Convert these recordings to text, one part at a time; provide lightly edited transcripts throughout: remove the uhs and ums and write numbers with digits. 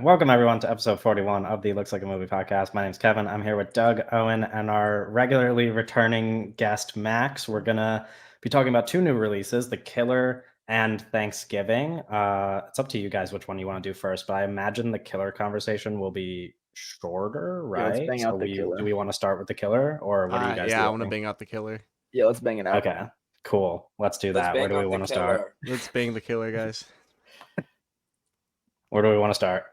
Welcome everyone to episode 41 of the Looks Like a Movie podcast. My name's Kevin. I'm here with Doug, Owen, and our regularly returning guest, Max. We're gonna be talking about two new releases, The Killer and Thanksgiving. It's up to you guys which one you want to do first, but I imagine the Killer conversation will be shorter, Yeah, let's right? bang So out The Killer. do we want to start with The Killer, or what do you guys I want to think? bang out the killer. Yeah, let's bang it out. Okay, cool. Let's do that. Where do we want to start? Let's bang the killer, guys. Where do we want to start?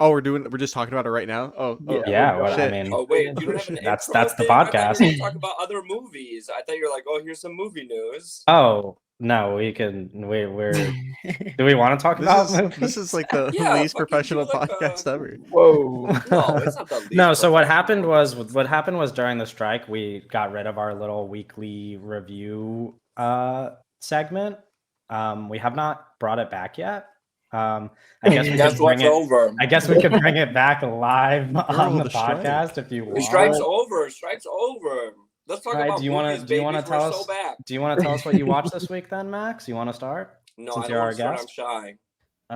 Oh, we're just talking about it right now. Yeah, what, I shit. mean, Oh wait, you don't have an That's- intro that's the thing? I thought podcast. you were talk about other movies. I thought you were like, oh, here's some movie news. oh no, we can. We're. Do we want to talk about movies? This is like the Yeah, least fucking professional do like podcast ever. Whoa. No, it's not the least. No, so what happened professional. was during the strike, we got rid of our little weekly review segment. We have not brought it back yet. I guess we That's could bring what's it. over. I guess we could bring it back live on the the strike. podcast if you want. The strike's over. Strike's over. Let's talk All right, about do you wanna- movies, do you wanna babies. tell We're us- so back. Do you want to tell us what you watched this week, then, Max? You want to start? No, Since I you're don't our want to start. I'm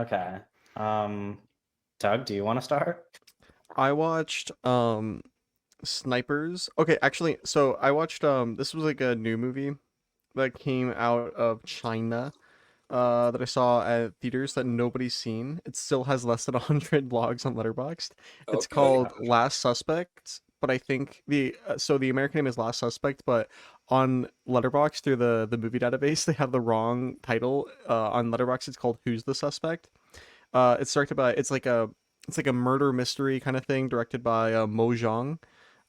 guest? shy. Okay. Doug, do you want to start? I watched Snipers. Okay, actually, so I watched this was like a new movie that came out of China. That I saw at theaters that nobody's seen. It still has less than 100 logs on Letterboxd. It's Okay. called Last Suspect, but I think the American name is Last Suspect, but on Letterboxd through the movie database they have the wrong title. On Letterboxd it's called Who's the Suspect. It's directed by it's like a murder mystery kind of thing, directed by Mo Zhang.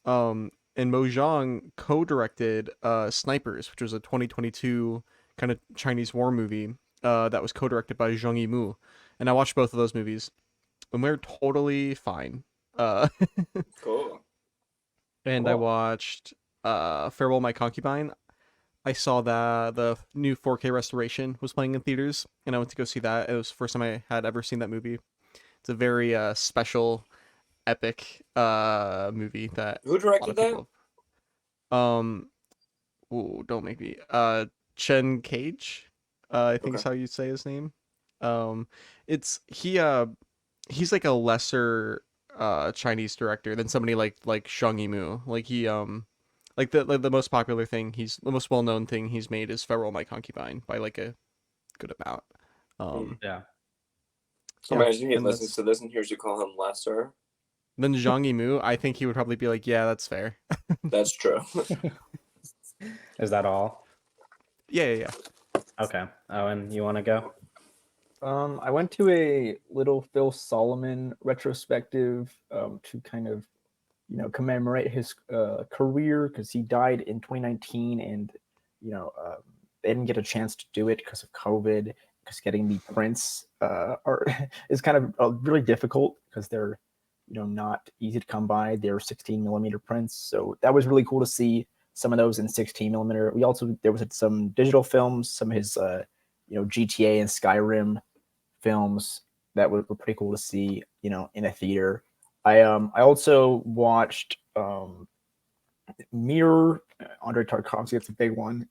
And Mo Zhang co-directed Snipers, which was a 2022 kind of Chinese war movie. That was co-directed by Zhang Yimou, and I watched both of those movies, and they're totally fine. Cool. And I Cool. watched Farewell My Concubine. I saw that the new 4K restoration was playing in theaters, and I went to go see that. It was the first time I had ever seen that movie. It's a very special, epic movie that Who a lot directed of that? people. Ooh, don't make me. Chen Cage, I think is how you say his name. It's he's like a lesser Chinese director than somebody like Zhang Yimou. Like he like the most popular thing the most well known thing he's made is Farewell My Concubine by like a good amount. Yeah. So Yeah, imagine he and listens to this and hears you call him lesser. Then Zhang Yimou, I think he would probably be like, yeah, that's fair. That's true. Is that all? Yeah. Okay. Owen, you want to go? I went to a Little Phil Solomon retrospective to kind of, commemorate his career, because he died in 2019, and they didn't get a chance to do it because of COVID. Because getting the prints is kind of really difficult, because they're not easy to come by. They're 16 millimeter prints, so that was really cool to see some of those in 16 millimeter. There was some digital films, some of his GTA and Skyrim films that were pretty cool to see in a theater. I also watched Mirror, Andrei Tarkovsky. It's a big one.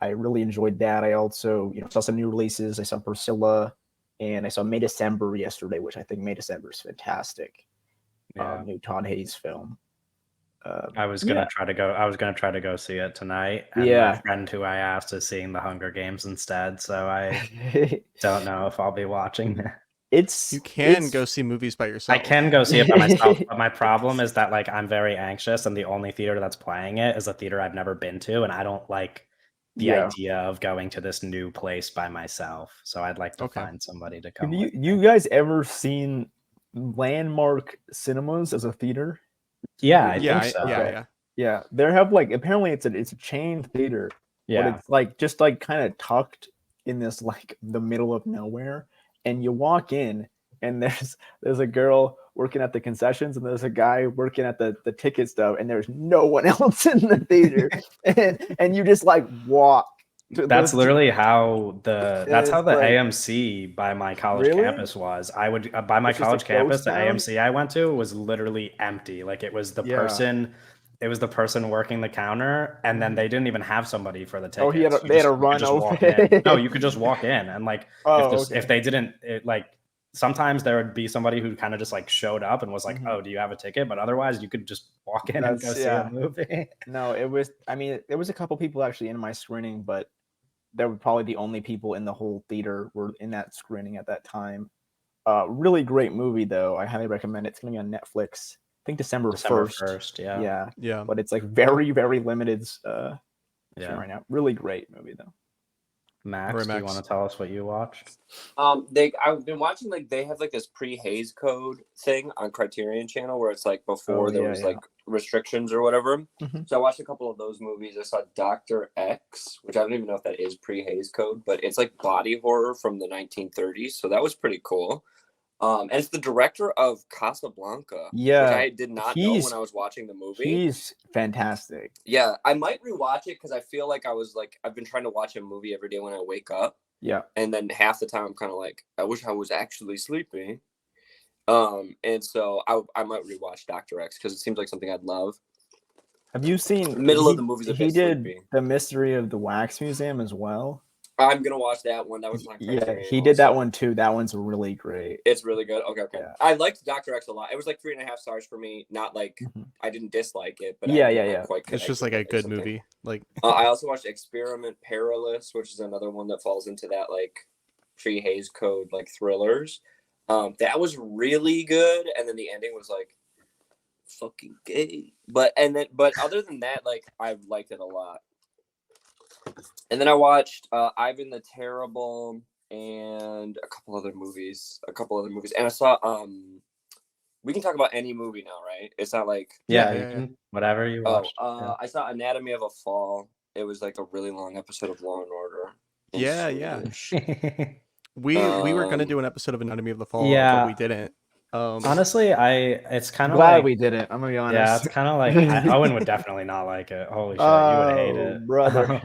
I really enjoyed that. I also saw some new releases. I saw Priscilla, and I saw May December yesterday, which I think May December is fantastic. Yeah. New Todd Hayes film. I was gonna try to go. I was gonna try to go see it tonight. And my friend who I asked is seeing The Hunger Games instead, so I don't know if I'll be watching that. You can go see movies by yourself. I can go see it by myself, but my problem is that I'm very anxious, and the only theater that's playing it is a theater I've never been to, and I don't like the idea of going to this new place by myself. So I'd like to find somebody to come. Have you guys ever seen Landmark Cinemas as a theater? Yeah, I think so. Yeah. They have apparently it's a chain theater. Yeah, but it's just kind of tucked in this the middle of nowhere, and you walk in and there's a girl working at the concessions, and there's a guy working at the ticket stub, and there's no one else in the theater, and you just walk. That's literally how the AMC by my college Really? campus was. I would by my It's just a college campus, ghost the town? AMC I went to was literally empty. It was the person. It was the person working the counter, and then they didn't even have somebody for the tickets. Oh, they had to run just over. walk in. No, you could just walk in, and Oh, if they didn't, sometimes there would be somebody who kind of just like showed up and was like, Mhm. "Oh, do you have a ticket?" But otherwise, you could just walk in and go That's- see a yeah. movie. No, it was. I mean, there was a couple people actually in my screening, but they were probably the only people in the whole theater were in that screening at that time. Really great movie though. I highly recommend it. It's gonna be on Netflix. I think December December 1st. 1st, yeah. Yeah, Yeah. but it's like very very limited Yeah. right now. Really great movie though. Max, Alright, do you Max. want to tell us what you watched? I've been watching, like, they have like this pre-Hays Code thing on Criterion Channel where it's like before Oh, there yeah, was yeah. like restrictions or whatever. Mhm. So I watched a couple of those movies. I saw Dr. X, which I don't even know if that is pre-Hays Code, but it's like body horror from the 1930s. So that was pretty cool. And it's the director of Casablanca, Yeah, which I did not know he's- when I was watching the movie. He's fantastic. Yeah, I might rewatch it because I feel like I've been trying to watch a movie every day when I wake up. Yeah. And then half the time I'm kind of like, I wish I was actually sleeping. And so I might rewatch Dr. X because it seems like something I'd love. Have you seen Middle of the movie's a he bit did sleepy. The Mystery of the Wax Museum as well. I'm gonna watch that one. That was on Yeah, Criterion he did that also. one too. That one's really great. It's really good. Okay. Yeah. I liked Dr. X a lot. It was like 3.5 stars for me. Not like Mhm. I didn't dislike it, but Yeah, I yeah, did not yeah. quite It's connect just with like a it or good something. movie. Like I also watched Experiment Perilous, which is another one that falls into that like pre-Hays Code like thrillers. That was really good, and then the ending was like fucking gay. But other than that, like I liked it a lot. And then I watched Ivan the Terrible and a couple other movies, and I saw we can talk about any movie now, right? It's not like Yeah, Yeah, you yeah, can whatever you oh, watched. I saw Anatomy of a Fall. It was like a really long episode of Law and Order. in Yeah, yeah. Swedish. Yeah. we were gonna Um, do an episode of Anatomy of the Fall, Yeah. but we didn't. Honestly, it's kind of Glad like we didn't. I'm gonna be honest. yeah, it's kind of like Owen would definitely not like it. Holy shit, you would hate Oh, it, brother.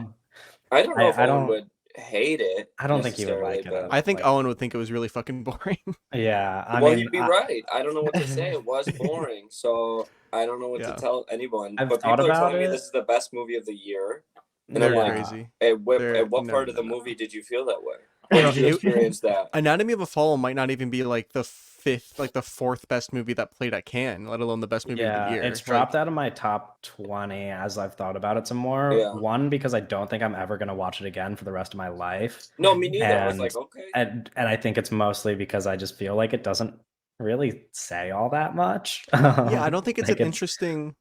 I don't know if I Owen don't- would hate it. I don't think he would like it necessarily, at but- I think like- Owen would think it was really fucking boring. Yeah, I well, mean, you'd be right. I don't know what to say. It was boring, so I don't know what Yeah. to tell anyone. I've but thought people are about telling me it. this is the best movie of the year. And They're I'm like, crazy. At what No, part no, of the no. movie did you feel that way? Well, How did you it- experience that? Anatomy of a Fall might not even be like the fourth best movie that played at Cannes, let alone the best movie of yeah, the year. it's dropped out of my top 20 as I've thought about it some more. Yeah. One, because I don't think I'm ever gonna watch it again for the rest of my life, No, me neither. I was And- like, okay. and I think it's mostly because I just feel like it doesn't really say all that much. Yeah, I don't think it's Like an interesting.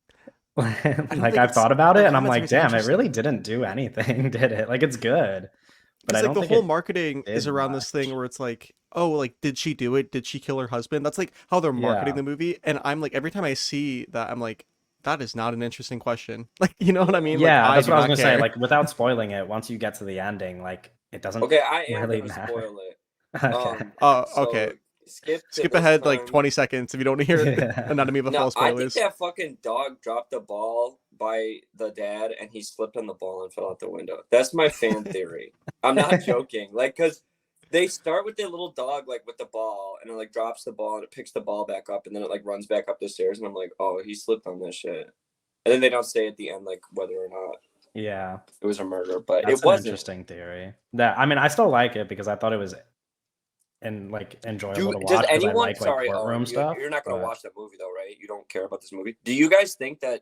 like think I've it's- thought about I it, don't and I'm think like, it's damn, it interesting. really didn't do anything, did it? Like, it's good, but I Because don't like the think whole it marketing is did around this thing much. where it's like, oh, like did she do it? Did she kill her husband? That's like how they're marketing Yeah. the movie, and I'm like, every time I see that, I'm like, that is not an interesting question. Like, you know what I mean? Yeah, like, that's do what I was not gonna say. care. Like, without spoiling it, once you get to the ending, like, it doesn't Okay, I am really gonna matter. spoil it. Okay. Oh, So okay. Skip Skip this ahead like time. 20 seconds if you don't hear Yeah. Anatomy of a No, Fall I think spoilers. that fucking dog dropped the ball by the dad and he slipped on the ball and fell out the window. That's my fan theory. I'm not joking. Like, cause they start with their little dog like with the ball and it like drops the ball and it picks the ball back up and then it like runs back up the stairs and I'm like, oh, he slipped on this shit. And then they don't say at the end like whether or not Yeah, it was a murder, but that's it an wasn't. interesting theory. That I mean, I still like it because I thought it was enjoyable to watch. Does 'cause I anyone? like Sorry, courtroom stuff. you're not gonna but- watch that movie though, right? You don't care about this movie. Do you guys think that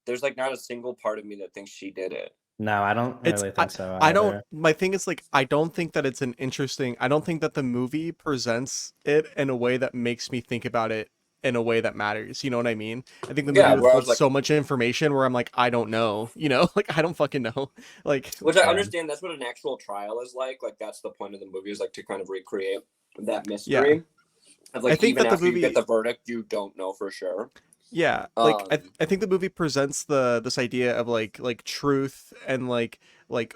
there's like not a single part of me that thinks she did it? No, I don't It's- really think so. I don't. either. My thing is like I don't think that it's an interesting. I don't think that the movie presents it in a way that makes me think about it in a way that matters. You know what I mean? I think the movie Yeah, where I was withholds like- so much information where I'm like, I don't know. You know, like I don't fucking know. Like Which I Yeah. understand. That's what an actual trial is like. Like that's the point of the movie is like to kind of recreate that mystery. Of like I think even that the after you get movie- the verdict, you don't know for sure. yeah, like Um, I think the movie presents this idea of like truth and like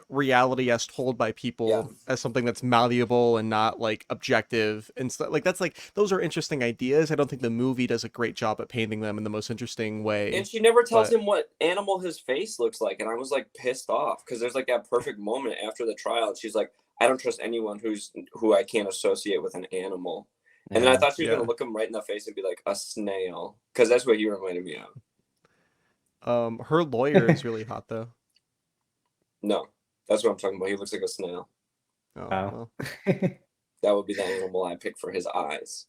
reality as told by people Yeah. as something that's malleable and not like objective and stuff. Like that's like those are interesting ideas. I don't think the movie does a great job at painting them in the most interesting way. And she never tells but- him what animal his face looks like, and I was like pissed off because there's like that perfect moment after the trial. And she's like, "I don't trust anyone who I can't associate with an animal." And then I Yeah. thought she was Yeah. gonna look him right in the face and be like, "A snail," because that's what he reminded me of. Her lawyer is really hot though. No, that's what I'm talking about. He looks like a snail. Oh, Oh. well. That would be the animal I pick for his eyes.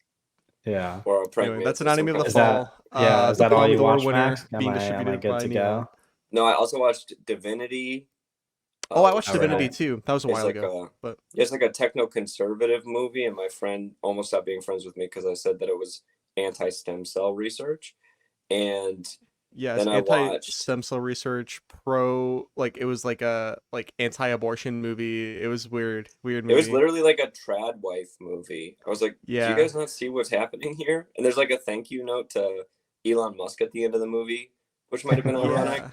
Yeah. Or a Anyway, that's with some Anatomy of the kind Is Fall. that is that all Palme you d'Or watched, winner Max? being Am I distributed good by to New go? Line. No, I also watched Divinity. Oh, I watched Oh, Divinity really? too. That was a It's while like ago. But it's like a techno-conservative movie, and my friend almost stopped being friends with me because I said that it was anti-stem cell research. And yes, then I watched. anti-stem cell research, it was like a anti-abortion movie. It was weird It movie. was literally like a trad wife movie. I was like, do Yeah. you guys not see what's happening here? And there's like a thank you note to Elon Musk at the end of the movie, which might have been ironic. Yeah.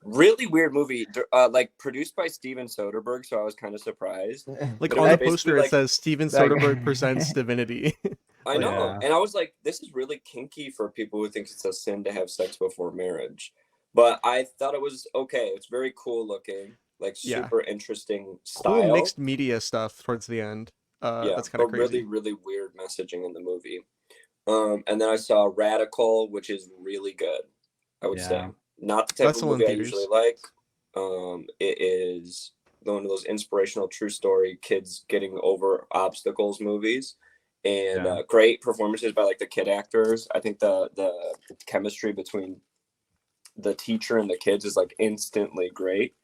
Really weird movie, like produced by Steven Soderbergh, so I was kind of surprised. Like But it on was the basically poster, like- it says Steven That- Soderbergh presents Divinity. I know, Yeah. and I was like, this is really kinky for people who think it's a sin to have sex before marriage. But I thought it was okay. It's very cool looking, like Yeah. super interesting style. Cool mixed media stuff towards the end. Yeah, That's kind of but crazy. really, really weird messaging in the movie. And then I saw Radical, which is really good. I would say Yeah. not the type That's of the one movie I in usually theaters. like. It is one of those inspirational, true story kids getting over obstacles movies, and Yeah. great performances by like the kid actors. I think the chemistry between the teacher and the kids is like instantly great.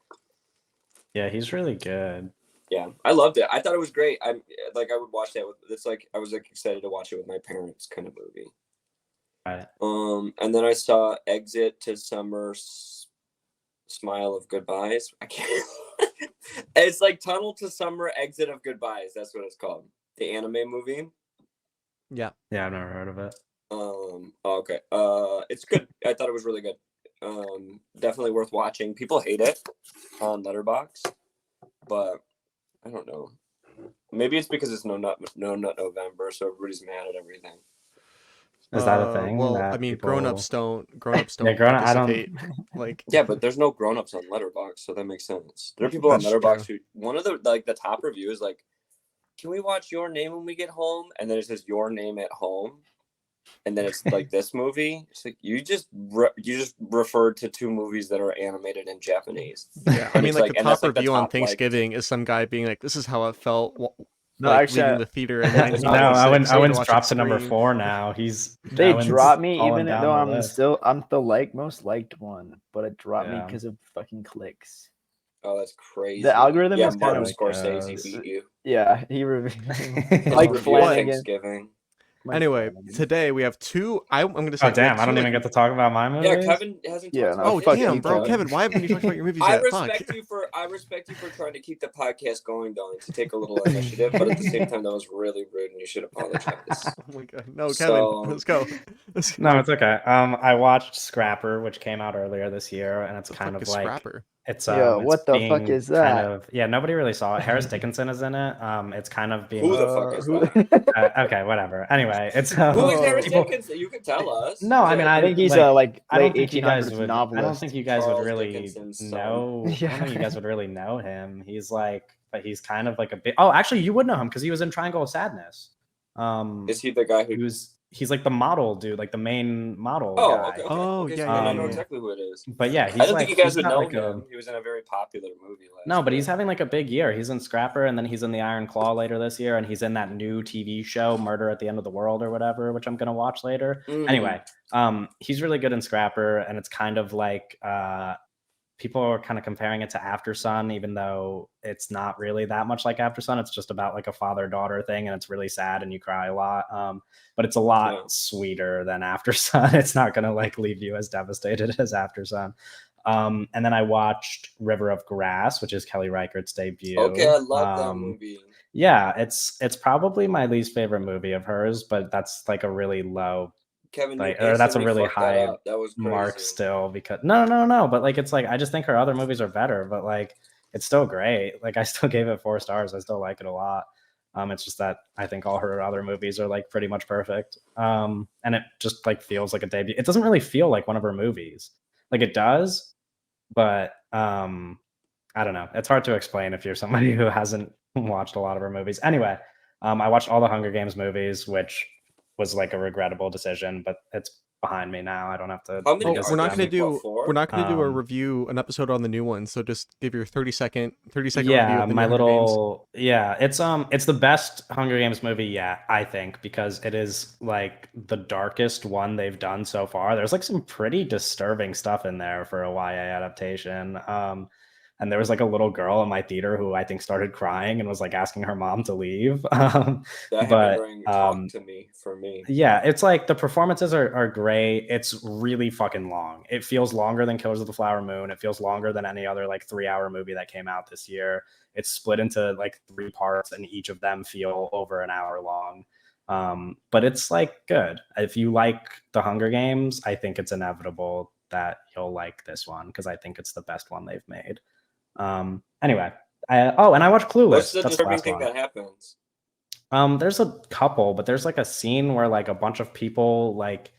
Yeah, he's really good. Yeah, I loved it. I thought it was great. I would watch that with. It's like I was like excited to watch it with my parents, kind of movie. Right. And then I saw Exit to Summer, Smile of Goodbyes. I can't. It's like Tunnel to Summer, Exit of Goodbyes. That's what it's called. The anime movie. Yeah. Yeah, I've never heard of it. Okay. It's good. I thought it was really good. Definitely worth watching. People hate it on Letterboxd, but I don't know. Maybe it's because it's no nut November, so everybody's mad at everything. Is that a thing? Well, that I mean, people- grown-ups don't Yeah, grown-up- I don't- participate. Like, Yeah, but there's no grown-ups on Letterboxd, so that makes sense. There are people on That's Letterboxd who one of the the top review is like, "Can we watch Your Name when we get home?" And then it says Your Name at Home, and then it's like this movie. It's like you just referred to two movies that are animated in Japanese. yeah, I And mean, it's like like- the and top that's, like, the review on top, like- Thanksgiving is some guy being like, "This is how it felt." No, like, actually, leaving the theater in No, No, 1996 Owen's to watch dropped it to number scream. 4 now. He's they Owen's dropped me fallen even down though the I'm list. I'm the most liked one, but it dropped me Yeah. because of fucking clicks. Oh, that's crazy. The algorithm yeah, is Martin kinda Scorsese like, beat you. Yeah, he reviewed Like Mike Review Flanagan. Thanksgiving. Mike Anyway, Flanagan. today we have two. I'm going to say. Oh we have damn! I don't two, even like- get to talk about my movies. Yeah, Kevin hasn't. Yeah, talked no, about Oh his fuck damn, you, bro, Kevin. Kevin, why haven't you talked about your movies I yet? Fuck. respect you for trying to keep the podcast going, though, and to take a little initiative. But at the same time, that was really rude, and you should apologize. Oh my god, no, Kevin, So- let's go. Let's go. No, it's okay. I watched Scrapper, which came out earlier this year, and it's The kind fuck of is like Scrapper? it's Yo, it's what the fuck being is kind that? of- yeah, nobody really saw it. Harris Dickinson is in it. It's kind of being Who the fuck is that? okay, whatever. Anyway, it's Who is Harris people- Dickinson? You can tell us. No, I mean, I think he's like, like I don't late think you guys 1800s would. novelist. I don't think you guys Charles would really Dickinson's son. know. I don't Yeah. think you guys would really know him. He's like, but he's kind of like a bit. Oh, actually, you would know him because he was in Triangle of Sadness. Is he the guy who? He's like the model dude, like the main model Oh, guy. okay. Oh, okay, yeah, so then I know yeah. exactly who it is. But yeah, he's I don't like, think you guys he's would got know like a- him. He was in a very popular movie last No, but he's year. having like a big year. He's in Scrapper, and then he's in the Iron Claw later this year, and he's in that new TV show, Murder at the End of the World or whatever, which I'm gonna watch later. Mhm. Anyway, he's really good in Scrapper, and it's kind of like people are kind of comparing it to After Sun, even though it's not really that much like After Sun. It's just about like a father-daughter thing, and it's really sad, and you cry a lot. But it's a lot Yeah. sweeter than After Sun. It's not gonna like leave you as devastated as After Sun. And then I watched River of Grass, which is Kelly Reichardt's debut. Okay, I love that Um, movie. Yeah, it's probably my least favorite movie of hers, but that's like a really low Kevin, like, you or that's a instantly really fucked that high up. That was crazy. mark still because no, but like it's like I just think her other movies are better, but like it's still great. Like I still gave it 4 stars. I still like it a lot. It's just that I think all her other movies are like pretty much perfect. And it just like feels like a debut. It doesn't really feel like one of her movies. Like it does, but I don't know. It's hard to explain if you're somebody who hasn't watched a lot of her movies. Anyway, I watched all the Hunger Games movies, which was like a regrettable decision, but it's behind me now. I don't have to. How many because are we're not there? going to Like, what, do four? we're not going to do a Um, review, an episode on the new one. So just give your 30-second review Yeah, of the my new Hunger Games. little it's the best Hunger Games movie yet, I think, because it is like the darkest one they've done so far. There's like some pretty disturbing stuff in there for a YA adaptation. And there was like a little girl in my theater who I think started crying and was like asking her mom to leave. That happened But during Talk to Me for me. yeah, it's like the performances are great. It's really fucking long. It feels longer than Killers of the Flower Moon. It feels longer than any other like 3-hour movie that came out this year. It's split into like 3 parts, and each of them feel over an hour long. But it's like good. If you like the Hunger Games, I think it's inevitable that you'll like this one because I think it's the best one they've made. Anyway, and I watched Clueless. What's the That's the disturbing last thing one. that happens? There's a couple, but there's like a scene where like a bunch of people like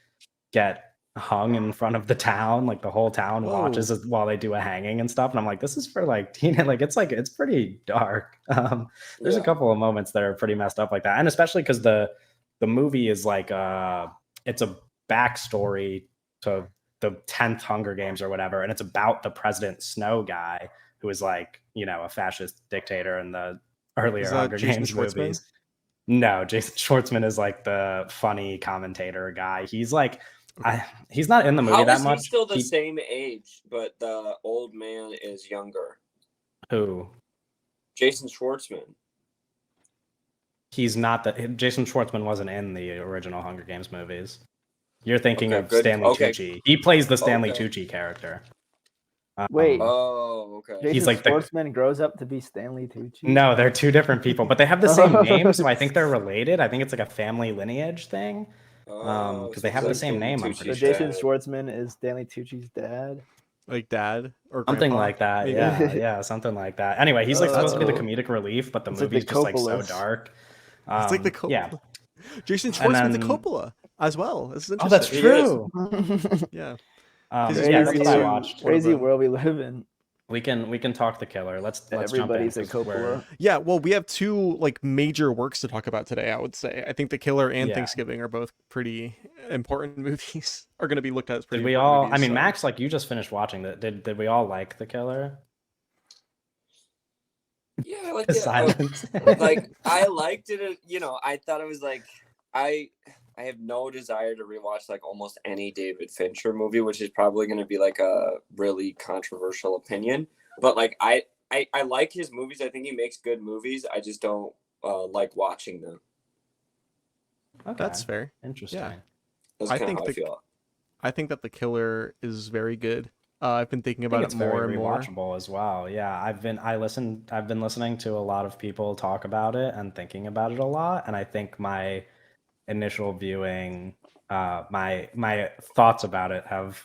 get hung in front of the town, like the whole town watches it while they do a hanging and stuff. And I'm like, this is for like teen, like it's pretty dark. There's a Yeah. couple of moments that are pretty messed up like that, and especially because the movie is like it's a backstory to the 10th Hunger Games or whatever, and it's about the President Snow guy who is like a fascist dictator in the earlier Is that Hunger Jason Games Schwartzman? movies. No, Jason Schwartzman is like the funny commentator guy. He's like, he's not in the movie How that is much. he still the same age, but the old man is younger? Who? Jason Schwartzman. He's not Jason Schwartzman wasn't in the original Hunger Games movies. You're thinking Okay, of good. Stanley Okay. Tucci. He plays the Stanley Okay. Tucci character. Wait. Oh, okay. Jason he's like the- Schwartzman grows up to be Stanley Tucci. No, they're two different people, but they have the same name, so I think they're related. I think it's like a family lineage thing. Oh, 'cause they have so the same Stanley name, I'm Tucci's pretty So Jason dad. Schwartzman is Stanley Tucci's dad. Like dad or Something grandpa, like that. maybe? Yeah, something like that. Anyway, he's like Oh, supposed to be the cool. comedic relief, but the It's like the movie's just like so Coppolas. dark. It's like the Coppola. Yeah. Jason And Schwartzman, the then- Coppola as well. This is Oh, that's interesting. He is. true. Yeah. Yeah, He's that's very what I too- watched. Crazy Whatever. world we live in. We can talk The Killer. Let's jump in. Everybody's a 'cause we're- Coppola. Yeah, well, we have two like major works to talk about today, I would say. I think The Killer and Yeah. Thanksgiving are both pretty important movies. Are going to be looked at as pretty Did we important all? movies, I mean, so- Max, like you just finished watching that. Did we all like The Killer? Yeah, I like The it. silence. Like I liked it. I thought it was like I have no desire to rewatch like almost any David Fincher movie, which is probably going to be like a really controversial opinion. But like I like his movies. I think he makes good movies. I just don't like watching them. Okay, That's fair. interesting. Yeah. That's I kind think of how I feel. I think that The Killer is very good. I've been thinking I about think it it's more very and more. rewatchable as well. Yeah, I've been listening to a lot of people talk about it and thinking about it a lot, and I think my initial viewing, my thoughts about it have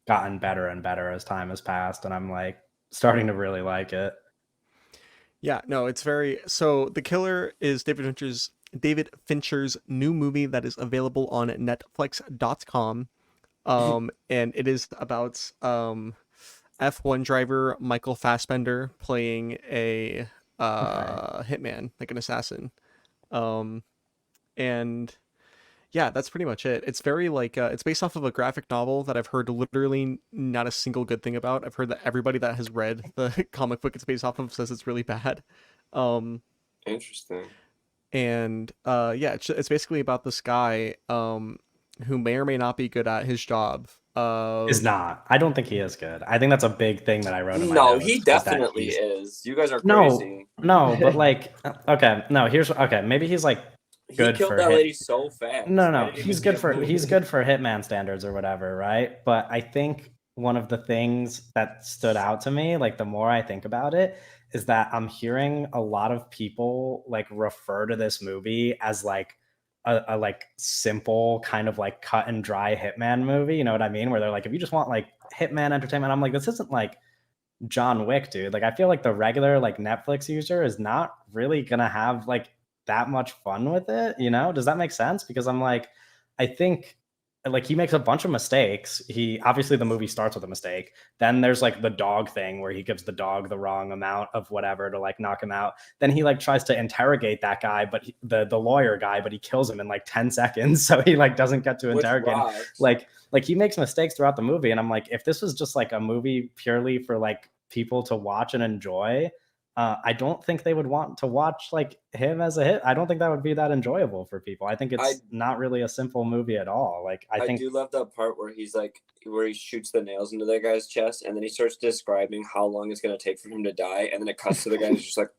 gotten better and better as time has passed, and I'm like starting to really like it. Yeah, no, it's very so The Killer is David Fincher's new movie that is available on netflix.com. And it is about F1 driver Michael Fassbender playing a hitman, like an assassin. And yeah, that's pretty much it. It's very like it's based off of a graphic novel that I've heard literally not a single good thing about. I've heard that everybody that has read the comic book it's based off of says it's really bad. Interesting. And yeah, it's basically about this guy who may or may not be good at his job. Is not. I don't think he is good. I think that's a big thing that I wrote in my No, notes, he is that definitely he's- is. You guys are No, crazy. no, but like, okay, no. Maybe he's like He good killed for that hit- lady so fast. No, I no, didn't even he's see good the for movie. Hitman standards or whatever, right? But I think one of the things that stood out to me, like the more I think about it, is that I'm hearing a lot of people like refer to this movie as like a like simple kind of like cut and dry Hitman movie. You know what I mean? Where they're like, if you just want like Hitman entertainment, I'm like, this isn't like John Wick, dude. Like I feel like the regular like Netflix user is not really gonna have like that much fun with it, you know? Does that make sense? Because I'm like, I think like he makes a bunch of mistakes. He obviously the movie starts with a mistake. Then there's like the dog thing where he gives the dog the wrong amount of whatever to like knock him out. Then he like tries to interrogate that guy, but the lawyer guy, but he kills him in like 10 seconds. So he like doesn't get to Which interrogate him. rocks. Like he makes mistakes throughout the movie. And I'm like, if this was just like a movie purely for like people to watch and enjoy, I don't think they would want to watch like him as a hit. I don't think that would be that enjoyable for people. I think it's not really a simple movie at all. Like I think do love that part where he shoots the nails into that guy's chest, and then he starts describing how long it's gonna take for him to die, and then it cuts to the guy who's just like,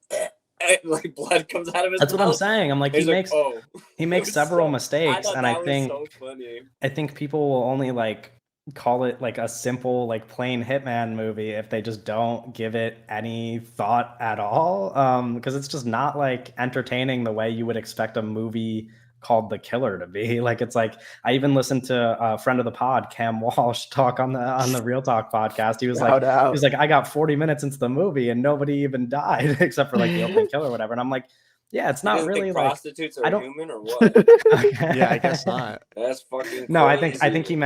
like blood comes out of his that's mouth. what I'm saying. I'm like, And he he's makes like, oh. he makes It was several so- mistakes, thought and that I was think so funny. people will only like call it like a simple like plain hitman movie if they just don't give it any thought at all, because it's just not like entertaining the way you would expect a movie called The Killer to be. Like it's like I even listened to a friend of the pod, Cam Walsh, talk on the Real Talk podcast. He was like, Shout out. I got 40 minutes into the movie and nobody even died except for like the opening kill or whatever. And I'm like, yeah, it's You not guys really think like prostitutes I are don't- human or what? Okay. Yeah, I guess not. That's fucking No, crazy. I think he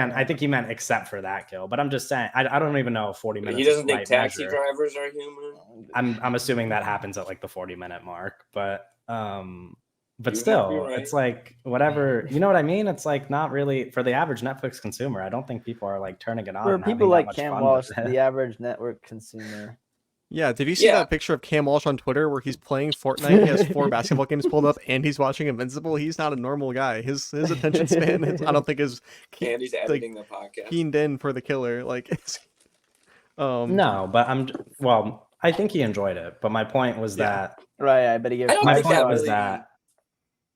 meant except for that kill. But I'm just saying, I don't even know if 40 minutes. He is doesn't the think right taxi measure. drivers are human. I'm assuming that happens at like the 40-minute mark, but You might be still, right. it's like whatever. You know what I mean? It's like not really for the average Netflix consumer. I don't think people are like turning it on. For and having people that like much Cam fun Walsh, with it. the average network consumer. Yeah, did you see Yeah. that picture of Cam Walsh on Twitter where he's playing Fortnite? He has 4 basketball games pulled up, and he's watching Invincible. He's not a normal guy. His attention span, I don't think is Andy's editing the podcast. keened in for the killer. Like, it's, No, but I think he enjoyed it. But my point was Yeah. that Right, I bet he gives. I don't my think point that was really- that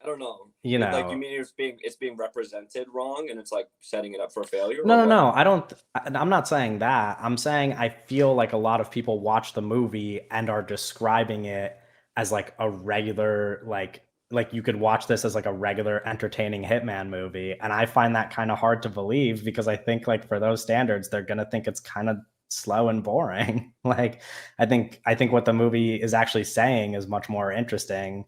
I don't know. you know Like you mean it's being represented wrong, and it's like setting it up for failure. or No, what? no. I'm not saying that. I'm saying I feel like a lot of people watch the movie and are describing it as like a regular, like you could watch this as like a regular entertaining hitman movie. And I find that kind of hard to believe because I think like for those standards, they're gonna think it's kind of slow and boring. Like I think what the movie is actually saying is much more interesting.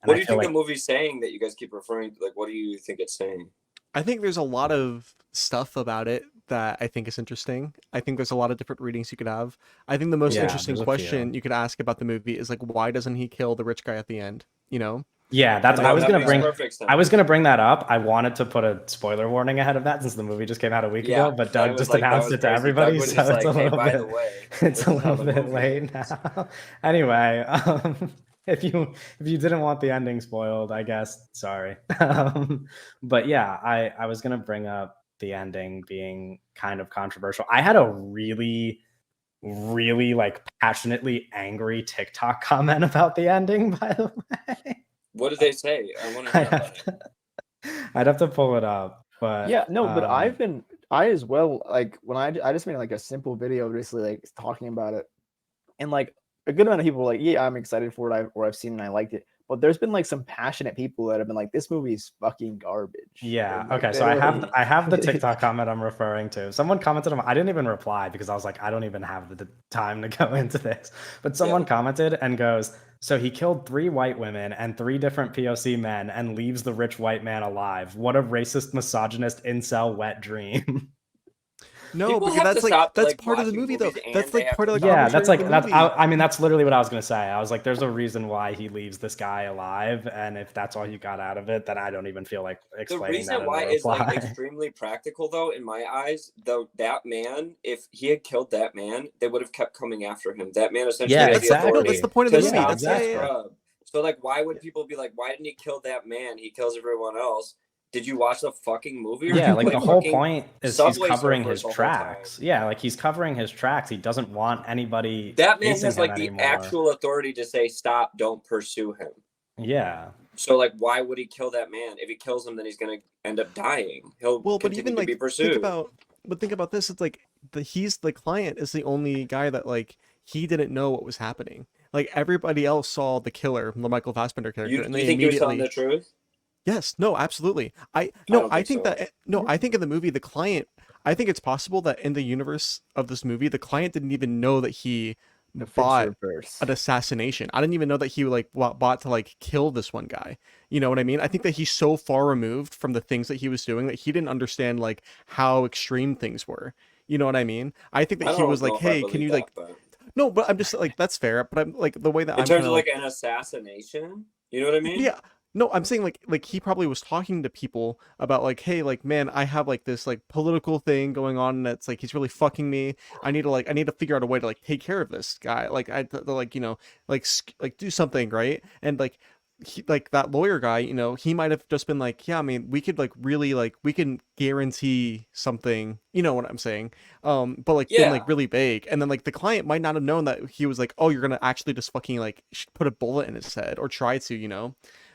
And What I do you feel think like the movie's saying that you guys keep referring to? Like, what do you think it's saying? I think there's a lot of stuff about it that I think is interesting. I think there's a lot of different readings you could have. I think the most Yeah, interesting there's a question few. you could ask about the movie is like, why doesn't he kill the rich guy at the end? You know? yeah, that's And I was That gonna makes bring perfect sense. I was gonna bring that up. I wanted to put a spoiler warning ahead of that since the movie just came out a week Yeah, ago, but that Doug was just like- that announced was it to crazy. everybody, Doug was so just it's a like, "Hey, little by bit. the way, It's this a is how little the bit movie late now. Anyway, if you didn't want the ending spoiled, I guess sorry. But yeah, I was gonna bring up the ending being kind of controversial. I had a really like passionately angry TikTok comment about the ending, by the way. What did they say? I want to I'd hear about have it. to, I'd have to pull it up, but Yeah, no, but um, I as well, like when I just made like a simple video basically like talking about it, and like a good amount of people were like, yeah, I'm excited for it, I've seen it and I liked it. But there's been like some passionate people that have been like, this movie is fucking garbage. Yeah. And, like, Okay. So I literally- have the TikTok comment I'm referring to. Someone commented on. I didn't even reply because I was like, I don't even have the time to go into this. But someone commented and goes, "So he killed 3 white women and 3 different POC men and leaves the rich white man alive. What a racist, misogynist, incel wet dream." No, People because have that's to like stop, that's like, part of the watching movie though. movies and That's they like have part to of the Yeah, commentary that's like of the that's. movie. I mean, that's literally what I was gonna say. I was like, "There's a reason why he leaves this guy alive, and if that's all you got out of it, then I don't even feel like The explaining reason that in why a it's like reply." extremely practical, though, in my eyes, though, that man, if he had killed that man, they would have kept coming after him. That man essentially Yeah, had exactly. the authority That's the point of the to movie. stop That's that exactly. scrub. So, like, why would people be like, why didn't he kill that man? He kills everyone else. Did you watch the fucking movie? Or did Yeah, you like play the whole fucking point is he's Subway covering Surfers his the whole tracks. time? Yeah, like he's covering his tracks. He doesn't want anybody. That man chasing has him like the anymore. actual authority to say, stop, don't pursue him. Yeah, So, like, why would he kill that man? If he kills him, then he's gonna end up dying. He'll Well, but continue even to like be pursued. think about this. It's like he's the client is the only guy that like he didn't know what was happening. Like everybody else saw the killer, the Michael Fassbender character, you and they think he was immediately. telling the truth? Yes, no, absolutely. I don't I think think so. that no, I think in the movie the client. I think it's possible that in the universe of this movie, the client didn't even know that he The bought Fincher verse. an assassination. I didn't even know that he like bought to like kill this one guy. You know what I mean? I think that he's so far removed from the things that he was doing that he didn't understand like how extreme things were. You know what I mean? I think that I he was don't know like, if I "Hey, can believe you that, like but no?" But I'm just like that's fair. But I'm like the way that in I'm terms kind of of like an assassination, you know what I mean? yeah. No, I'm saying like he probably was talking to people about like, hey, like man, I have like this like political thing going on and it's like he's really fucking me. I need to figure out a way to like take care of this guy. Like like like like do something, right? And like like that lawyer guy, he might have just been like, yeah, I mean, we could like really like we can guarantee something, you know what I'm saying? But like been like Yeah. really vague, and then like the client might not have known that he was like, oh, you're gonna actually just fucking like put a bullet in his head or try to,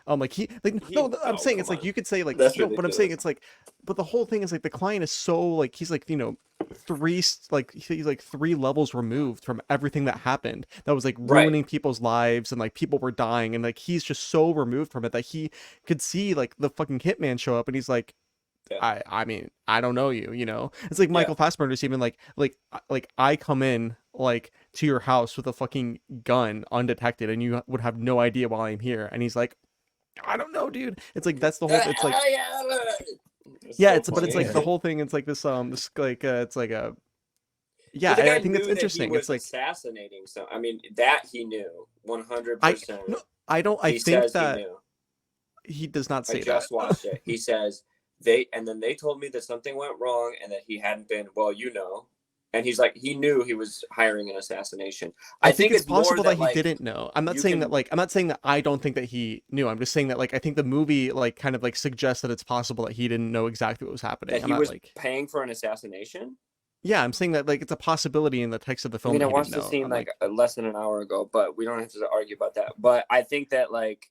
like he like no, I'm saying come it's like on. you could say like That's no, but I'm saying ridiculous. it's like, but the whole thing is like the client is so like he's like he's like 3 levels removed from everything that happened that was like Right. ruining people's lives and like people were dying and like he's just so removed from it that he could see like the fucking hitman show up and he's like, Yeah. I mean, I don't know you, It's like Yeah. Michael Fassbender's even like I come in like to your house with a fucking gun undetected and you would have no idea why I'm here. And he's like, I don't know, dude. It's like that's the whole it's like yeah, so it's but it's funny. like the whole thing, it's like this like it's like a yeah, But the guy I think knew it's that interesting. he It's was like assassinating. So I mean, that he knew 100%. I no I don't I He think says he that knew. he does not I say that. just watched it. He says and then they told me that something went wrong and that he hadn't been, well, and he's like, he knew he was hiring an assassination. I think it's more possible that he like, didn't know. I'm not you saying can- that like I'm not saying that I don't think that he knew. I'm just saying that like I think the movie like kind of like suggests that it's possible that he didn't know exactly what was happening. that I'm he not was like paying for an assassination. yeah, I'm saying that like it's a possibility in the text of the I film mean, I that he watched didn't the know. scene I'm like less than an hour ago, but we don't have to argue about that. But I think that like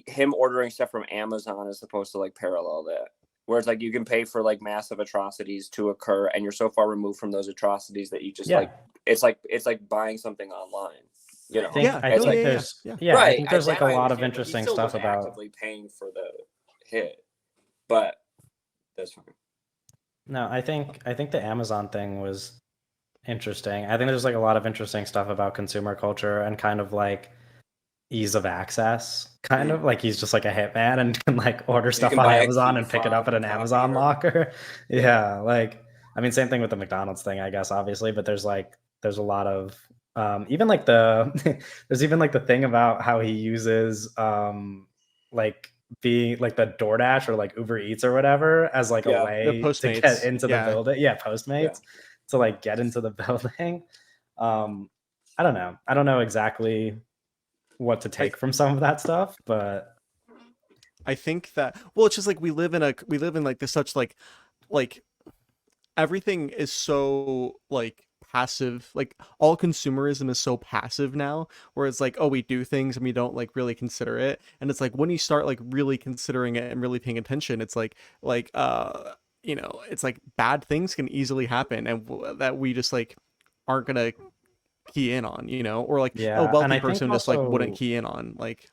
him ordering stuff from Amazon is supposed to like parallel that. Whereas like you can pay for like massive atrocities to occur and you're so far removed from those atrocities that you just Yeah. like it's like buying something online. You know, I think, Yeah, I no, think yeah, there's yeah. yeah, I right? think there's like that a I lot of understand, but he interesting still stuff was about actively paying for the hit. But that's fine. no, I think the Amazon thing was interesting. I think there's like a lot of interesting stuff about consumer culture and kind of like ease of access. Kind of like he's just like a hitman and can like order stuff can on buy a Amazon key and pick it up fob at an copy Amazon or- locker. Yeah. Yeah, like I mean same thing with the McDonald's thing, I guess, obviously, but there's a lot of even like the there's even like the thing about how he uses like being like the DoorDash or like Uber Eats or whatever as like a Yeah. way to Postmates, get into the yeah. building. Yeah, Postmates Yeah. to like get into the building. I don't know. I don't know exactly what to take from some of that stuff, but I think that well, it's just like we live in like this such like everything is so like passive, like all consumerism is so passive now, where it's like, oh, we do things and we don't like really consider it, and it's like when you start like really considering it and really paying attention, it's like it's like bad things can easily happen and that we just like aren't gonna key in on, or like yeah, a and wealthy I think person just like wouldn't also key in on like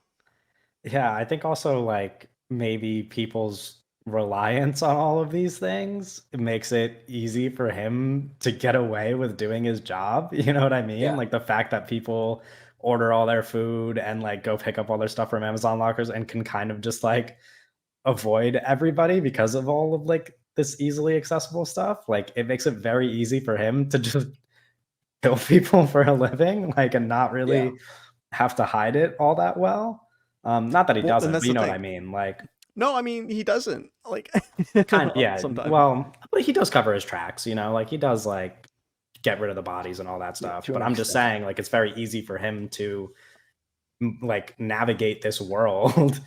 yeah, I think also like maybe people's reliance on all of these things makes it easy for him to get away with doing his job. You know what I mean? Yeah. Like the fact that people order all their food and like go pick up all their stuff from Amazon lockers and can kind of just like avoid everybody because of all of like this easily accessible stuff. Like it makes it very easy for him to just kill people for a living, like and not really Yeah. have to hide it all that well. Not that he Well, and doesn't, that's but you the know what I thing. mean. Like, no, I mean he doesn't like kind yeah. sometimes. Well, but he does cover his tracks. Like he does like get rid of the bodies and all that stuff. to But an I'm just extent. saying, like, it's very easy for him to like navigate this world,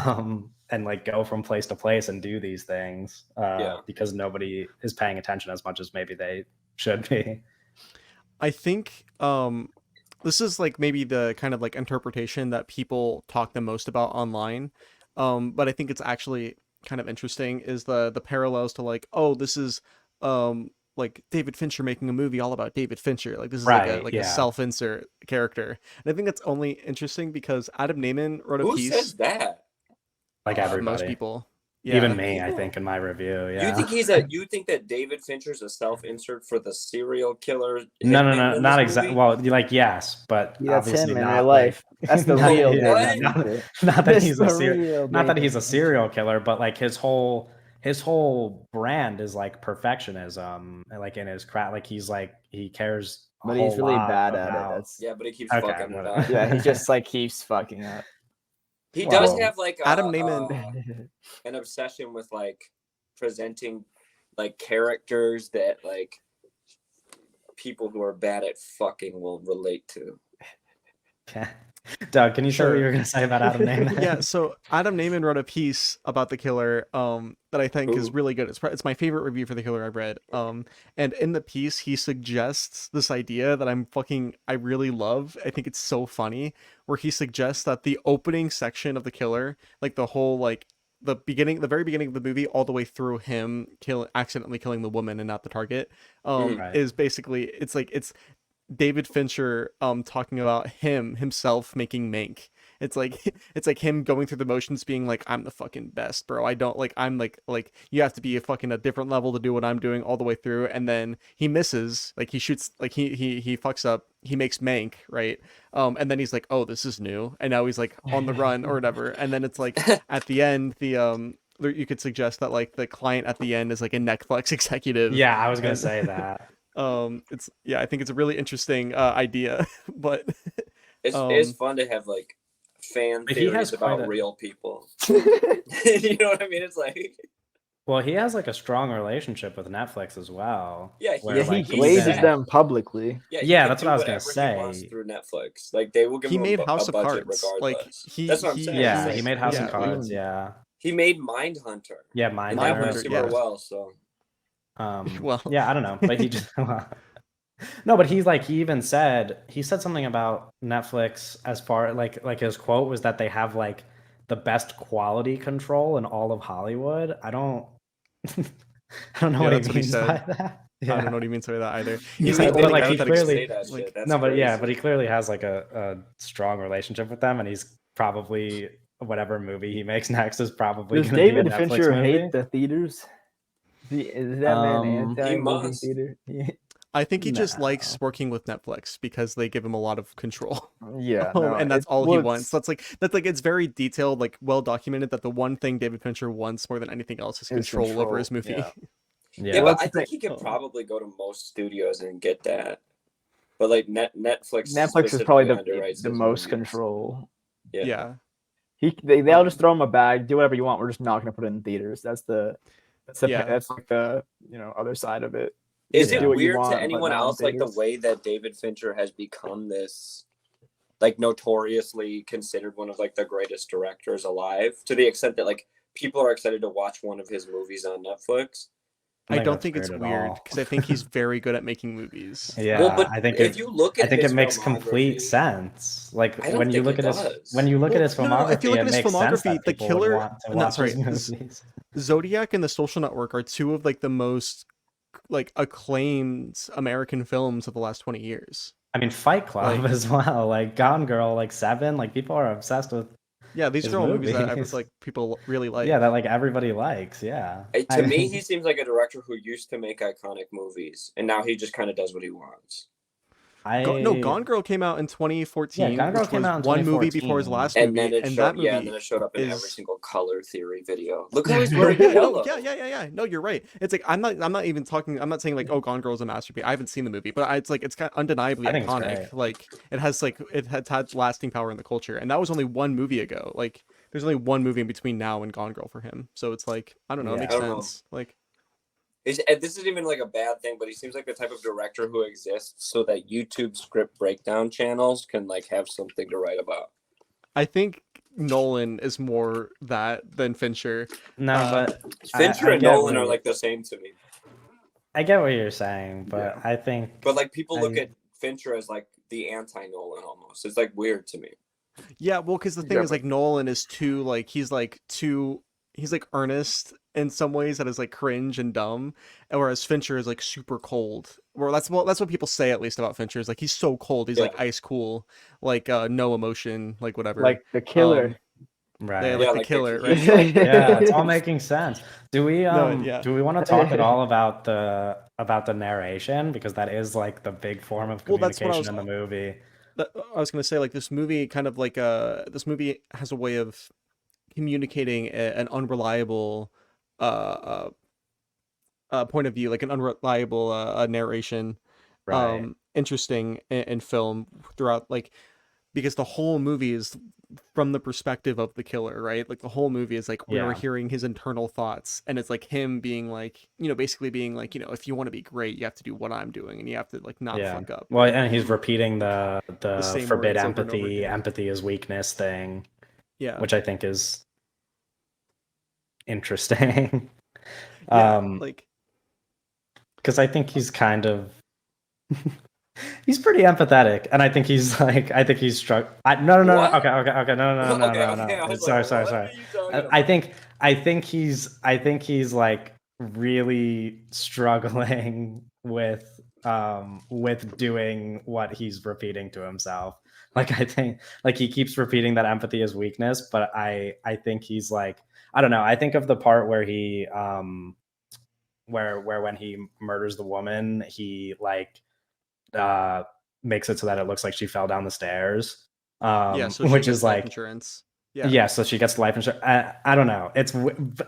and like go from place to place and do these things, Yeah. because nobody is paying attention as much as maybe they should be. I think this is like maybe the kind of like interpretation that people talk the most about online. But I think it's actually kind of interesting is the parallels to like, oh, this is like David Fincher making a movie all about David Fincher. Like this is Right, like yeah. a self-insert character. And I think that's only interesting because Adam Naiman wrote a Who piece. says that? Like Most everybody. people. Yeah. Even me, I think, in my review. Yeah. You think that David Fincher's a self-insert for the serial killer? No, hitman in not this exactly. movie? Well, like yes, but Yeah, that's obviously him in not real like- life. That's the not- real yeah, David What? not, Fincher. not that That's he's the a real not that David he's a Fincher. serial killer, but like his whole brand is like perfectionism, and like in his craft, like he cares. A But he's whole really lot bad at it. about- That's Yeah, but he keeps Okay, fucking it whatever. up. yeah, he just like keeps fucking up. He Well, does have like Adam Naiman- an obsession with like presenting like characters that like people who are bad at fucking will relate to. Okay. Doug, can you say what Sure. you were going to say about Adam Naiman? Yeah, so Adam Naiman wrote a piece about The Killer that I think is Ooh. really good. It's my favorite review for The Killer I've read. And in the piece he suggests this idea that I really love. I think it's so funny, where he suggests that the opening section of The Killer, like the whole like the very beginning of the movie all the way through him accidentally killing the woman and not the target, Right. is basically it's David Fincher talking about himself making Mank. It's like him going through the motions being like, I'm the fucking best, bro. I don't like I'm like you have to be a different level to do what I'm doing all the way through, and then he misses, like he shoots, like he fucks up, he makes Mank, right? And then he's like, oh, this is new, and now he's like on the run or whatever, and then it's like at the end you could suggest that like the client at the end is like a Netflix executive. Yeah, I was going And- to say that. I think it's a really interesting idea, but It's fun to have like fan But he has theories quite about a- real people. You know what I mean? It's like Well, he has like a strong relationship with Netflix as well. Yeah, where, Yeah, he like, he's glazes sad. them publicly. yeah, he Yeah, can that's do what I was gonna whatever he wants say. through Netflix. Like they will give he him made a House of budget Cards. regardless. Like That's what I'm saying. Yeah, It's he like- made House yeah, of Cards. even- Yeah, He made Mindhunter. yeah, And mine. that Mindhunter, went super yeah. well. So Well- yeah, I don't know, but he just no, but he's like he said something about Netflix as far like his quote was that they have like the best quality control in all of Hollywood. I don't know Yeah, what that's he what he means said. by that. I Yeah. don't know what he means by that either. You He's said- the but, only like, guy he with that clearly- say that like- shit. That's No, but yeah, crazy. but he clearly has like a strong relationship with them, and he's probably whatever movie he makes next is probably Does going to be a David Netflix Fincher movie. hate the theaters? Is that man Um, anti He movie must. theater? I think he just likes No. working with Netflix because they give him a lot of control. Yeah, no, And that's it- all well, he wants. That's like it's very detailed, like well documented that the one thing David Fincher wants more than anything else is Is control over control, his movie. yeah. Yeah, Yeah, Well, but I that's the think he could Oh. probably go to most studios and get that. But like Netflix Netflix is probably specifically underwrites the his most movies. control. Yeah. They'll just throw him a bag, do whatever you want. We're just not going to put it in theaters. That's Yeah. that's like the other side of it. Is Yeah. it Do what you weird want, to but anyone not in else like the theaters. way that David Fincher has become this like notoriously considered one of like the greatest directors alive, to the extent that like people are excited to watch one of his movies on Netflix? I don't that's think it's at weird all. because I think he's very good at making movies. Yeah, Well, but I think if you look at I think his it makes complete filmography- sense. Like I don't when you think look it at his does. when you look at Well, his no, filmography, if you look at it his makes sense filmography, that The people would Killer- want to no, watch sorry, his movies. Zodiac and The Social Network are two of like the most like acclaimed American films of the last 20 years. I mean, Fight Club Like- as well. Like Gone Girl, like Seven. Like people are obsessed with. Yeah, these His are all movies that movies. like people really like. Yeah, that like everybody likes. Yeah. To me, he seems like a director who used to make iconic movies, and now he just kind of does what he wants. Gone Girl came out in 2014. Yeah, Gone Girl which came was out in one movie before his 2014. last And movie, then it and showed, that movie and then it showed up in every is- single Color Theory video. Look how he's No, wearing yeah, yellow. no, yeah. No, you're right. It's like I'm not even talking. I'm not saying like, oh, Gone Girl is a masterpiece. I haven't seen the movie, but it's like it's kind of undeniably I think it's iconic. great. Like it has had lasting power in the culture, and that was only one movie ago. Like there's only one movie in between now and Gone Girl for him. So it's like I don't know. It Yeah. makes I don't know. sense. Like This isn't even like a bad thing, but he seems like the type of director who exists so that YouTube script breakdown channels can like have something to write about. I think Nolan is more that than Fincher. No, but Fincher I and get Nolan what- are like the same to me, I get what you're saying, but I think. but like people look I- at Fincher as like the anti-Nolan almost. It's like weird to me. Yeah, well, because the thing is, like, Nolan is too, like, he's like earnest in some ways that is like cringe and dumb, and whereas Fincher is like super cold. Well, that's what people say at least about Fincher, is like he's so cold. He's like Yeah. ice cool, like no emotion, like whatever. Like the killer. Right. like the like killer, he's right? like- Yeah, it's all making sense. Do we No, yeah. do we want to talk at all about the narration, because that is like the big form of Well, that's what I communication was- in the movie. I was gonna say, like, this movie kind of like this movie has a way of communicating an unreliable uh, point of view, like an unreliable narration, Right. interesting in film throughout, like, because the whole movie is from the perspective of the killer, right? Like the whole movie is like we're Yeah. hearing his internal thoughts, and it's like him being like, basically being like, if you want to be great, you have to do what I'm doing, and you have to like not Yeah. fuck up. Well, and he's repeating the same forbid words over and over empathy, again. empathy is weakness thing, Yeah. which I think is interesting. Yeah, Because I think he's kind of he's pretty empathetic, and I think he's struck. No. What? Okay. No. Okay, I was Sorry. like, what are you talking about? I think he's like really struggling with doing what he's repeating to himself. Like, I think like he keeps repeating that empathy is weakness, but I think he's like, I don't know. I think of the part where he where when he murders the woman, he like makes it so that it looks like she fell down the stairs. yeah. So she Which gets is life like, insurance. yeah. So she gets life insurance. I don't know. It's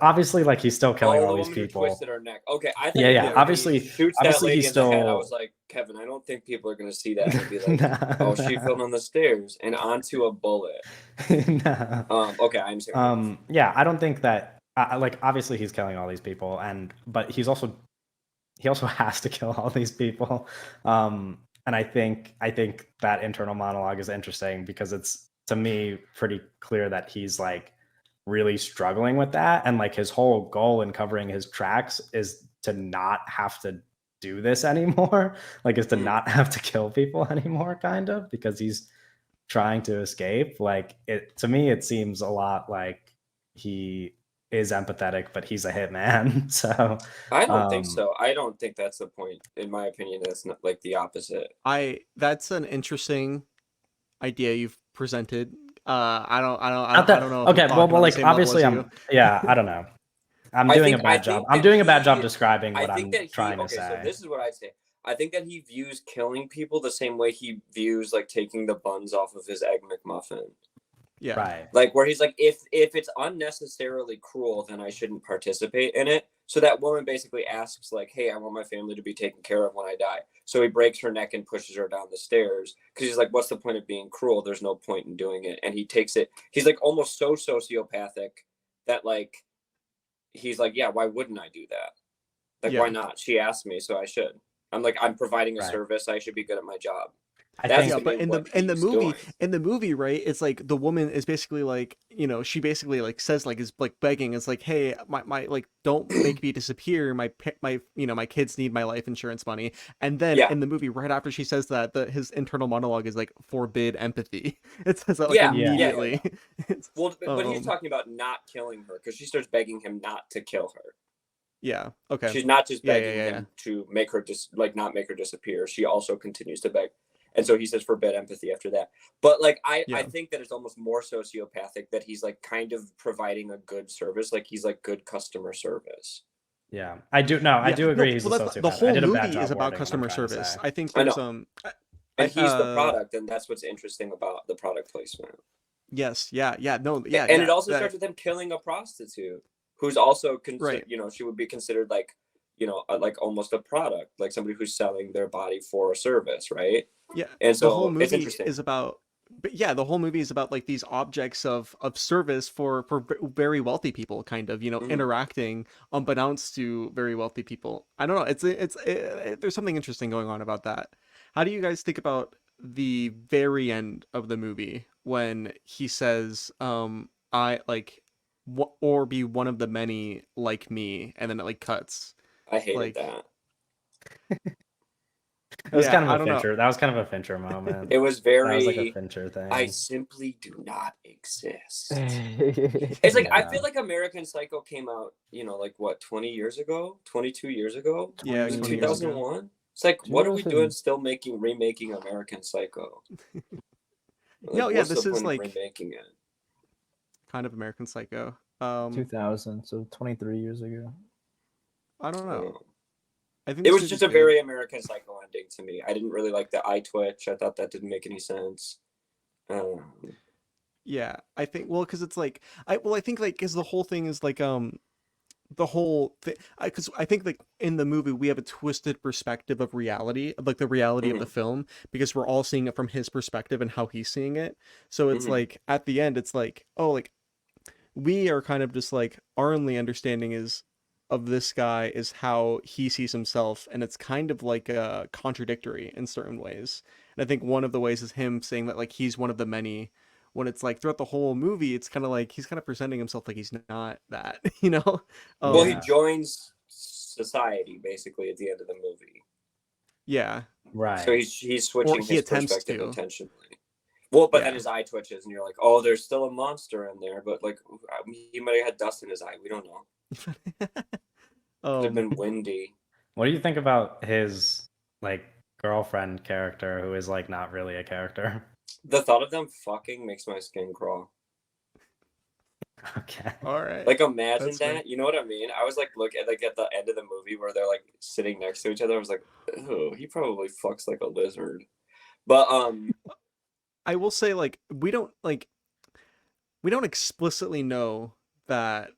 obviously like he's still killing all the these woman who people. twisted her neck. Okay, I thought Yeah, yeah. when he Obviously shoots that lady he's in the head. I still- was like, Kevin, I don't think people are gonna see that and be like, Nah, oh, she fell down the stairs and onto a bullet. Nah. Okay, I'm serious. Yeah, I don't think that. Like, obviously he's killing all these people, but he also has to kill all these people. And I think that internal monologue is interesting because it's, to me, pretty clear that he's like really struggling with that, and like his whole goal in covering his tracks is to not have to do this anymore. Like, is to not have to kill people anymore, kind of, because he's trying to escape. Like, to me it seems a lot like he is empathetic, but he's a hitman. So I don't think so. I don't think that's the point. In my opinion, that's not like the opposite. That's an interesting idea you've presented. I don't know. If Okay, I'm well, talking on the like, same level obviously as you. I don't know. I'm I doing a think- bad I job. think I'm that doing a bad he- job describing I what think I'm that trying to okay, say. so this is what I'd say. I think that he views killing people the same way he views like taking the buns off of his Egg McMuffin. Yeah. Right. Like, where he's like, if it's unnecessarily cruel, then I shouldn't participate in it. So that woman basically asks like, hey, I want my family to be taken care of when I die. So he breaks her neck and pushes her down the stairs because he's like, what's the point of being cruel? There's no point in doing it. And he takes it. He's like almost so sociopathic that like he's like, yeah, why wouldn't I do that? Like, Yeah. why not? She asked me, so I should. I'm like, I'm providing a Right. service. I should be good at my job. I That's think Yeah, to but me in what the he's movie, doing. right, it's like the woman is basically like, she basically like says like is like begging. It's like, hey, my like, don't make me disappear. My kids need my life insurance money. And then Yeah. in the movie, right after she says that, his internal monologue is like, forbid empathy. It says that like Yeah, immediately. It's- Well, but he's um, talking about not killing her because she starts begging him not to kill her. yeah. Okay. She's not just Yeah, begging yeah. him to make her not make her disappear. She also continues to beg. And so he says forbid empathy after that. But like I Yeah. think that it's almost more sociopathic that he's like kind of providing a good service, like he's like good customer service. Yeah, I do. No, I Yeah, do agree. no, he's well, a that's- sociopath. the whole I did a bad movie job is about wording what I'm customer trying to service. say. I think I know. there's And he's the uh, product, and that's what's interesting about the product placement. Yes, yeah, no, yeah, And yeah, it also that- starts with him killing a prostitute who's also Right. she would be considered like like almost a product, like somebody who's selling their body for a service, right? Yeah, And so the whole it's movie interesting. is about, but yeah, the whole movie is about like these objects of service for very wealthy people, kind of, Mhm. interacting unbeknownst to very wealthy people. I don't know. There's something interesting going on about that. How do you guys think about the very end of the movie when he says, I like, or be one of the many like me, and then it like cuts. I hated like- that. It was Yeah, kind of I a don't know. Fincher. That was kind of a Fincher moment. It was That very was like a Fincher thing. I simply do not exist. It's like I feel like American Psycho came out, like what, 20 years ago, 22 years ago, Yeah, 20 20 years ago. 2001. It's like, what are we 2000. doing still remaking American Psycho? No, yeah, what's this the is point of like- remaking it. kind of American Psycho. 2000, so 23 years ago. I don't know. Um, I think It this was movie's just a good. very American Psycho ending to me. I didn't really like the eye twitch. I thought that didn't make any sense. Yeah, I think because it's like I think like because the whole thing is like the whole thing because I think like in the movie we have a twisted perspective of reality, of like the reality of the film, because we're all seeing it from his perspective and how he's seeing it. So it's Mhm. like at the end it's like, oh, like we are kind of just like our only understanding is of this guy is how he sees himself, and it's kind of like contradictory in certain ways. And I think one of the ways is him saying that like he's one of the many, when it's like throughout the whole movie it's kind of like he's kind of presenting himself like he's not that, you know. Well, he Yeah. joins society basically at the end of the movie. Yeah, Right. So he's switching he his attempts perspective to. intentionally. Well, but Yeah. then his eye twitches, and you're like, "Oh, there's still a monster in there." But like, he might have had dust in his eye. We don't know. Could have been windy. What do you think about his like girlfriend character, who is like not really a character? The thought of them fucking makes my skin crawl. Okay. All right. Like, imagine That's that. fair. You know what I mean? I was like, look at like at the end of the movie where they're like sitting next to each other. I was like, oh, he probably fucks like a lizard. But I will say like we don't explicitly know that.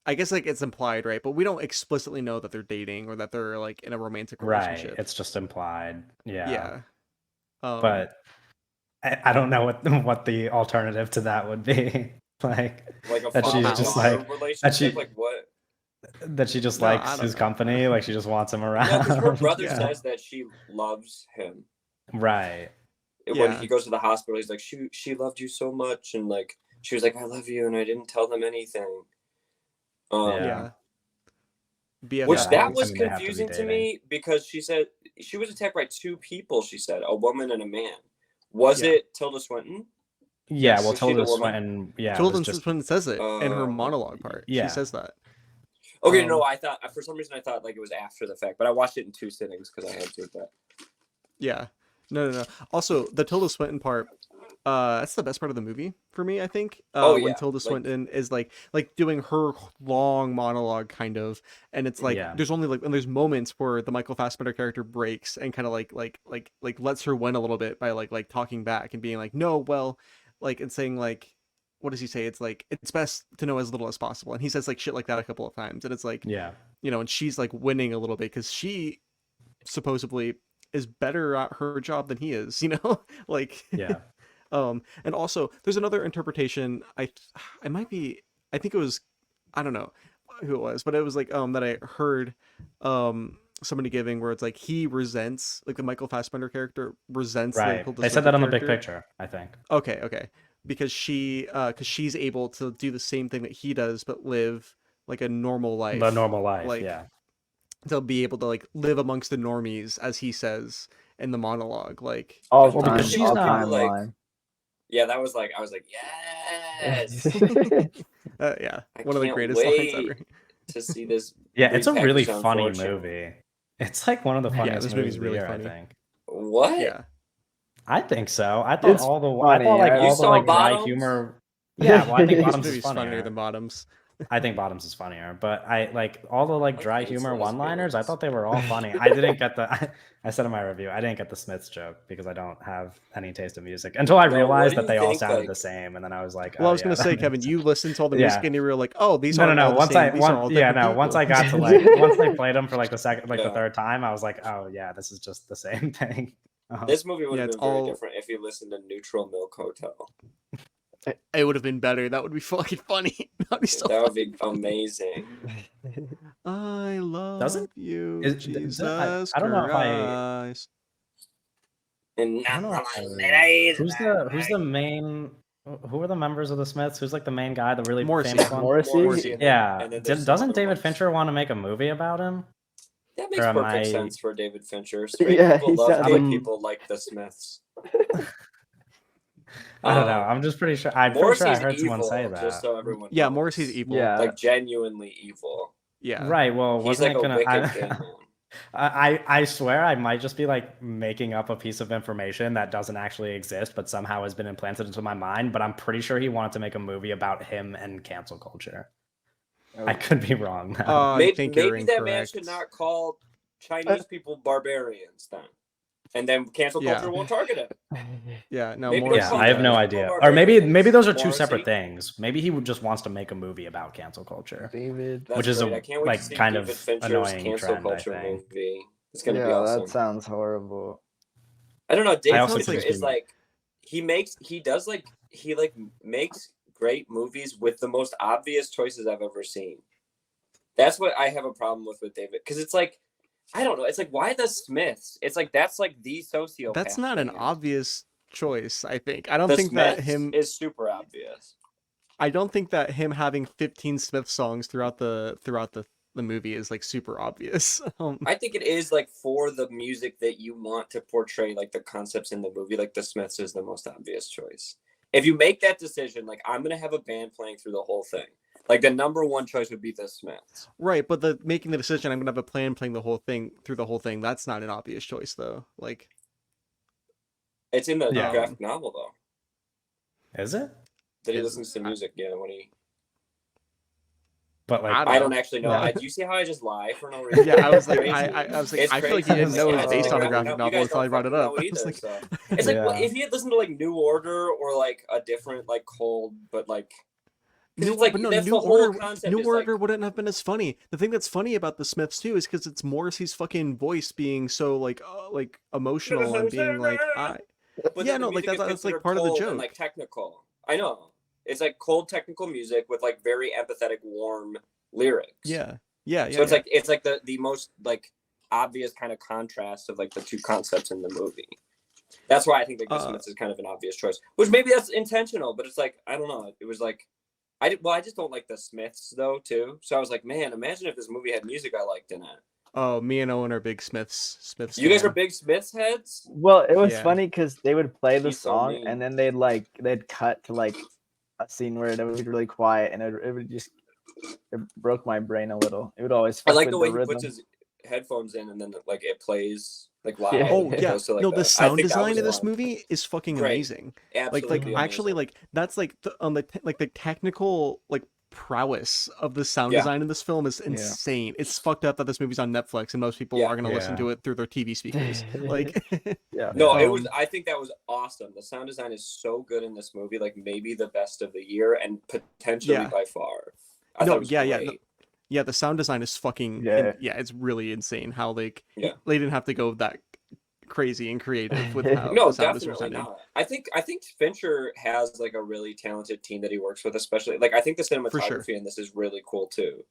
I guess like it's implied, right? But we don't explicitly know that they're dating or that they're like in a romantic Right. relationship. It's just implied. Yeah. Yeah. But I don't know what the alternative to that would be. like a that she's father-daughter just like relationship, she- like what? that she just No, I likes don't his know. company, like she just wants him around. No, because her brother Yeah. says that she loves him. Right. When Yeah. he goes to the hospital, he's like, she loved you so much, and like she was like, I love you, and I didn't tell them anything. Yeah. BFF. Which Yeah, that I was mean, they have to be confusing to dating. me because she said she was attacked by two people. She said a woman and a man. Was Yeah. it Tilda Swinton? Yeah, well Was she the Tilda woman? Swinton, yeah, it Tilda was just Swinton says it in her Oh. monologue part. Yeah. She says that. Okay, Um, no, I thought for some reason I thought like it was after the fact, but I watched it in 2 sittings because I had to. But Yeah. No. Also, the Tilda Swinton part, that's the best part of the movie for me, I think. Oh, When yeah, Tilda like- Swinton is like doing her long monologue kind of, and it's like Yeah. there's only like and there's moments where the Michael Fassbender character breaks and kind of like lets her win a little bit by like talking back and being like, no, well, like, and saying like, what does he say? It's like it's best to know as little as possible, and he says like shit like that a couple of times, and it's like, yeah. you know, and she's like winning a little bit because she supposedly is better at her job than he is, you know. Like, Yeah. And also there's another interpretation. I think it was, I don't know who it was, but it was like that I heard somebody giving, where it's like he resents, like the Michael Fassbender character resents Right. the Tilda They said that Swinton on the big character. picture, I think. Okay, because she's able to do the same thing that he does but live like a normal life. The normal life, like, yeah. to be able to like live amongst the normies, as he says in the monologue, like All Well, time, because she's all not, time like- line. yeah, that was like I was like, yes, yeah, I one of the can't greatest lines wait. ever. to see this. Yeah, it's a really repackaged on funny 4chan. movie. It's like one of the Yeah, funniest this movies movie's of really the year, funny. I think. What? Yeah, I think so. I thought It's all the funny. I thought like You all the saw like dry Bottoms? humor. Yeah, well, I think this Bottoms is movie's funnier funnier. than Bottoms. I think Bottoms is funnier, but I like all the like dry Okay, humor so let's be one-liners. I honest. thought they were all funny. I didn't get the. I said in my review, I didn't get the Smiths joke because I don't have any taste of music until I No, what realized do that you they all think, sounded like- the same, and then I was like, Well, oh, I was gonna yeah, say, that Kevin, makes you listened to all the Yeah. music and you were like, oh, these No, aren't all the once same. These are all different once I people. got to like once they played them for like the second, like Yeah. the third time, I was like, oh yeah, this is just the same thing. This movie would Yeah, have it's been very all- different if you listened to Neutral Milk Hotel. It would have been better. That would be fucking funny. That'd be so That would funny. be amazing. I love Doesn't- you, is- Jesus I don't know if I- Christ. And I don't know who's the main? Who are the members of the Smiths? Who's like the main guy, the really Morrissey. famous one? Morrissey? Yeah. And then there's some Doesn't other David ones. Fincher want to make a movie about him? That makes Or am perfect I- sense for David Fincher. Straight Yeah, people he love sounds gay like- people like the Smiths. I don't know. I'm just pretty sure. I'm pretty Morrissey's sure I heard evil, someone say that. just so everyone Yeah, knows. Morrissey's evil. Yeah. Like genuinely evil. Yeah. Right. Well, He's wasn't like it a gonna? wicked gay man. I swear I might just be like making up a piece of information that doesn't actually exist, but somehow has been implanted into my mind. But I'm pretty sure he wanted to make a movie about him and cancel culture. I could be wrong. Though. I Maybe, think you're maybe that man incorrect. should not call Chinese people barbarians then, and then cancel Yeah. culture won't target it. Yeah, no, Maybe more. don't Yeah, call I have no them idea. Or barbarians, maybe those are two Morrissey. separate things. Maybe he just wants to make a movie about cancel culture. David. That's Which is great. a, I can't wait like, to see kind David of Fincher's annoying cancel trend, I culture think. movie. It's gonna be Yeah, awesome. that sounds horrible. I don't know. David also Fincher think is like he makes great movies with the most obvious choices I've ever seen. That's what I have a problem with David, because it's like, I don't know. It's like, why the Smiths? It's like that's like the sociopath. That's not an band. obvious choice, I think. I don't The think that Smiths him is super obvious. I don't think that him having 15 Smith songs throughout the movie is like super obvious. I think it is like for the music that you want to portray, like the concepts in the movie, like the Smiths is the most obvious choice. If you make that decision, like I'm gonna have a band playing through the whole thing, like the number one choice would be the Smiths. Right, but the making the decision I'm gonna have a plan playing the whole thing through the whole thing, that's not an obvious choice though. Like It's in the Yeah. graphic novel though. Is it? That he Is- listens to music, yeah. When he, But like, I I don't actually know. Yeah. Do you see how I just lie for no reason? yeah, I was like Crazy. I was like It's I feel like he crazy. didn't know it was Yeah, based on a no, graphic you novel guys until I don't brought it fucking up. know I was either, like, so. It's like, Yeah. what, if he had listened to like New Order or like a different like cold, but like, 'cause New, it's like but no, that's New the whole Order, concept. New is, Order like, wouldn't have been as funny. The thing that's funny about the Smiths too is because it's Morrissey's fucking voice being so like emotional and being like, but yeah, then the no, like music is that's like considered part of the cold and, joke. like technical. I know it's like cold technical music with like very empathetic, warm lyrics. Yeah, So it's like the most like obvious kind of contrast of like the two concepts in the movie. That's why I think like the Smiths is kind of an obvious choice, which maybe that's intentional, but it's like I don't know. It was like I just don't like the Smiths though too. So I was like, man, imagine if this movie had music I liked in it. Oh, me and Owen are big Smiths. You guys are fan. big Smiths heads. Well, it was Yeah. funny because they would play the He's so song mean. and then they'd cut to like a scene where it would be really quiet and it would just it broke my brain a little. It would always I fuck like with the way the he rhythm. puts his headphones in and then like it plays like live. Yeah. Oh It yeah, goes to, like, no, the I sound think that design was of this fun. movie is fucking Great. amazing. Absolutely Actually, amazing. like that's like the technical like prowess of the sound Yeah. design in this film is insane. It's fucked up that this movie's on Netflix and most people Yeah. are gonna listen Yeah. to it through their TV speakers. Like, Yeah. No, it was. Um, I think that was awesome. The sound design is so good in this movie, like maybe the best of the year and potentially Yeah. by far. I No, thought it was yeah, yeah, great. yeah, the sound design is fucking Yeah. yeah, it's really insane how like Yeah. they didn't have to go that crazy and creative with how No, the sound is definitely presented. not. I think Fincher has like a really talented team that he works with, especially like I think the cinematography in this is really cool too.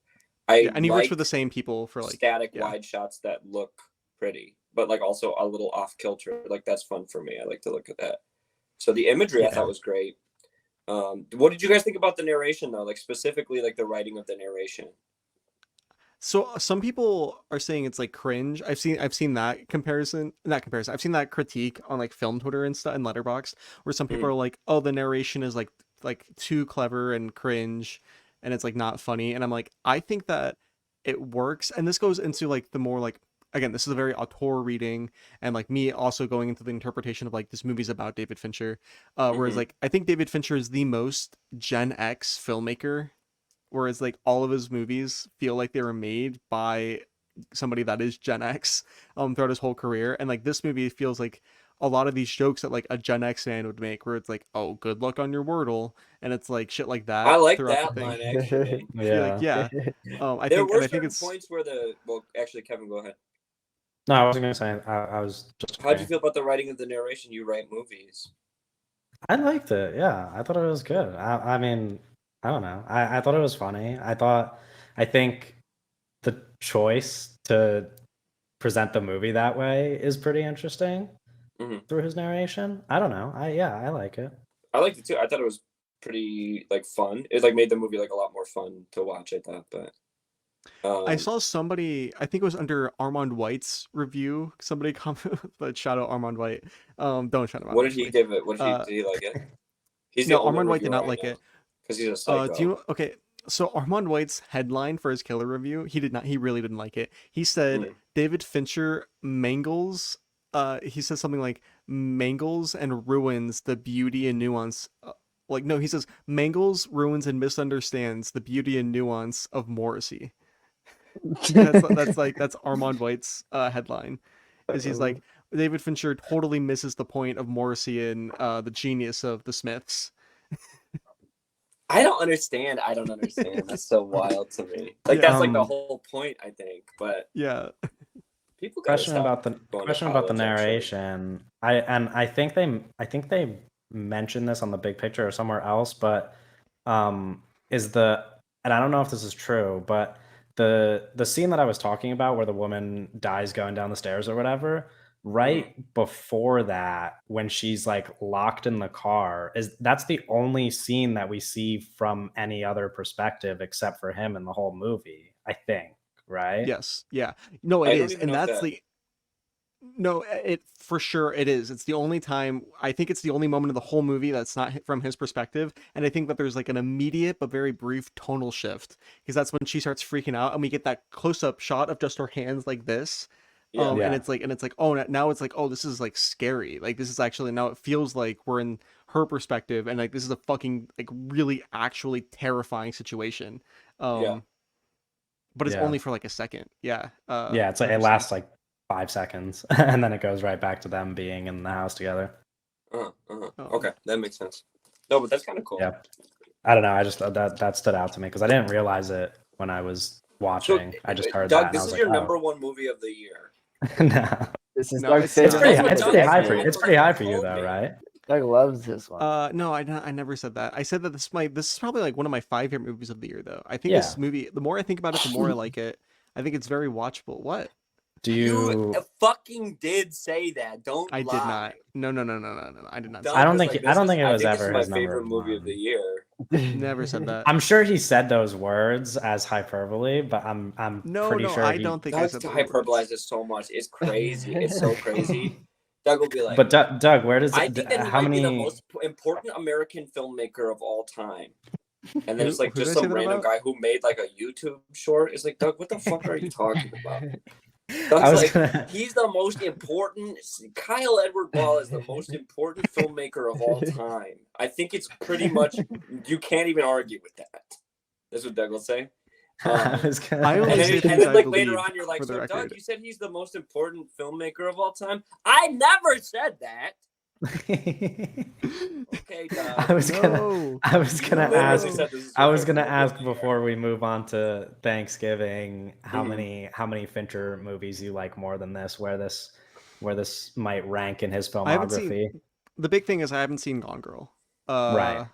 Yeah, and he works like with the same people for like static yeah. wide shots that look pretty, but like also a little off kilter. Like that's fun for me. I like to look at that. So the imagery I Yeah. thought was great. What did you guys think about the narration though? Like specifically like the writing of the narration. So some people are saying it's like cringe. I've seen that comparison, not comparison. I've seen that critique on like film Twitter and stuff and Letterboxd, where some people are like, "Oh, the narration is like too clever and cringe, and it's like not funny." And I'm like, I think that it works, and this goes into like the more like again, this is a very auteur reading, and like me also going into the interpretation of like this movie's about David Fincher, whereas Mhm. like I think David Fincher is the most Gen X filmmaker. Whereas like all of his movies feel like they were made by somebody that is Gen X throughout his whole career. And like this movie feels like a lot of these jokes that like a Gen X man would make where it's like, oh, good luck on your Wordle, and it's like shit like that. I like throughout that the line thing. actually. Yeah. yeah. I There think were and I think certain it's points where actually Kevin, go ahead. No, I wasn't gonna say. I was just. How'd you feel about the writing of the narration? You write movies. I liked it. Yeah, I thought it was good. I mean, I don't know. I thought it was funny. I think the choice to present the movie that way is pretty interesting Mhm. through his narration. I don't know. I like it. I liked it too. I thought it was pretty like fun. It like made the movie like a lot more fun to watch. I thought, but I saw somebody, I think it was under Armand White's review, somebody comment, but shout out Armand White. Don't shout him out. what did he actually. give it? What did he like it? He's No, Armand White did not like it. because he's a psycho. Do you okay? So Armand White's headline for his killer review, he really didn't like it. He said Mm. David Fincher mangles he says something like mangles and ruins the beauty and nuance no, he says mangles, ruins, and misunderstands the beauty and nuance of Morrissey. That's Armand White's headline. Is he's like David Fincher totally misses the point of Morrissey and the genius of the Smiths. I don't understand. That's so wild to me. Like Yeah, that's like the whole point, I think. But Yeah. people gotta Question stop about the going to question about the college, actually. narration. I think they mentioned this on the big picture or somewhere else, but is the and I don't know if this is true, but the scene that I was talking about where the woman dies going down the stairs or whatever, right before that, when she's like locked in the car, that's the only scene that we see from any other perspective except for him in the whole movie, I think, right? Yes. Yeah. No, I it don't is, even and know if that's that- the. No, it for sure it is. It's the only time. I think it's the only moment of the whole movie that's not from his perspective, and I think that there's like an immediate but very brief tonal shift because that's when she starts freaking out, and we get that close-up shot of just her hands like this. Yeah. And Yeah. it's like oh now it's like oh this is like scary, like this is actually now it feels like we're in her perspective and like this is a fucking like really actually terrifying situation. Yeah. But it's Yeah. only for like a second. Yeah. Yeah, it's like it 100%. lasts like 5 seconds, and then it goes right back to them being in the house together. Oh. Okay, that makes sense. No, but that's kind of cool. Yeah, I don't know. I just that stood out to me because I didn't realize it when I was watching. I just heard Doug, that. And I this was is like, your oh. number one movie of the year. No, This is No, Doug it's it's not. pretty. That's what It's Doug pretty said. high for you. That's It's what pretty he high for you told though, me. right? Doug loves this one. No, I never said that. I said that this is probably like one of my 5 favorite movies of the year though. I think Yeah. this movie, the more I think about it, the more I like it. I think it's very watchable. What? Do You you? fucking did say that. Don't I lie. did not. No. I did not say I don't that. think- I don't think it was this ever is my his number favorite movie of one. the year. Never said that. I'm sure he said those words as hyperbole, but I'm No, pretty sure I he. don't think I Doug said the hyperbolize words. it so much. It's crazy. It's so crazy. Doug will be like, But Doug, where does I think that he how might be the many? most important American filmmaker of all time. And then it's Who- like who did just I say some that random about? guy who made like a YouTube short. It's like, Doug, what the fuck are you talking about? I Doug's was like, gonna. he's the most important. Kyle Edward Ball is the most important filmmaker of all time. I think it's pretty much, you can't even argue with that. That's what Doug will say. I was gonna. I only And then, say and things then I like believe, later on, you're like, for the so record. Doug, you said he's the most important filmmaker of all time. I never said that. Okay, Doug. I was gonna. No. I was You gonna literally ask. said this is I your was favorite gonna movie of ask the year. before we move on to Thanksgiving how Mhm. many Fincher movies you like more than this, where this might rank in his I haven't seen- filmography. The big thing is I haven't seen Gone Girl. Right.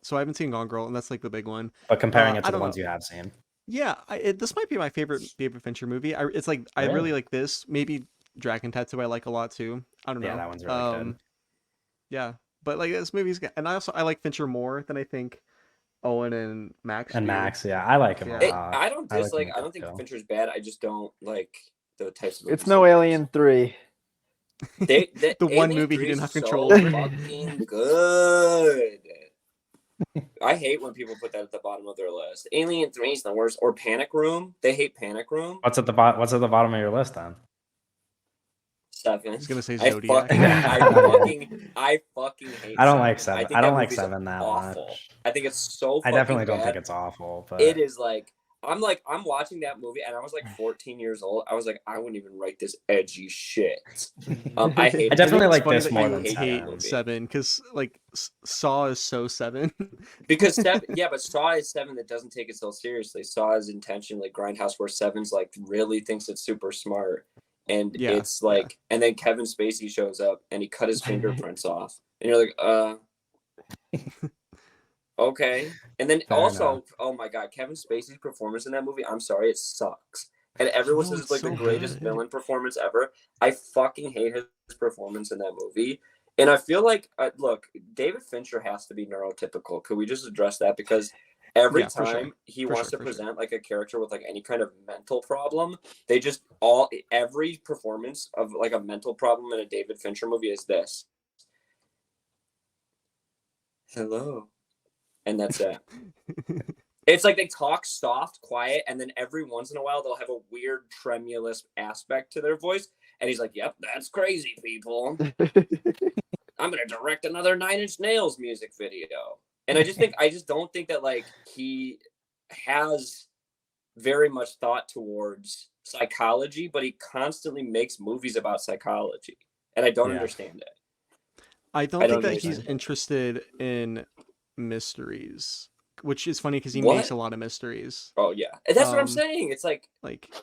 So I haven't seen Gone Girl, and that's like the big one. But comparing it I to the don't ones know. you have seen. Yeah, this might be my favorite David Fincher movie. It's like I Really? really like this. Maybe Dragon Tattoo I like a lot too. I don't know. Yeah, that one's really good. Yeah, but like this movie's good, and I like Fincher more than I think Owen and Max. And do. Max, yeah, I like him Yeah. a It, lot. I don't I like dislike. him I don't think too. Fincher's bad. I just don't like the types of. It's movies no he Alien 3. They, The one Alien movie he 3 didn't have is so control over. fucking good. I hate when people put that at the bottom of their list. Alien 3 is the worst. Or Panic Room. They hate Panic Room. What's at the bottom of your list then? 7. He's gonna say I Zodiac. fucking hate. I don't like 7. 7. think I don't that like movie's 7 that awful. much. I think it's so. I Fucking definitely don't bad. think it's awful, but It is like I'm watching that movie and I was like 14 years old. I was like, I wouldn't even write this edgy shit. I hate. I definitely it's like funny this that more you than hate hate 7. 7 because like Saw is so 7. Because 7, yeah, but Saw is 7 that doesn't take itself seriously. Saw is intentionally Grindhouse, where 7's like really thinks it's super smart, and Yeah, it's like, and then Kevin Spacey shows up and he cut his fingerprints off, and you're like, okay. And then Fair also, enough. oh my god, Kevin Spacey's performance in that movie, I'm sorry, it sucks. And everyone No, says it's it's like so the greatest good. villain performance ever. I fucking hate his performance in that movie. And I feel like, look, David Fincher has to be neurotypical. Could we just address that? Because every Yeah, for sure. time he For wants sure, to for sure. present like a character with like any kind of mental problem, they just every performance of like a mental problem in a David Fincher movie is this. Hello. And that's it. It's like they talk soft, quiet, and then every once in a while they'll have a weird tremulous aspect to their voice. And he's like, "Yep, that's crazy, people. I'm gonna direct another Nine Inch Nails music video." And I just don't think that like he has very much thought towards psychology, but he constantly makes movies about psychology, and I don't Yeah. understand it. I don't I think don't that he's understand. interested in mysteries, which is funny because he What? makes a lot of mysteries. Oh yeah, and that's what I'm Um, saying. It's like, Like,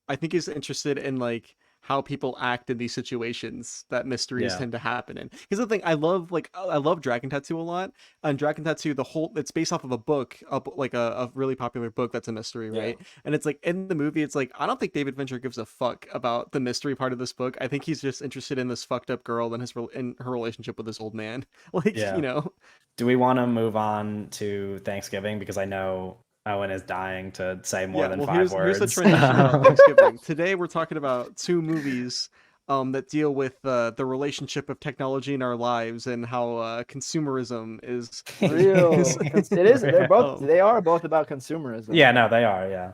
I think he's interested in like how people act in these situations that mysteries Yeah. tend to happen in. Because the thing I love Dragon Tattoo a lot. And Dragon Tattoo, it's based off of a book, like a really popular book that's a mystery, Yeah. right? And it's like in the movie, it's like I don't think David Fincher gives a fuck about the mystery part of this book. I think he's just interested in this fucked up girl and in her relationship with this old man. Like, Yeah. you know. Do we want to move on to Thanksgiving because I know Owen is dying to say more than 5 words. Here's the transition about Thanksgiving. Today we're talking about 2 movies that deal with the relationship of technology in our lives and how consumerism is Real. It is. They're both. Oh. They are both about consumerism. Yeah, no, they are. Yeah.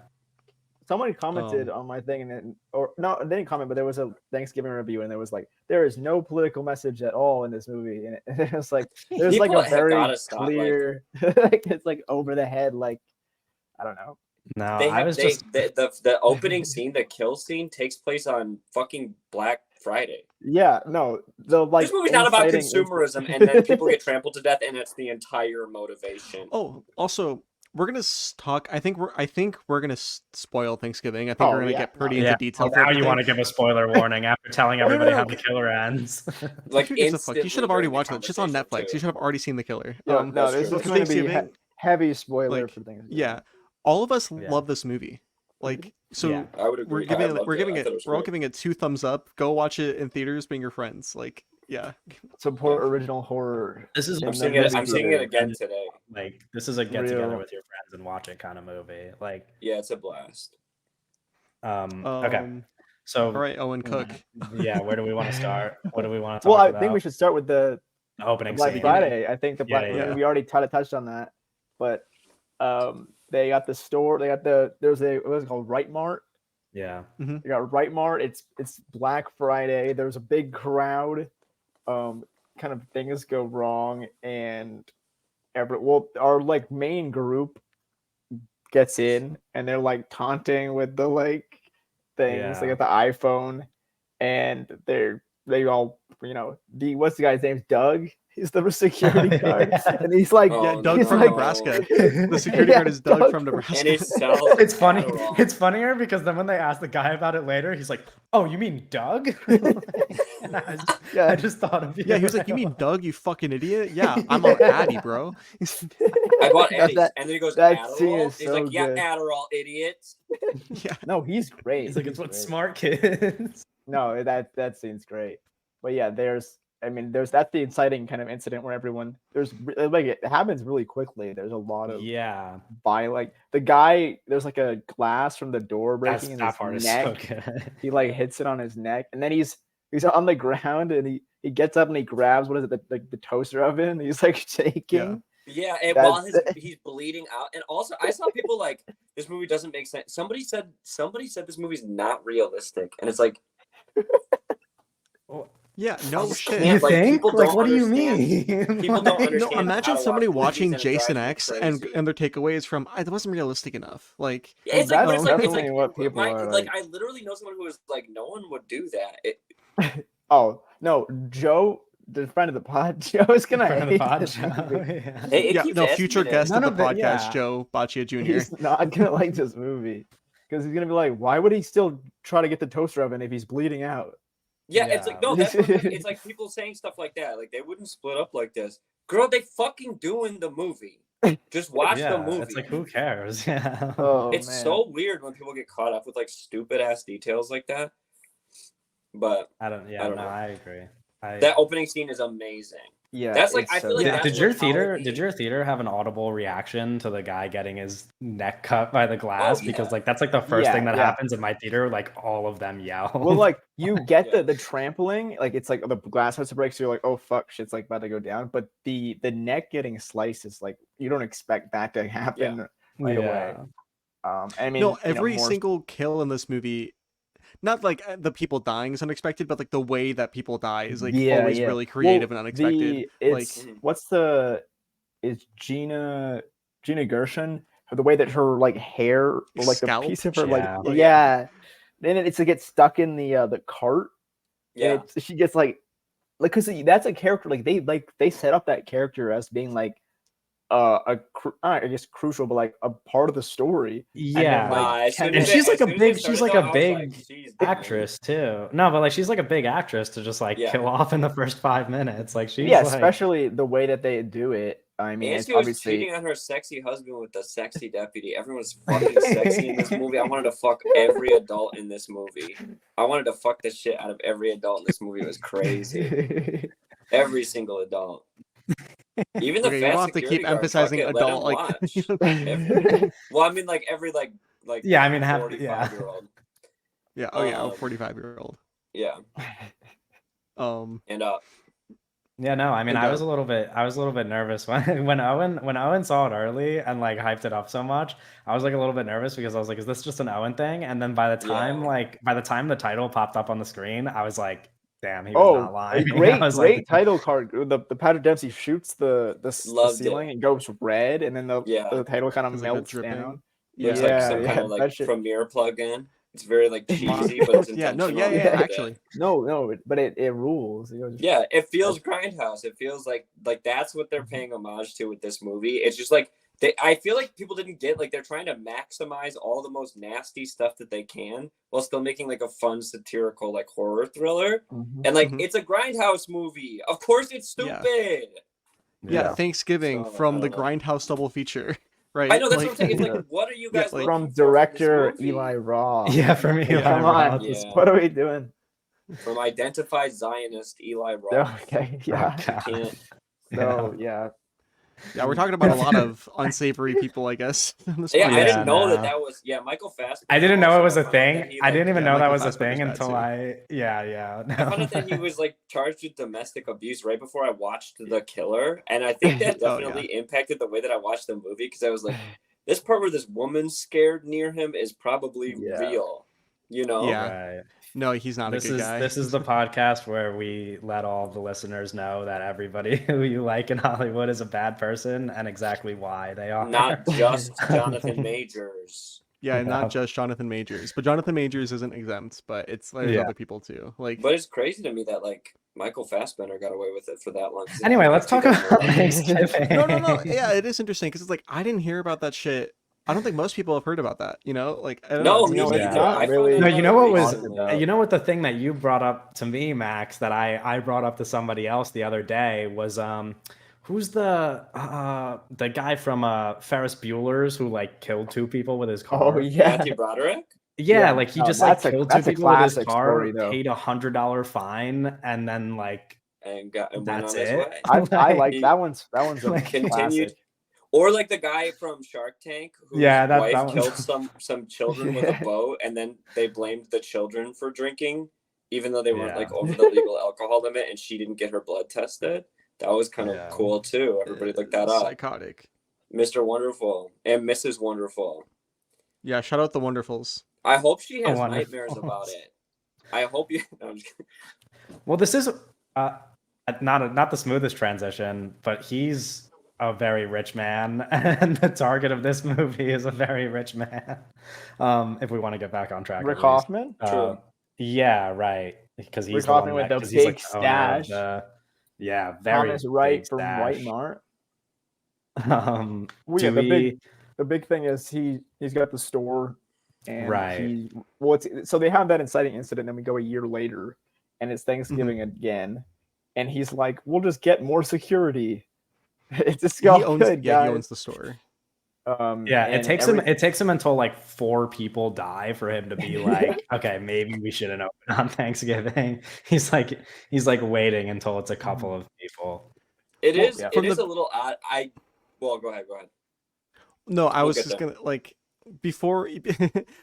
Someone commented on my thing, and then, or no, they didn't comment, but there was a Thanksgiving review, and there was like, there is no political message at all in this movie, and it was like, there's like People a have very gotta stop, like- clear, like it's like over the head, like I don't know. No, they I have was they, just. the opening scene, the kill scene, takes place on fucking Black Friday. Yeah, no, the like. This movie's not about inciting- consumerism, and then people get trampled to death, and it's the entire motivation. Oh, also, we're gonna talk. I think we're gonna spoil Thanksgiving. I think we're gonna yeah. get pretty Yeah. into detail. for Now you everything. want to give a spoiler warning after telling No, no, everybody no. how the killer ends. Like Who gives a fuck? You should have already instantly watched during it. the It's just on conversation, Netflix. too. You should have already seen the killer. Yeah, no, that's this true. is going to be Thanksgiving, heavy spoiler like, for things. yeah, all of us Yeah. love this movie. Like, so Yeah. I would we're agree. giving I loved we're giving I it thought was we're all great. giving it 2 thumbs up. Go watch it in theaters. Bring your friends. Like, yeah. Support original horror. This is in I'm the seeing it. movie I'm seeing theater. it again today. Like this is a get together Real. with your friends and watch it kind of movie. Like, Yeah, it's a blast. okay, so All right, Owen Cook. yeah, where do we want to start? What do we want to talk Well, I about? think we should start with the The opening Black scene. Friday. I think the Yeah, Black. yeah. We already touched on that, but they got the store. They got there's a what was it called, Right Mart. Yeah, They got Right Mart. It's Black Friday. There's a big crowd. Kind of things go wrong, and our like main group gets in, and they're like taunting with the like things. They Yeah. got the iPhone, and they all what's the guy's name? Doug. He's the security guard, Yeah. and he's like, Yeah, Oh, Doug he's from like- Nebraska. The security guard is Doug from Nebraska. And it's sells it's funny. Adderall. It's funnier because then when they ask the guy about it later, he's like, "Oh, you mean Doug?" And I just thought of you. Yeah, he was like, "You mean Doug? You fucking idiot!" Yeah, I'm on Addy, bro. I bought That- Eddie's, that- and then he goes that scene Adderall. is He's so like, "Yeah, good. Adderall, idiots." Yeah, No, he's great. He's like, "It's He's what great. smart kids." No, that scene's great. But yeah, that's the inciting kind of incident where everyone like it happens really quickly. There's a lot of Yeah, like the guy. There's like a glass from the door breaking in that part his is so neck. good. He like hits it on his neck, and then he's on the ground, and he gets up and he grabs what is it, the toaster oven. And he's like shaking. Yeah, and That's- while he's bleeding out, and also I saw people like this movie doesn't make sense. Somebody said this movie's not realistic, and it's like, yeah, no just shit. can't, You like, think? people Like, don't what do you understand- mean? people don't Like, understand No, imagine how to somebody watch watching movies, and it Jason drives me X crazy. and their takeaways from it wasn't realistic enough. Like, Yeah, it's like, That's but it's like, definitely what people are like. like. I literally know someone who is like, no one would do that. Oh no, Joe, the friend of the pod, Joe is gonna Friend of the hate pod, this Joe, movie. yeah. It yeah, keeps no, asking future me that. guest of None the of it, podcast, yeah. Joe Baccia Jr. He's not gonna like this movie because he's gonna be like, why would he still try to get the toaster oven if he's bleeding out? Yeah, it's like Yeah. no, that's what I'm saying. It's like people saying stuff like that. Like they wouldn't split up like this. Girl, they fucking doing the movie. Just watch Yeah, the movie. it's like, who cares? Yeah. Oh, It's man. so weird when people get caught up with like stupid ass details like that. But I don't. Yeah, I don't no, know. I agree. that opening scene is amazing. Yeah, That's like- it's I so feel like good. Yeah, that's did your what theater Halloween- did your theater have an audible reaction to the guy getting his neck cut by the glass? yeah. Because like that's like the first Yeah, thing that yeah. happens in my theater. Like all of them yell. Well, like you get Yeah. the trampling, like it's like the glass has to break, so you're like, oh fuck, shit's like about to go down. But the neck getting sliced is like you don't expect that to happen right away. I mean, No, you know, every more single kill in this movie, not like the people dying is unexpected, but like the way that people die is like yeah, always yeah. really creative Well, and unexpected. Like, it's what's the is Gina Gershon, the way that her like hair or like the Scalp? piece of her like Yeah. Oh, yeah. Then it's to get stuck in the cart. Yeah. And she gets like because that's a character like they set up that character as being like I guess crucial, but like a part of the story. Yeah. And then, like, as soon And as she's it- like as a soon as it big, she's started, like though, a I was big she's actress too. No, but like she's like a big actress to just like Yeah. kill off in the first 5 minutes. Like she's yeah, like, especially the way that they do it. I mean, And it's she was obviously cheating on her sexy husband with the sexy deputy. Everyone's fucking sexy in this movie. I wanted to fuck every adult in this movie. I wanted to fuck the shit out of every adult in this movie. It was crazy. Every single adult. Even the okay, you fat don't have to security keep guard, emphasizing fuck it, let him adult. Like, watch. Well, I mean, like every like Yeah, I mean, half- 45-year-old. yeah, oh yeah, a Um, 45-year-old. Yeah, Um, and yeah, no, I mean, And, I was a little bit nervous when Owen saw it early and like hyped it up so much. I was like a little bit nervous because I was like, is this just an Owen thing? And then by the time the title popped up on the screen, I was like, damn, he was not a lying. great, I was great like, title card. The Patrick Dempsey shoots the Loved it. ceiling and goes red, and then the Yeah. title kind of It's like the melts dripping. down. looks Yeah. like some Yeah, kind of that like shit- Premiere plug-in. It's very like cheesy, but it's yeah, no, intentional. yeah, I yeah, like that. actually. No, but it rules. It goes, Yeah, it feels Grindhouse. It feels like that's what they're paying homage to with this movie. It's just like I feel like people didn't get like they're trying to maximize all the most nasty stuff that they can while still making like a fun satirical like horror thriller. Mhm. And like Mhm. it's a Grindhouse movie. Of course it's Yeah. stupid. Yeah, Thanksgiving So, from I the don't know. Grindhouse double feature, right? I know that's Like, what I'm saying. It's like what are you Yeah, guys like- looking From for director this movie? Eli Roth. yeah, for me, Yeah, Come on, Yeah. what are we doing? From identified Zionist Eli Roth. Okay, Oh, yeah. God. Can't- So yeah, yeah, we're talking about a lot of unsavory people, I guess. in this Yeah, podcast. I Yeah, didn't know no. that was Michael Fassbender. I didn't know it also, was a found out thing. that he, I didn't even Yeah, know that Michael was a Fassbender's thing bad until too. yeah. I found out that he was like charged with domestic abuse right before I watched The Killer, and I think that Oh, yeah. definitely impacted the way that I watched the movie because I was like, this part where this woman's scared near him is probably Yeah. real, you know? Yeah. Right. No, he's not This a good is guy. this is the podcast where we let all the listeners know that everybody who you like in Hollywood is a bad person and exactly why they are. Not just Jonathan Majors. Yeah, No. not just Jonathan Majors, but Jonathan Majors isn't exempt, but there's Yeah. other people too. Like, But it's crazy to me that like Michael Fassbender got away with it for that long. 'cause it Anyway, was, let's like, talk about 2011. Thanksgiving. no. Yeah, it is interesting because it's like I didn't hear about that shit. I don't think most people have heard about that. You know, like I don't No, know. me No, it's neither. not I found really- that No, out you know what was recently. you know what the thing that you brought up to me, Max, that I brought up to somebody else the other day was who's the guy from Ferris Bueller's who like killed two people with his car? oh yeah. Matthew Broderick? Yeah, Yeah, like he no, just like that's a- killed two that's a people with his classic car, story, though. paid $100 fine, and then like And went that's on his it. way. I like He that one's a like, Continued. classic. Or like the guy from Shark Tank whose Yeah, that wife one's- killed some children with a boat, and then they blamed the children for drinking, even though they weren't Yeah. like over the legal alcohol limit, and she didn't get her blood tested. That was kind of Yeah. cool too. Everybody looked that up. Psychotic. Mr. Wonderful and Mrs. Wonderful. Yeah, shout out the Wonderfuls. I hope she has Wonderfuls. nightmares about it. I hope you. No, I'm just kidding. Well, this is not the smoothest transition, but he's a very rich man, and the target of this movie is a very rich man. If we want to get back on track, Rick at least. Hoffman. True. Yeah, right. Because he's Rick the one Hoffman with that- the 'cause he's, like, big the owner of stash. yeah, very Thomas Wright big from stash. White Mart. Well, Well, yeah, do the big thing is he's got the store, and Right. so they have that inciting incident, and we go a year later, and it's Thanksgiving again, and he's like, "We'll just get more security." It's just He all owns, good, yeah, he guys. owns the store. Yeah, it and takes him until like 4 people die for him to be like, okay, maybe we shouldn't open on Thanksgiving. He's like waiting until it's a couple of people. It Well, is. yeah. It From is the- a little odd. Well, go ahead. Go ahead. No, I We'll was get just there. gonna like before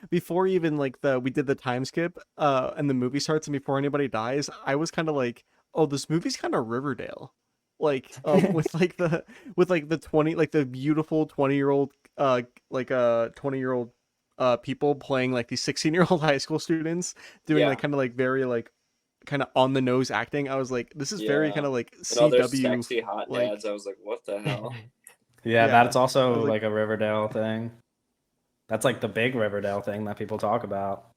before even like we did the time skip and the movie starts and before anybody dies, I was kind of like, oh, this movie's kind of Riverdale. with the 20 like the beautiful 20-year-old 20-year-old people playing like these 16-year-old high school students doing Yeah. like kind of like very like kind of on the nose acting. I was like, this is very Yeah. kind of like And all their CW sexy hot like dads. I was like, what the hell? Yeah, Yeah. that's I also was like like- a Riverdale thing. That's like the big Riverdale thing that people talk about.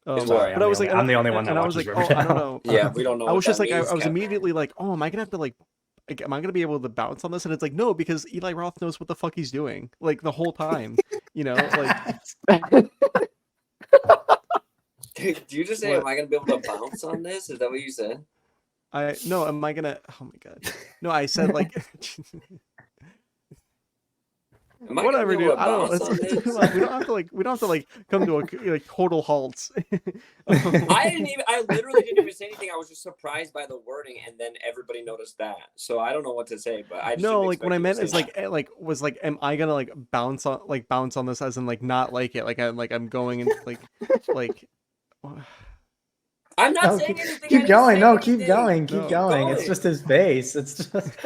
Sorry, but I was like, I'm the only one that and I was watches like, oh, I don't Riverdale. know. Yeah, we don't know. I was what just that like, I means, was Kevin. immediately like, oh, am I gonna have to like, am I gonna be able to bounce on this? And it's like, no, because Eli Roth knows what the fuck he's doing, like the whole time, you know, like Did you just say, What? am I going to be able to bounce on this? Is that what you said? am I gonna? Oh my god, no, I said like, Am I whatever, gonna be dude. able to I don't know. bounce on It's, this? we don't have to like come to a like total halt. I literally didn't even say anything. I was just surprised by the wording, and then everybody noticed that. So I don't know what to say, but I just No, didn't like what expect I you to meant say is like that. was like, am I gonna like bounce on this as in like not like it? I'm going and like. I'm not No, saying keep, anything. I keep didn't going. say No, keep anything. going. Keep No. going. It's Going. just his face. It's just,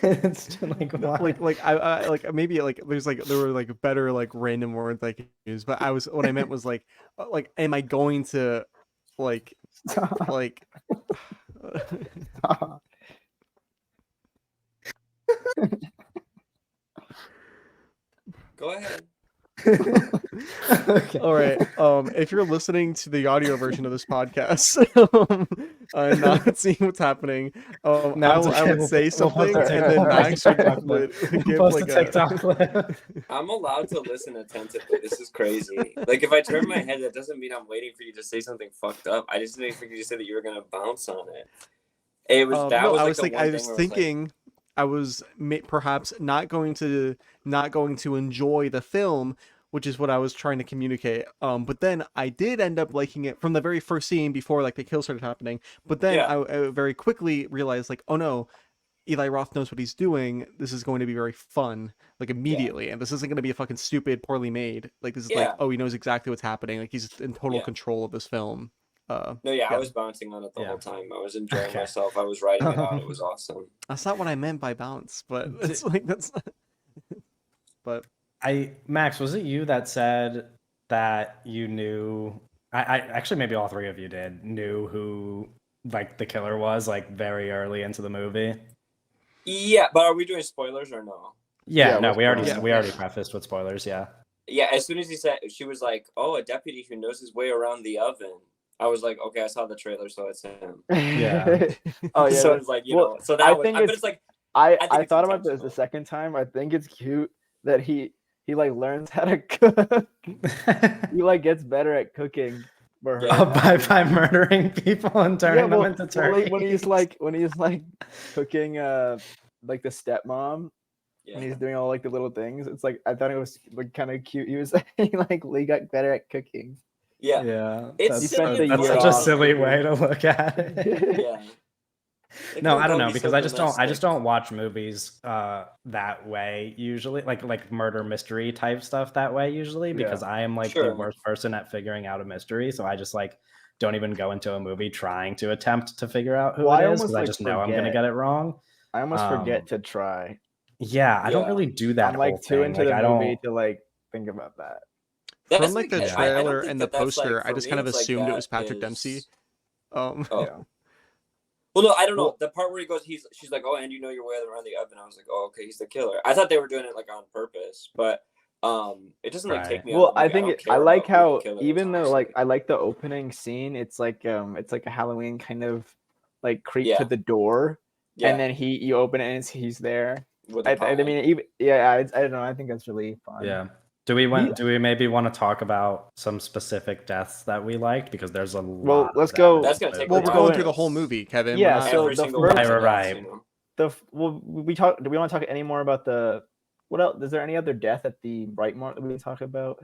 it's just like, what? I like maybe like there were like better like random words I could use, but what I meant was like am I going to like Go ahead. Okay. all right, if you're listening to the audio version of this podcast and not seeing what's happening, No, I it's okay. would We'll say post a something and TikTok. then We'll Max post a TikTok would give Post like a TikTok clip. I'm allowed to listen attentively. This is crazy. Like if I turn my head, that doesn't mean I'm waiting for you to say something fucked up. I just didn't expect you to say that you were gonna bounce on it. It was that no, was I like was the like, one I thing was where thinking, I was perhaps not going to enjoy the film, which is what I was trying to communicate. But then I did end up liking it from the very first scene before like the kill started happening. But then Yeah. I very quickly realized like, oh no, Eli Roth knows what he's doing. This is going to be very fun, like immediately, and this isn't going to be a fucking stupid, poorly made. Like this is like, Yeah. oh, he knows exactly what's happening. Like he's in total Yeah. control of this film. No, I Yeah. was bouncing on it the Yeah. whole time. I was enjoying Okay. myself. I was writing it out. It was awesome. That's not what I meant by bounce, but it's like that's. But Max, was it you that said that you knew? I actually maybe all three of you knew who like the killer was like very early into the movie. Yeah, but are we doing spoilers or no? Yeah, Yeah, no, with we already spoilers. we already prefaced with spoilers. Yeah. Yeah, as soon as he said, she was like, "Oh, a deputy who knows his way around the oven." I was like, "Okay, I saw the trailer, so it's him." Yeah. Oh yeah. So it's like Well, know. So that I was. think But it's- it's like I think it's thought about this the intentional. second time. I think it's cute that he like learns how to cook. He like gets better at cooking for her. Yeah. by murdering people and turning them into like, turkeys. when he's like cooking like the stepmom yeah. and he's doing all like the little things. It's like I thought it was like kind of cute. He was he got better at cooking. yeah. Yeah, It's that's, silly and that's funny. such a Yeah. silly way to look at it. Yeah. Like, No, oh, I don't go know be because so I just domestic. don't watch movies that way usually, like murder mystery type stuff that way usually because I am like the Sure. worst person at figuring out a mystery, so I just like don't even go into a movie trying to attempt to figure out who Well, I it is almost, because I like, just know I'm gonna forget. get it wrong. I almost forget Um, to try. Yeah, I don't Yeah. really do that. I'm like whole too thing. into Like, the I movie don't. to like think about that. That's from like the I- I don't trailer think and the that that's, like, poster, I for just me, kind of it's like assumed it that was Patrick Dempsey. is- Oh, Oh. Yeah. Well, no, I don't know. Well- The part where he goes, she's like, "Oh, and you know your way around the oven." I was like, "Oh, okay, he's the killer." I thought they were doing it like on purpose, but it doesn't like take Right. me. out Well, of the I movie. think don't I care like about who the how killer is, even though like honestly. I like the opening scene, it's like a Halloween kind of like creep Yeah. to the door, yeah, and then you open it and he's there. with I the pie. mean, even I don't know. I think that's really fun. Yeah. Do we maybe want to talk about some specific deaths that we liked because there's a lot. Well, of let's that go- in That's this gonna take well, movie. we're go going in- through the whole movie, Kevin. Yeah, We're not- so Every the single first- one of Right, the right. deaths, you know. We talk. Do we want to talk any more about the? What else? Is there any other death at the Brightmore that we talk about?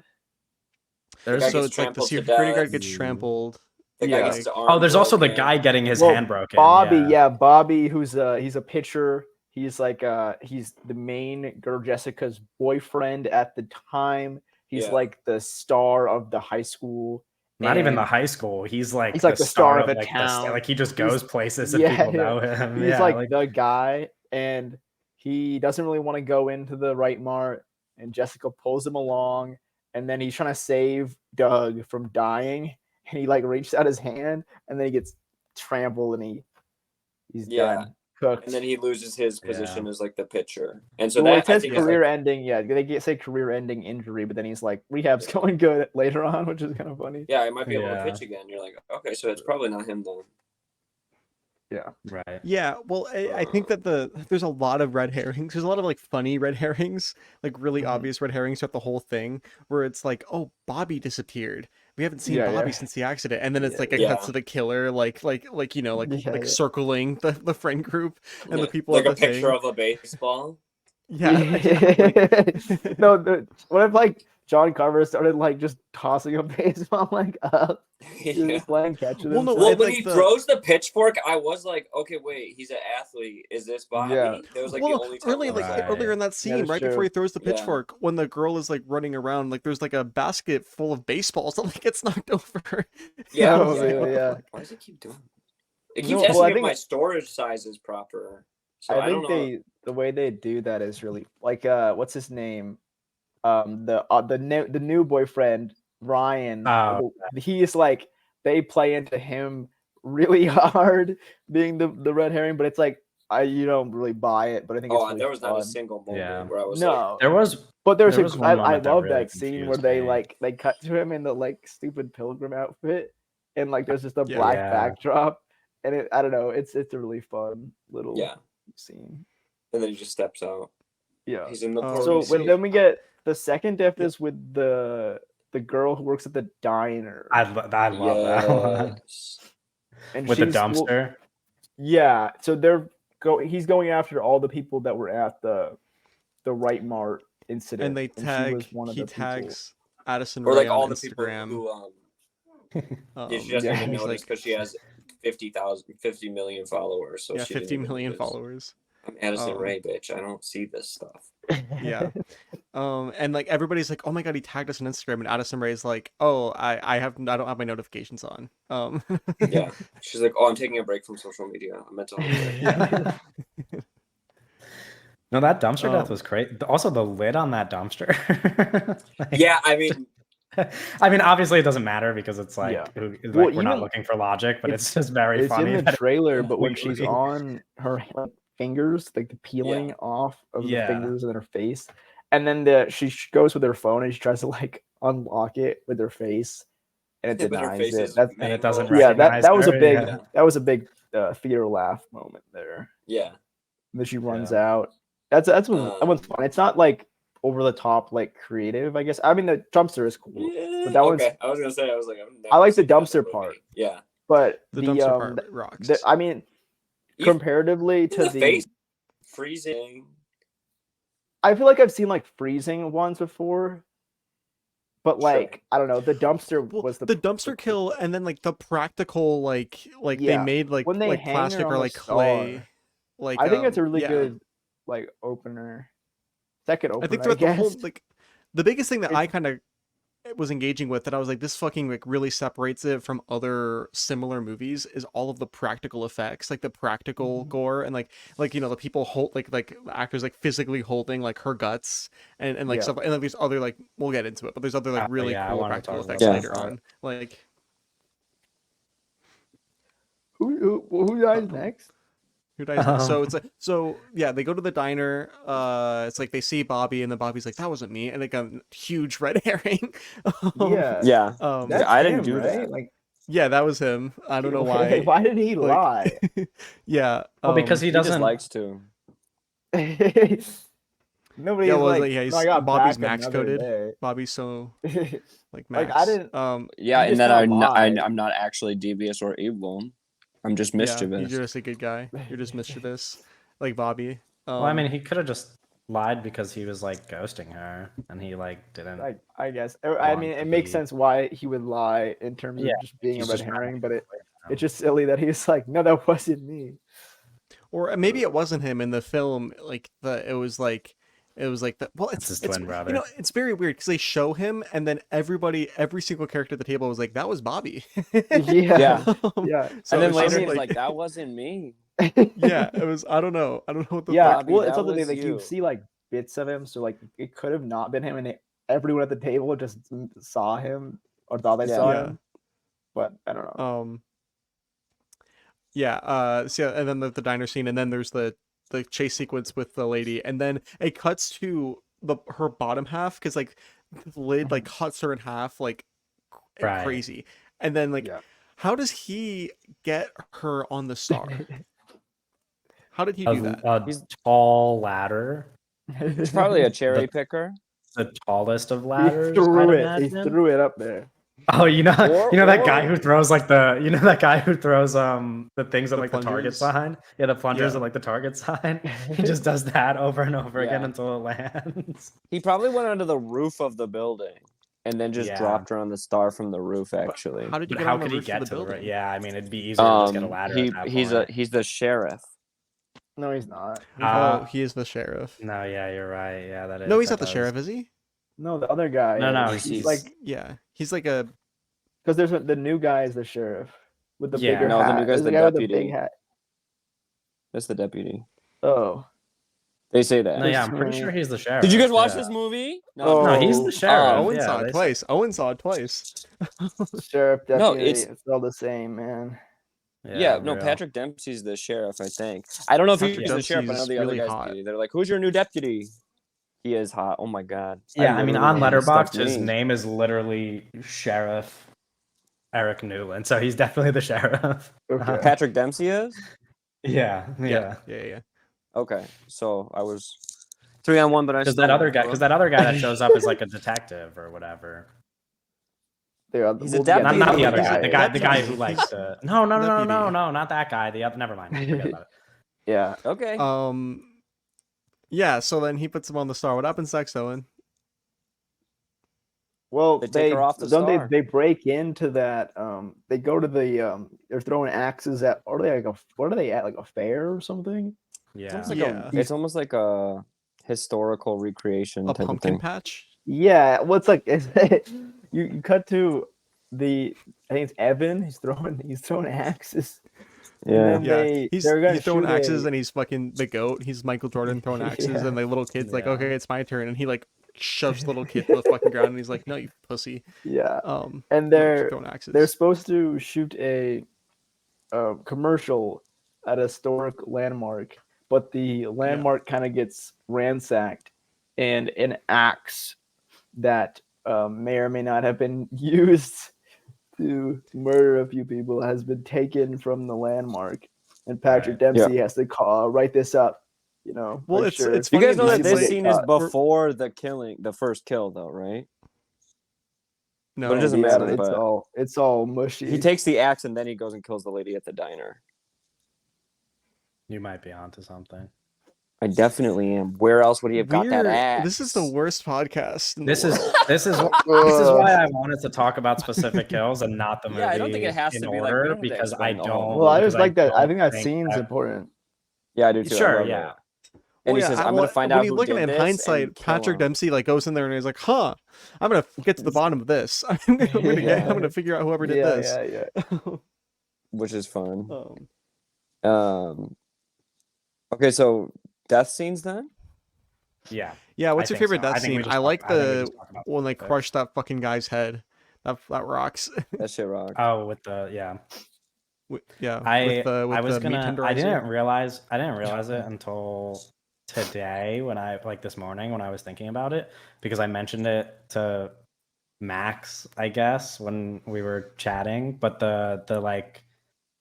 There's guy so gets it's like the trampled to security guard death. gets trampled. The guy Yeah. gets his arm Oh, there's also the broken. guy getting his Well, hand broken. Bobby, Bobby, who's he's a pitcher. He's like he's the main girl Jessica's boyfriend at the time. He's Yeah. like the star of the high school. Not even the and high school. He's like the star of the like town. like he just He's- goes places and yeah, people know him. He's Yeah, like the guy, and he doesn't really want to go into the Right Mart, and Jessica pulls him along, and then he's trying to save Doug from dying, and he like reaches out his hand, and then he gets trampled, and he's Yeah. done, cooked. And then he loses his position Yeah. as like the pitcher. And so Well, that it says I think is, career like, ending. Yeah, they say career ending injury, but then he's like rehab's going good later on, which is kind of funny. yeah, he might be able to Yeah. pitch again. You're like, okay, so it's probably not him then. Right. Yeah, well, I think that there's a lot of red herrings. There's a lot of like funny red herrings, like really Mhm. obvious red herrings throughout the whole thing, where it's like, oh, Bobby disappeared. We haven't seen Yeah, Bobby yeah. since the accident, and then it's like it Yeah. cuts to the killer, like you know, like Yeah, yeah. circling the friend group and Yeah. the people like at a the picture thing. of a baseball. Yeah, like- No, what if like John Carver started like just tossing a baseball like up, Yeah. just playing catch with Well, no, himself? Well, it's when like he the- throws the pitchfork, I was like, okay, wait, he's an athlete. Is this Bobby? Yeah. That was like well, the only time. early, I was like Right. earlier in that scene, that's right before true. he throws the Yeah. pitchfork, when the girl is like running around, like there's like a basket full of baseballs that like gets knocked over. Yeah, Oh, yeah. really, yeah. Why does it keep doing it? It No, keeps well, asking I if think- my storage size is proper. So I I don't think know. the way they do that is really like what's his name? The new boyfriend, Ryan. Oh, He is like they play into him really hard being the red herring, but it's like you don't really buy it, but I think it's Oh, really there was not a fun. single moment Yeah. where I was like, No, There was but there was one I moment that love really that scene where confused they me. they cut to him in the like stupid pilgrim outfit, and like there's just a Yeah. black Yeah. backdrop, and I don't know, it's a really fun little yeah. scene. And then he just steps out. Yeah. He's in the Oh, party So suit. then we get the second death is with the girl who works at the diner, I love that one. Yes. and With the she's- well, dumpster. yeah, so he's going after all the people that were at the Right Mart incident, And they she tag was one of he the people. tags Addison Or Rae like all on the people Instagram. who Um, yeah, she doesn't yeah, even he's notice like, because she has 50 million followers. So yeah, she didn't 50 even million notice. followers. I'm Addison Um, Rae, bitch. I don't see this stuff. Yeah. And like everybody's like, oh my god, he tagged us on Instagram, and Addison Rae's like, oh, I don't have my notifications on. Yeah. She's like, oh, I'm taking a break from social media. I'm meant to. Yeah. No, that dumpster death Um, was great. Also, the lid on that dumpster. Like, Yeah, I mean, I mean, obviously, it doesn't matter because it's like, Yeah. like Well, we're not even- looking for logic, but it's it's- just very It's funny. in the that it- trailer, but when she's completely- on her like, fingers, like the peeling off of Yeah. the fingers and her face, and then she goes with her phone and she tries to like unlock it with her face, and it but her denies face it. is That's, and it doesn't mangled. yeah, that recognize was a her, big yeah. that was a big theater laugh moment there. Yeah. And then she runs out. That one's fun. It's not like over the top like creative, I guess. I mean the dumpster is cool, Yeah, that one's- okay. I was gonna say, I was like, I've I like the never seen that dumpster part. movie. Yeah. but the dumpster part rocks. I mean Even comparatively to the face freezing. I feel like I've seen like freezing ones before, but Sure. like I don't know, the dumpster Well, was the dumpster kill, and then like the practical, like they Yeah, made like when they like hang her plastic on or the like clay. star. Like I think it's a really yeah. good like opener, second opener. I think I throughout the whole guess. like the biggest thing that I It's- kind of was engaging with, that I was like, this fucking like really separates it from other similar movies, is all of the practical effects, like the practical Mhm. gore, and like you know, the people hold like the actors like physically holding like her guts and like Yeah. stuff, and like there's other like, we'll get into it, but there's other like really yeah, I cool wanna practical talk about effects that. later Yeah. on, like Who dies Um, next? who dies next? So Um. it's like, so yeah, they go to the diner, it's like they see Bobby, and then Bobby's like, that wasn't me, and like a huge red herring. Yeah, Yeah. that's I didn't him, do right? that. Like, Yeah, that was him. I don't know why. Why did he like- lie? Yeah. Well, because he He just doesn't. likes to. Nobody. Yeah, is well, like, yeah, he's- "No, I got Bobby's back max another coded. Bobby's so day." like Max. Like, I didn't- Yeah, He and just then kinda lied. I'm not actually devious or evil. I'm just Yeah, mischievous. you're just a good guy. You're just mischievous, like Bobby. Well, I mean, he could have just lied because he was like ghosting her, and he like didn't. I guess. I want mean, to it makes be- sense why he would lie in terms of Yeah, just being a he's red just trying to herring, but get away from it's just silly that he's like, no, that wasn't me. or maybe it wasn't him in the film. Like it was like the well, It's his it's twin brother. You know, it's very weird because they show him, and then every single character at the table was like, that was Bobby. Yeah. Yeah. Um, Yeah. So and then it's just later mean, he's like, that wasn't me. Yeah, it was. I don't know. I don't know what the Yeah, fuck. Bobby, well, it's that something was like you you. see like bits of him, so like it could have not been him, and everyone at the table just saw him or thought they Yeah. saw Yeah. him. But I don't know. Yeah. So yeah, and then the diner scene, and then there's the chase sequence with the lady, and then it cuts to her bottom half because like the lid like cuts her in half like Right. crazy, and then like Yeah. how does he get her on the star? How did he do that? A He's- tall ladder, It's probably a cherry picker. the tallest of He ladders. threw I'd it. He imagine. threw it up there. Oh, Or- that guy or- who throws like that guy who throws the things at The like the Target plungers? sign. Yeah, the plungers Yeah. at like the Target sign. He just does that over and over again Yeah. until it lands. He probably went onto the roof of the building and then just Yeah. dropped her on the star from the roof. Actually, How did you But get how on the could he roof of get the to the building? right? Yeah, I mean it'd be easier to just get a ladder. at that he's point. he's the sheriff. No, he's not. Oh, he is the sheriff. No, yeah, you're right. Yeah, that is. No, he's that not the does. sheriff, is he? No, the other guy. No, is. he's- like Yeah, he's like a. because the new guy is the sheriff with the Yeah. bigger No, the hat. new guy's There's the guy with the deputy. big hat. That's the deputy. Oh, They say that. No, yeah, I'm pretty Right. sure he's the sheriff. Did you guys watch yeah. this movie? Oh. No, he's the sheriff. Owen yeah, saw they it twice. Owen saw it twice. sheriff No, deputy. it's- it's all the same, man. Yeah, no, real. Patrick Dempsey's the sheriff, I think. I don't know if he's Patrick the sheriff, but I know Dempsey's the other really guy's hot. deputy. They're like, "Who's your new deputy?" He is hot. Oh my god. Yeah, I mean, literally on want to Letterboxd, stuff his me. name is literally Sheriff Eric Newland, so he's definitely the sheriff. Okay. Patrick Dempsey is. Yeah. Yeah. Okay, so I was 3-on-1, but I Because still that other won. guy, that shows up is like a detective or whatever. He's a we'll get Not, to not the other other guy. The guy who Deputy. likes to. No, Deputy. not that guy. The other. Never mind. Forget about it. Yeah. Okay. Yeah. So then he puts him on the star. What happens next, Owen? Well, They take her off the don't star. they break into that. They go to the. They're throwing axes at. What are they like? What are they at? Like a fair or something? It's Yeah. almost like Yeah. it's almost like a historical recreation A type of pumpkin thing. patch? Yeah. Well, it's like you cut to the. I think it's Evan. He's throwing axes. Yeah. And Yeah. then He's they're gonna throwing shoot axes a- and he's fucking the goat. He's Michael Jordan throwing axes Yeah. and the little kid's like, Yeah. okay, it's my turn. And he like shoves the little kid to the fucking ground and he's like, no, you pussy. Yeah. No, And keep they're throwing axes. they're supposed to shoot a commercial at a historic landmark, but the landmark kind of gets ransacked, and an axe that may or may not have been used to murder a few people has been taken from the landmark, and Patrick Right. Dempsey has to write this up. Well, make it's sure it's You funny guys know that he's this like- scene is we're- before the first kill, though, right? no, but it doesn't Yeah, matter, It's but- all mushy. He takes the axe and then he goes and kills the lady at the diner. You might be onto something. I definitely am. Where else would he have got that Weird. axe? This is the worst podcast. In This the is world. this is this is why I wanted to talk about specific kills and not the movie Yeah, I don't think it has in to be like, we order don't have to because I explain the whole don't. well, I because just like that. I don't think that scene's that- important. Yeah, I do too. I Sure, love yeah. it. And he Well, says, yeah, "I'm well, gonna find when out you who look at did it in this hindsight, and kill Patrick him." Dempsey like goes in there and he's like, "Huh, I'm gonna get to the bottom of this. I'm gonna figure out whoever did Yeah, this." yeah. which is fun. Um, Okay, so death scenes then. Yeah. yeah, what's I your think favorite so. I death think we scene? just I talk- like I think we the just talk about when they the- crush that fucking guy's head. That rocks. That shit rock. Oh, with the yeah. Yeah, I with I was the meat gonna. I tenderizer. didn't realize it until today when I this morning when I was thinking about it because I mentioned it to Max, I guess, when we were chatting. But the like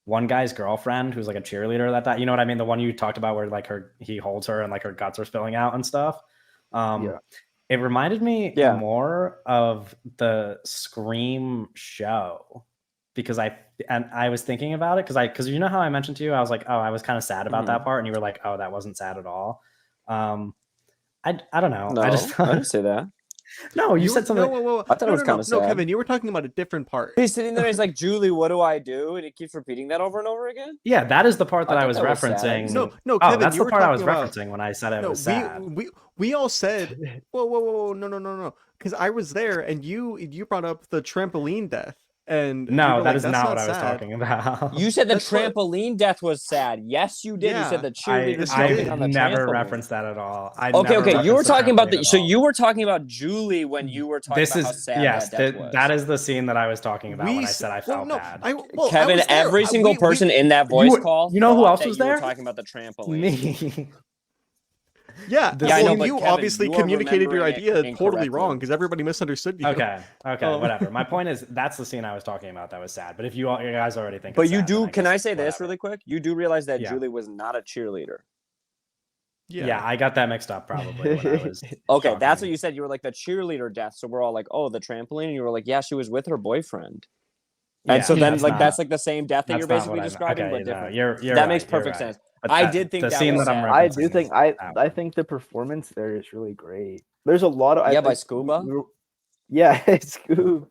one guy's girlfriend who's like a cheerleader that you know what I mean, the one you talked about where like he holds her and like her guts are spilling out and stuff. Yeah. It reminded me Yeah. more of the Scream show because I was thinking about it because you know how I mentioned to you I was like, oh, I was kind of sad about that part, and you were like, oh, that wasn't sad at all. I don't know. No, I just I didn't say that. no, you said something. No, I thought it was kinda No, sad. Kevin, you were talking about a different part. He's sitting there. He's like, "Julie, what do I do?" And he keeps repeating that over and over again. Yeah, that is the part that I I thought was that was sad. referencing. No, Oh, Kevin, that's you the were part I was talking about. referencing when I said it No, was sad. we all said, whoa, no, because I was there and you brought up the trampoline death, And No, we were that like, is "That's not what I was sad." talking about. You said the That's what- trampoline death was sad. Yes, you did. You Yeah, said the cheerleader Yes, you jumping did. on I the never trampoline. referenced that at all. I Okay, never okay. You were referenced the talking about trampoline at so all. you were talking about Julie when you were talking This about how is sad yes, that death was. that is the scene that I was talking about when I s- said I well, felt no, bad. I Kevin, was there. every single We- person in that voice were- call. you know who thought else that was you were there? talking about the trampoline. Me. Yeah, The Yeah, I know, well, but you Kevin, obviously you are communicated your remembering it idea totally incorrectly. wrong because everybody misunderstood you. Okay, Um, whatever. My point is that's the scene I was talking about that was sad. But if you guys already think, But it's you sad, do. then Can guess I say this whatever. really quick? You do realize that Yeah. Julie was not a cheerleader. Yeah, I got that mixed up probably when I was. Okay, that's Shocking. what you said. You were like the cheerleader death. So we're all like, oh, the trampoline, and you were like, yeah, she was with her boyfriend. And Yeah, so then, that's like, not- that's like the same death that that's you're not basically what I meant. describing, Okay, but no, different. you're that right, makes you're perfect right. sense. But I that- did think the that scene was that I'm sad. I referencing do is think that I one. think the performance there is really great. There's a lot of Yeah, by Scuba? Yeah, Scoob.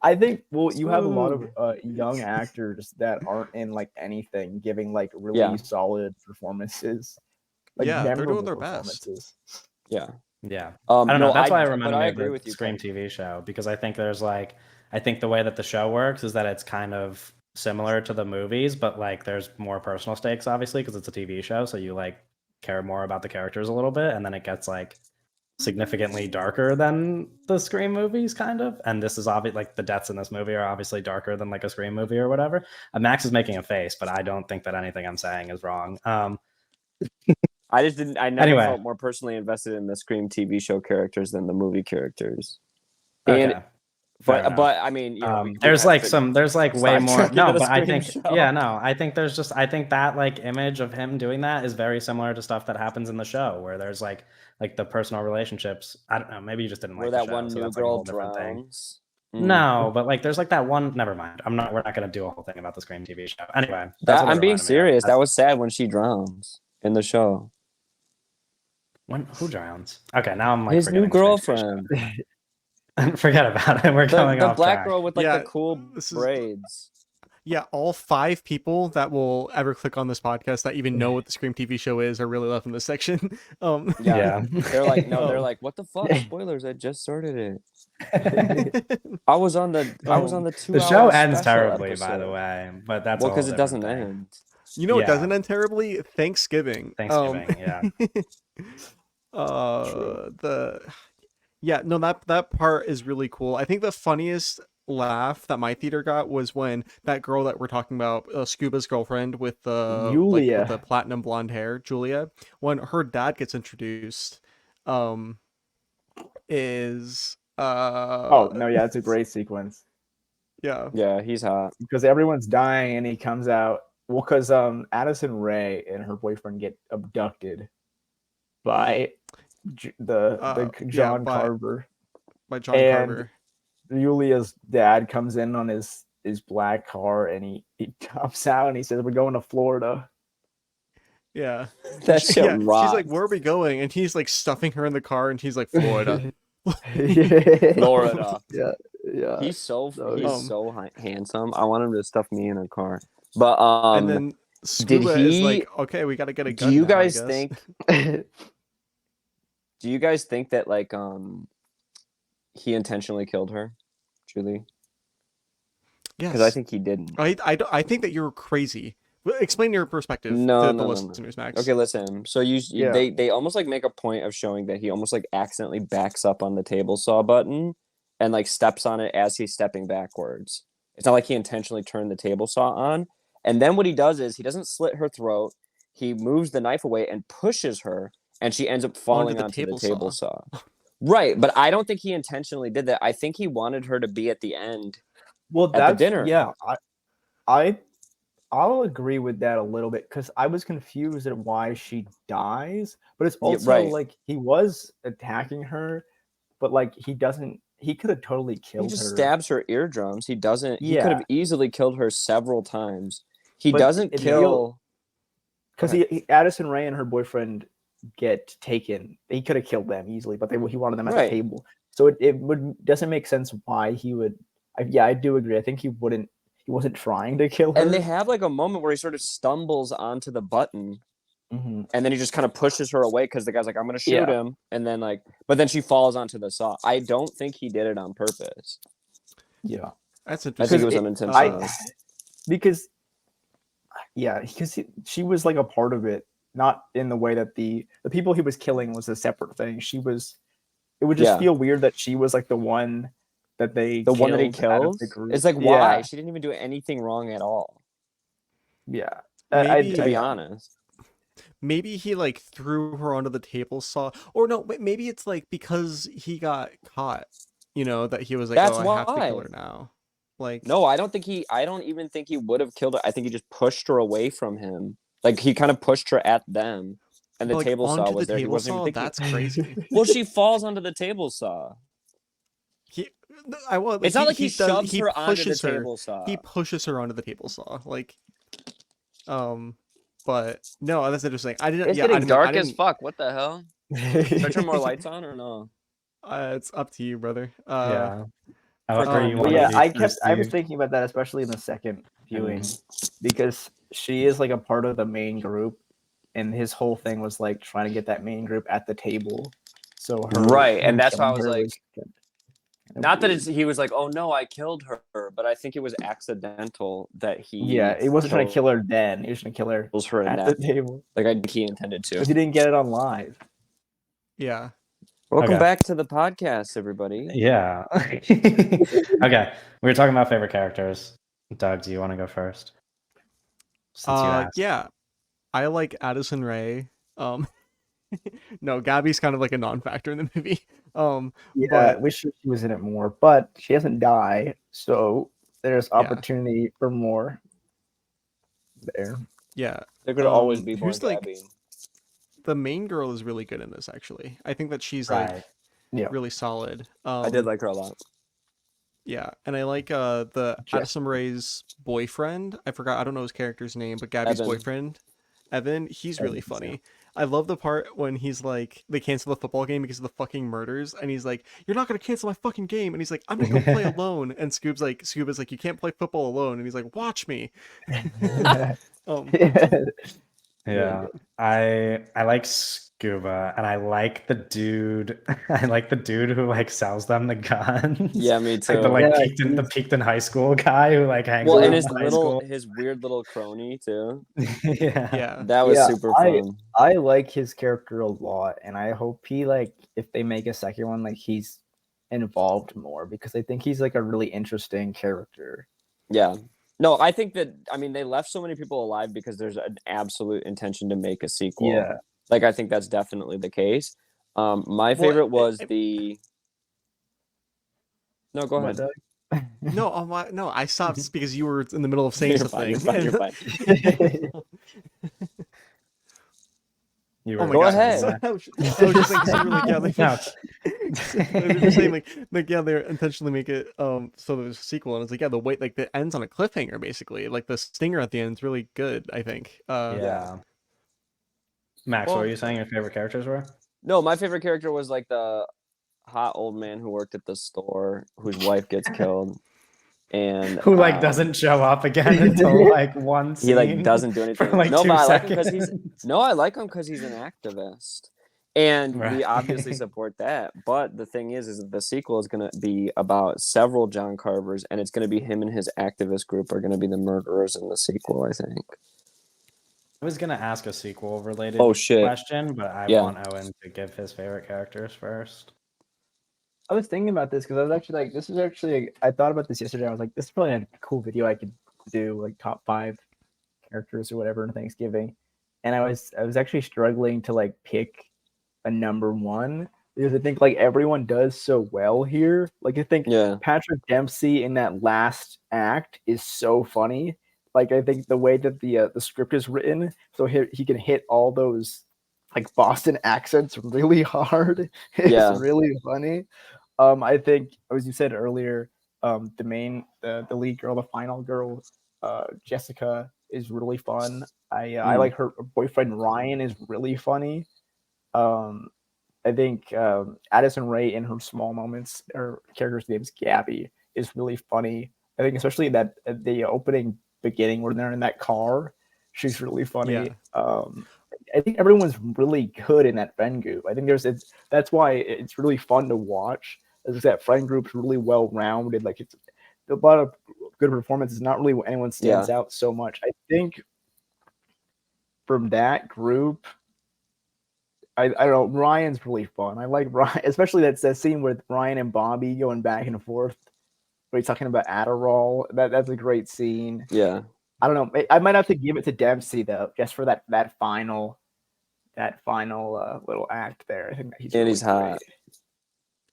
I think you have a lot of Scoob. young actors that aren't in like anything giving like really Yeah. solid performances. Like Yeah, they're doing memorable their best. performances. Yeah. Yeah. I I don't know. That's why it but reminded I me agree of with the you. Scream Kevin. TV show because I think I think the way that the show works is that it's kind of similar to the movies, but like there's more personal stakes, obviously, because it's a TV show. So you like care more about the characters a little bit, and then it gets like significantly darker than the Scream movies, kind of. And this is obvious, like the deaths in this movie are obviously darker than like a Scream movie or whatever. Max is making a face, but I don't think that anything I'm saying is wrong. I just didn't. I never Anyway. felt more personally invested in the Scream TV show characters than the movie characters. Okay. And fair enough. but I mean, you know, we do there's have like to- there's like way more sidetrack no into the but I Scream think show. yeah no I think there's just I think that like image of him doing that is very similar to stuff that happens in the show where there's like the personal relationships. I don't know, maybe you just didn't where like that the show, one so new that's, like, a girl whole different thing. drowns. No, but like there's like that one. Never mind. We're not gonna do a whole thing about the Scream TV show. Anyway, that's what it I'm being reminded me of. serious. That That's- was sad when she drowns in the show. who drowns? Okay, now I'm like His new forgetting the Scream TV girlfriend, show. Forget about it. We're the, going the off black track. girl with like Yeah, the cool this is- braids. Yeah, all 5 people that will ever click on this podcast that even know what the Scream TV show is are really loving this section. Yeah. Yeah. They're like, no, they're Oh. like, what the fuck? Spoilers! I just started it. I was on the 2 The show hour ends special terribly, by the episode. way. But that's Well, because because it doesn't end. You know what Yeah. doesn't end terribly? Thanksgiving. Thanksgiving, yeah. That part is really cool. I think the funniest laugh that my theater got was when that girl that we're talking about, Scuba's girlfriend with the Julia. with the platinum blonde hair, Julia, when her dad gets introduced, is Oh no, yeah, it's a great sequence yeah. Yeah, he's hot. because everyone's dying and he comes out. Well, because Addison Rae and her boyfriend get abducted by John by Carver. by John And- Carver. Julia's dad comes in on his black car and he comes out and he says, "We're going to Florida." Yeah. That shit Yeah, rocks. she's like, "Where are we going?" And he's like stuffing her in the car, and he's like, "Florida." Florida. Yeah. He's so So, handsome. I want him to stuff me in a car. But And then Scuba is he- like, "Okay, we got to get a gun." do you now, I guys guess." think? Do you guys think that like he intentionally killed her, Julie? Yes. Because I think he didn't. I think that you're crazy. Well, explain your perspective No, to the no, no, no. listeners, Max. Okay, listen. So Yeah. they almost like make a point of showing that he almost like accidentally backs up on the table saw button and like steps on it as he's stepping backwards. It's not like he intentionally turned the table saw on. And then what he does is he doesn't slit her throat. He moves the knife away and pushes her, and she ends up falling the onto table the table saw. Right, but I don't think he intentionally did that. I think he wanted her to be at the end. Well, the that's dinner. Yeah, I'll agree with that a little bit because I was confused at why she dies, but it's Yeah, also right. like he was attacking her, but like he doesn't. He could have totally He killed just her. stabs her eardrums. He doesn't. He could Yeah. have easily killed her several times. He But doesn't it kill. Because Addison Rae and her boyfriend get taken. He could have killed them easily, but he wanted them at Right. the table. So it doesn't make sense why he would. I do agree. I think he wouldn't. He wasn't trying to kill her. And they have like a moment where he sort of stumbles onto the button, Mhm. and then he just kind of pushes her away because the guy's like, "I'm gonna shoot Yeah. him," and then but then she falls onto the saw. I don't think he did it on purpose. Yeah. That's I interesting. think it was it- unintentional. Because she was like a part of it, not in the way that the people he was killing was a separate thing. It would just Yeah. feel weird that she was like the one that they The one that he killed out of kills. the group. It's like, why? Yeah, She didn't even do anything wrong at all. yeah. Maybe- To be honest. Maybe he like threw her onto the table saw, or no, maybe it's like because he got caught, that he was like, That's oh, I have to kill why. her now. Like, No, I don't even think he would have killed her. I think he just pushed her away from him. Like he kind of pushed her at them, and the like, table saw onto was the there. He table wasn't saw. even thinking. That's crazy. Well, she falls onto the table saw. He, I want. It's not like he shoves he her onto the pushes her. table saw. He pushes her onto the table saw. Like, but no, that's interesting. I didn't. It's yeah, I getting didn't, dark I as didn't, fuck. What the hell? Should I turn more lights on or no? It's up to you, brother. Yeah. However you But want yeah, to be I was perceived. thinking about that, especially in the second viewing, because she is like a part of the main group, and his whole thing was like trying to get that main group at the table. So Right, and him that's why I killing was her like, kind of Not that weird. he was like, oh no, I killed her, but I think it was accidental that he. Yeah, he wasn't trying to kill her then. He was trying to kill her kills her in at that. the table Like I think he intended to. because he didn't get it on live. Yeah. Welcome Okay. back to the podcast, everybody. Yeah. Okay. We were talking about favorite characters. Doug, do you want to go first? Since you asked. Yeah, I like Addison Rae. No, Gabby's kind of like a non-factor in the movie. Yeah, But- I wish she was in it more, but she doesn't die, so there's Yeah. opportunity for more there. Yeah, There could always be more who's, like, Gabby. the main girl is really good in this. Actually, I think that she's like Right. Yeah. really solid. I did like her a lot. Yeah, and I like the Jess- Addison Rae's boyfriend. I forgot. I don't know his character's name, but Gabby's Evan. boyfriend, Evan. He's really Evan, funny. I love the part when he's like, they cancel the football game because of the fucking murders, and he's like, "You're not gonna cancel my fucking game," and he's like, "I'm gonna go play alone." And Scuba's like, "You can't play football alone," and he's like, "Watch me." Um, Yeah. I like Scuba and I like the dude I like the dude who like sells them the guns. Yeah, me Like too. the Yeah, Peakton High School guy who like hangs Well, around and his high school. weird little crony too. Yeah. yeah, That was Yeah, super fun. I like his character a lot, and I hope he like if they make a second one, like he's involved more because I think he's like a really interesting character. Yeah. No, I think that they left so many people alive because there's an absolute intention to make a sequel. Yeah. Like I think that's definitely the case. My favorite was the. No, go ahead. But, no, I stopped because you were in the middle of saying You're fine, something. you're fine, you're fine. You Oh were my Go god! ahead. I was just like, so like, yeah, like, No. I was just saying like yeah, they intentionally make it so there's a sequel, and it's like yeah, the wait like the ends on a cliffhanger basically. Like the stinger at the end is really good. I think. Yeah. Max, what Well- were you saying your favorite characters were? No, my favorite character was like the hot old man who worked at the store whose wife gets killed, and Who like doesn't show up again until like one scene. he like doesn't do anything. for like no, 2 but I like seconds. him because I like him because he's an activist, and Right. we obviously support that. But the thing is that the sequel is going to be about several John Carvers, and it's going to be him and his activist group are going to be the murderers in the sequel. I think. I was gonna ask a sequel related Oh, shit. question, but I Yeah. want Owen to give his favorite characters first. I was thinking about this because I was actually like, this is actually I thought about this yesterday. I was like, this is probably a cool video I could do, like top 5 characters or whatever in Thanksgiving. And I was actually struggling to like pick a number 1 because I think like everyone does so well here. Like I think Yeah. Patrick Dempsey in that last act is so funny. Like I think the way that the script is written, so he can hit all those like Boston accents really hard. It's Yeah. really funny. I think as you said earlier, the lead girl, the final girl, Jessica is really fun. I like her boyfriend Ryan is really funny. I think Addison Rae in her small moments, her character's name is Gabby, is really funny. I think especially that at the opening beginning when they're in that car, she's really funny. Yeah. I think everyone's really good in that friend group. I think that's why it's really fun to watch. Is that friend group's really well rounded. Like a lot of good performances. Not really anyone stands out so much. I think from that group, I don't know. Ryan's really fun. I like Ryan, especially that scene with Ryan and Bobby going back and forth. Where he's talking about Adderall. That's a great scene. Yeah. I don't know. I might have to give it to Dempsey though, just for that final little act there. I think that he's And really he's hot. great.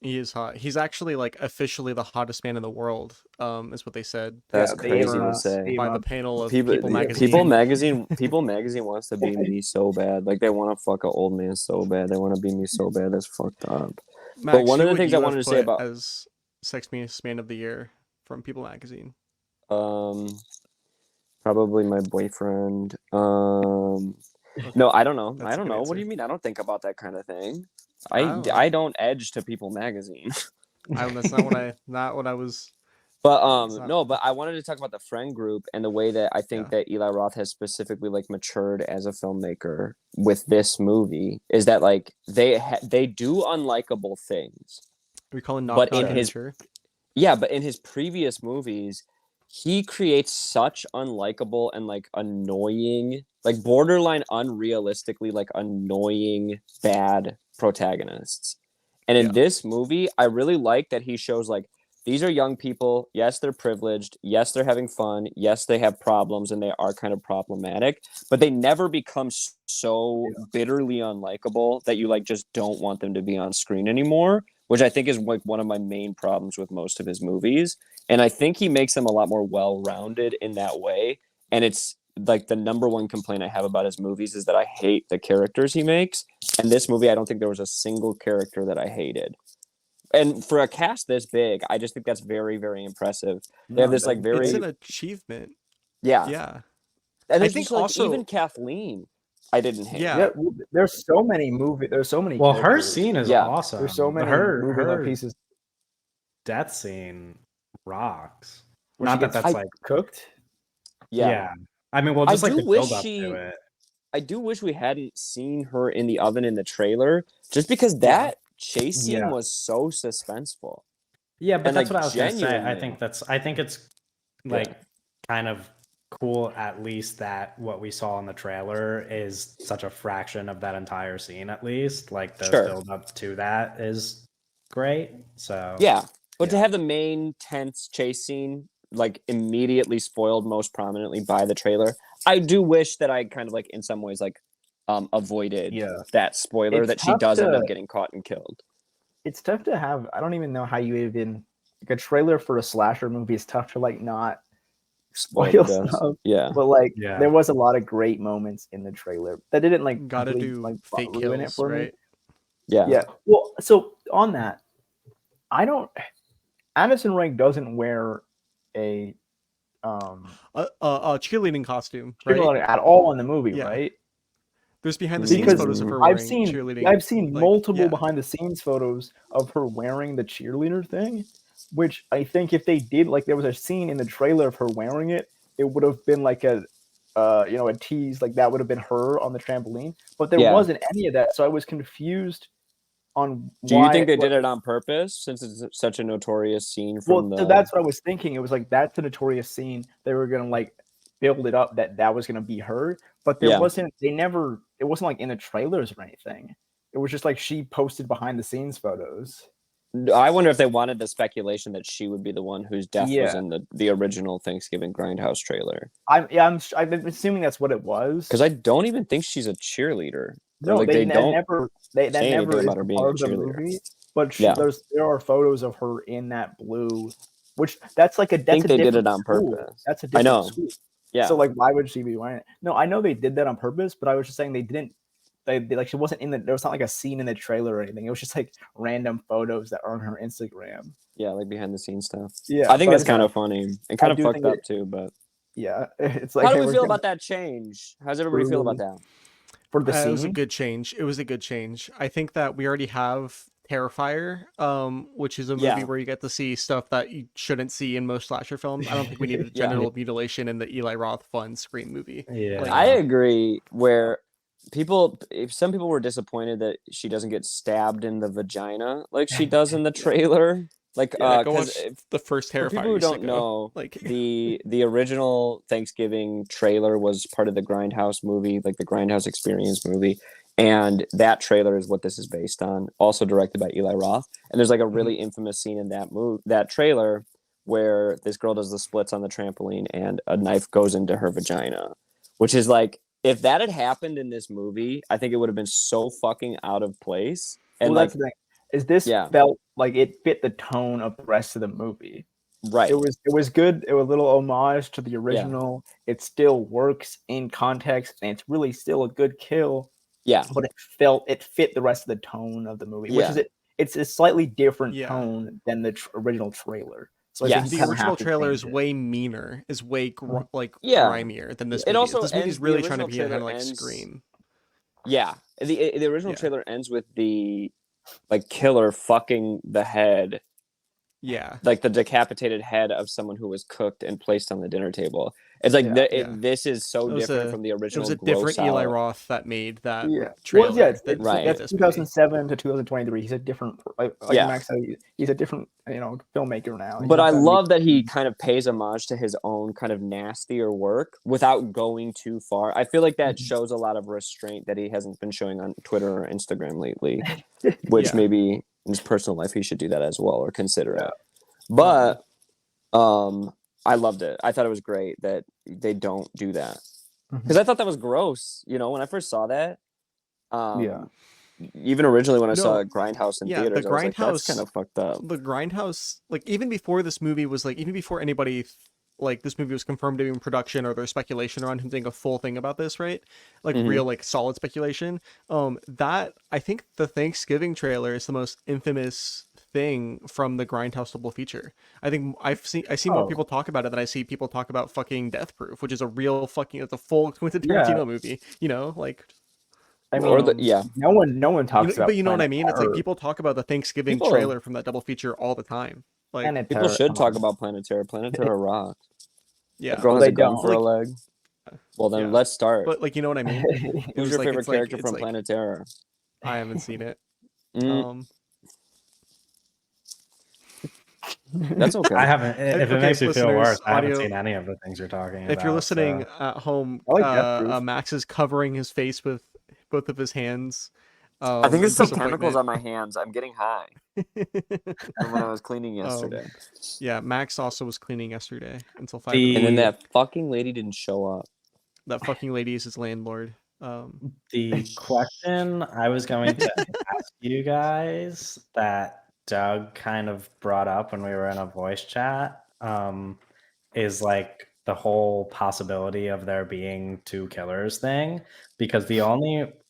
He is hot. He's actually like officially the hottest man in the world. Is what they said. That's they crazy gave him to a- say. gave By him the a- panel of People, People Magazine. People magazine wants to be me so bad. Like they want to fuck an old man so bad. They want to be me so bad. That's fucked up. Max, one of who the would things you I have wanted to say put about- as Sexiest Man of the Year from People Magazine. Probably my boyfriend. No, I don't know. That's I a don't good know. What answer. do you mean? I don't think about that kind of thing. I don't know. I don't edge to People magazine. That's not what I was. But It's not- no, but I wanted to talk about the friend group and the way that I think Yeah. that Eli Roth has specifically like matured as a filmmaker with this movie is that like they do unlikable things. We call it But knock in his- amateur. Yeah, but in his previous movies, he creates such unlikable and like annoying, like borderline unrealistically like annoying bad protagonists. And in Yeah. this movie, I really like that he shows like these are young people. Yes, they're privileged. Yes, they're having fun. Yes, they have problems and they are kind of problematic, but they never become so bitterly unlikable that you like just don't want them to be on screen anymore, which I think is like one of my main problems with most of his movies. And I think he makes them a lot more well-rounded in that way. And it's like the number one complaint I have about his movies is that I hate the characters he makes. And this movie, I don't think there was a single character that I hated. And for a cast this big, I just think that's very, very impressive. They have this like very It's an achievement. yeah. Yeah. And I it's think just like also- even Kathleen, I didn't hate. Yeah. Yeah, well, there's so many movies. There's so many. Well, her characters. scene is Yeah. awesome. There's so many her movie pieces. death scene rocks. where Not she that gets that's like cooked. yeah. I mean, well, I just like do the build wish up she- to it. I do wish we hadn't seen her in the oven in the trailer, just because that chase scene Yeah. was so suspenseful. Yeah, but and, that's like, what I was gonna say. I genuinely- think it's Yeah. like kind of cool at least that what we saw in the trailer is such a fraction of that entire scene at least. Like the Sure. build up to that is great. So Yeah, but to Yeah. have the main tense chase scene like immediately spoiled most prominently by the trailer, I do wish that I kind of like in some ways like avoided Yeah. that spoiler It's that she tough does end to- up getting caught and killed. It's tough to have. I don't even know how you even like a trailer for a slasher movie is tough to like not spoil Spoiled deaths. stuff. Yeah. But like, Yeah. there was a lot of great moments in the trailer that didn't like Gotta completely, do like fake ruin it kills, for me. right? Yeah. Yeah. Well, so on that, I don't. Addison Rae doesn't wear a Cheerleading costume, right? cheerleader at all in the movie, Yeah. right? There's behind the scenes Because photos of her I've wearing seen cheerleading. I've seen like, multiple yeah. behind the scenes photos of her wearing the cheerleader thing, which I think if they did like there was a scene in the trailer of her wearing it, it would have been like a a tease, like that would have been her on the trampoline. But there Yeah. wasn't any of that, so I was confused on Do you why think they what- did it on purpose since it's such a notorious scene Well, from the so that's what I was thinking. It was like that's the notorious scene. They were gonna like build it up that was gonna be her, but there Yeah. wasn't. They never. It wasn't like in the trailers or anything. It was just like she posted behind the scenes photos. I wonder if they wanted the speculation that she would be the one whose death was Yeah. in the original Thanksgiving Grindhouse trailer. I'm assuming that's what it was. Because I don't even think she's a cheerleader. no, like, they, they don't never that say never anything is about her being part a of the cheerleader. movie. But Yeah. there are photos of her in that blue, which that's like a. That's think a they did different it on school. purpose. That's a I different know. school. Yeah. So like, why would she be wearing it? No, I know they did that on purpose, but I was just saying they didn't. They like she wasn't in the. There was not like a scene in the trailer or anything. It was just like random photos that are on her Instagram. Yeah, like behind the scenes stuff. Yeah, I think so that's just- kind of funny and kind of do fucked think up it- too. But Yeah, it's like how do hey, we we're feel gonna- about that change? How's everybody feel about that? for the It was a scene? good change. It was a good change. I think that we already have Terrifier, which is a movie Yeah. where you get to see stuff that you shouldn't see in most slasher films. I don't think we need Yeah. genital mutilation in the Eli Roth fun Scream movie. Yeah. Like, I agree. Where if some people were disappointed that she doesn't get stabbed in the vagina like she does in the trailer. Like, Yeah, go watch because the first for Terrifier. people who you don't sicko. know, like the original Thanksgiving trailer was part of the Grindhouse movie, like the Grindhouse Experience movie, and that trailer is what this is based on. Also directed by Eli Roth, and there's like a really infamous scene in that trailer where this girl does the splits on the trampoline and a knife goes into her vagina, which is like, if that had happened in this movie, I think it would have been so fucking out of place. And Well, like, that's the thing. Is this Yeah. felt like it fit the tone of the rest of the movie? right. It was good. It was a little homage to the original. It still works in context, and it's really still a good kill. Yeah. But it fit the rest of the tone of the movie, which Yeah. is it's a slightly different Yeah. tone than the original trailer. So I Yes. think the you kinda original have to trailer is change it. way meaner, is way Yeah. grimier than this It movie. also This movie ends- is the really trying to be original kind of trailer like ends- Scream. Yeah. The original Yeah. trailer ends with the like killer fucking the head, Yeah, like the decapitated head of someone who was cooked and placed on the dinner table. It's like Yeah. Yeah. this is so It was different from the it original. was a gross different Eli out- Roth that made that Yeah. trailer. Well, yeah, that Right. made that's this movie. 2007 to 2023. He's a different, like Yeah. Max said, he's a different, filmmaker now. But I He's gotta be- love that he kind of pays homage to his own kind of nastier work without going too far. I feel like that shows a lot of restraint that he hasn't been showing on Twitter or Instagram lately, which Yeah. maybe in his personal life he should do that as well or consider it. But I loved it. I thought it was great that they don't do that because I thought that was gross. When I first saw that. Yeah. Even originally when I saw No. Grindhouse in Yeah, theaters, the I was like, that's Grindhouse- kind of fucked up. The Grindhouse, like even before this movie was like, even before anybody like this movie was confirmed to be in production or there's speculation around him doing a full thing about this, right? Like Mhm. real like solid speculation. That I think the Thanksgiving trailer is the most infamous thing from the Grindhouse double feature. I think I see more Oh. people talk about it than I see people talk about fucking Death Proof, which is a real fucking it's a full Quentin Yeah. Tarantino movie. Like I mean, Or yeah. no one talks about. but you know what I Planet mean? It's like Terror. people talk about the Thanksgiving People- trailer from that double feature all the time. Like Planet People Terror, should come talk on. about Planet Terror. Planet Terror rock. yeah. That girl Well, has a they gun don't. for a leg. Well, then Yeah. let's start. But like you know what I mean? It Who's was your like- favorite it's like- character it's from like- Planet Terror? I haven't seen it. Mm, Um, that's okay. I haven't. If Okay, it makes you feel listeners, worse, I haven't audio- seen any of the things you're talking about. if you're listening so- at home, I like Death Proof. Max is covering his face with both of his hands. I think it's in some chemicals disappointment. on my hands. I'm getting high from when I was cleaning yesterday. Yeah, Max also was cleaning yesterday until 5. The- And then that fucking lady didn't show up. That fucking lady is his landlord. The question I was going to ask you guys that Doug kind of brought up when we were in a voice chat is like the whole possibility of there being two killers thing. Because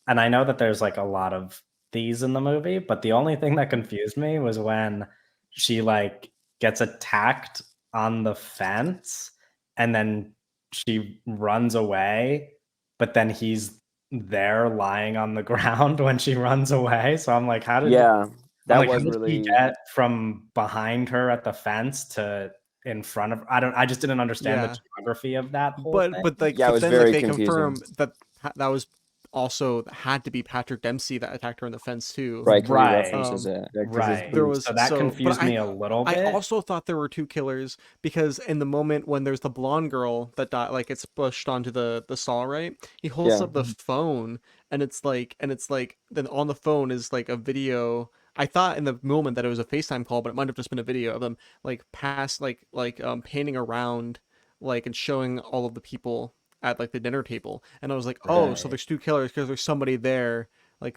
and I know that there's like a lot of these in the movie, but the only thing that confused me was when she like gets attacked on the fence and then she runs away, but then he's there lying on the ground when she runs away. So I'm like, how did Yeah, that like, was how did really. he get from behind her at the fence to in front of I just didn't understand Yeah. the geography of that whole but thing. but like Yeah, it but was then very like they confusing. confirm that was also had to be Patrick Dempsey that attacked her on the fence too. Right, 'cause he Right. references it. Yeah, 'cause Right. it's There boobs. was So that but confused me a little bit. I also thought there were two killers because in the moment when there's the blonde girl that died, like it's pushed onto the saw, right? He holds Yeah. up the phone and it's like then on the phone is like a video. I thought in the moment that it was a FaceTime call, but it might have just been a video of them like panning around like and showing all of the people at like the dinner table. And I was like, oh, so Right. there's two killers because there's somebody there Well,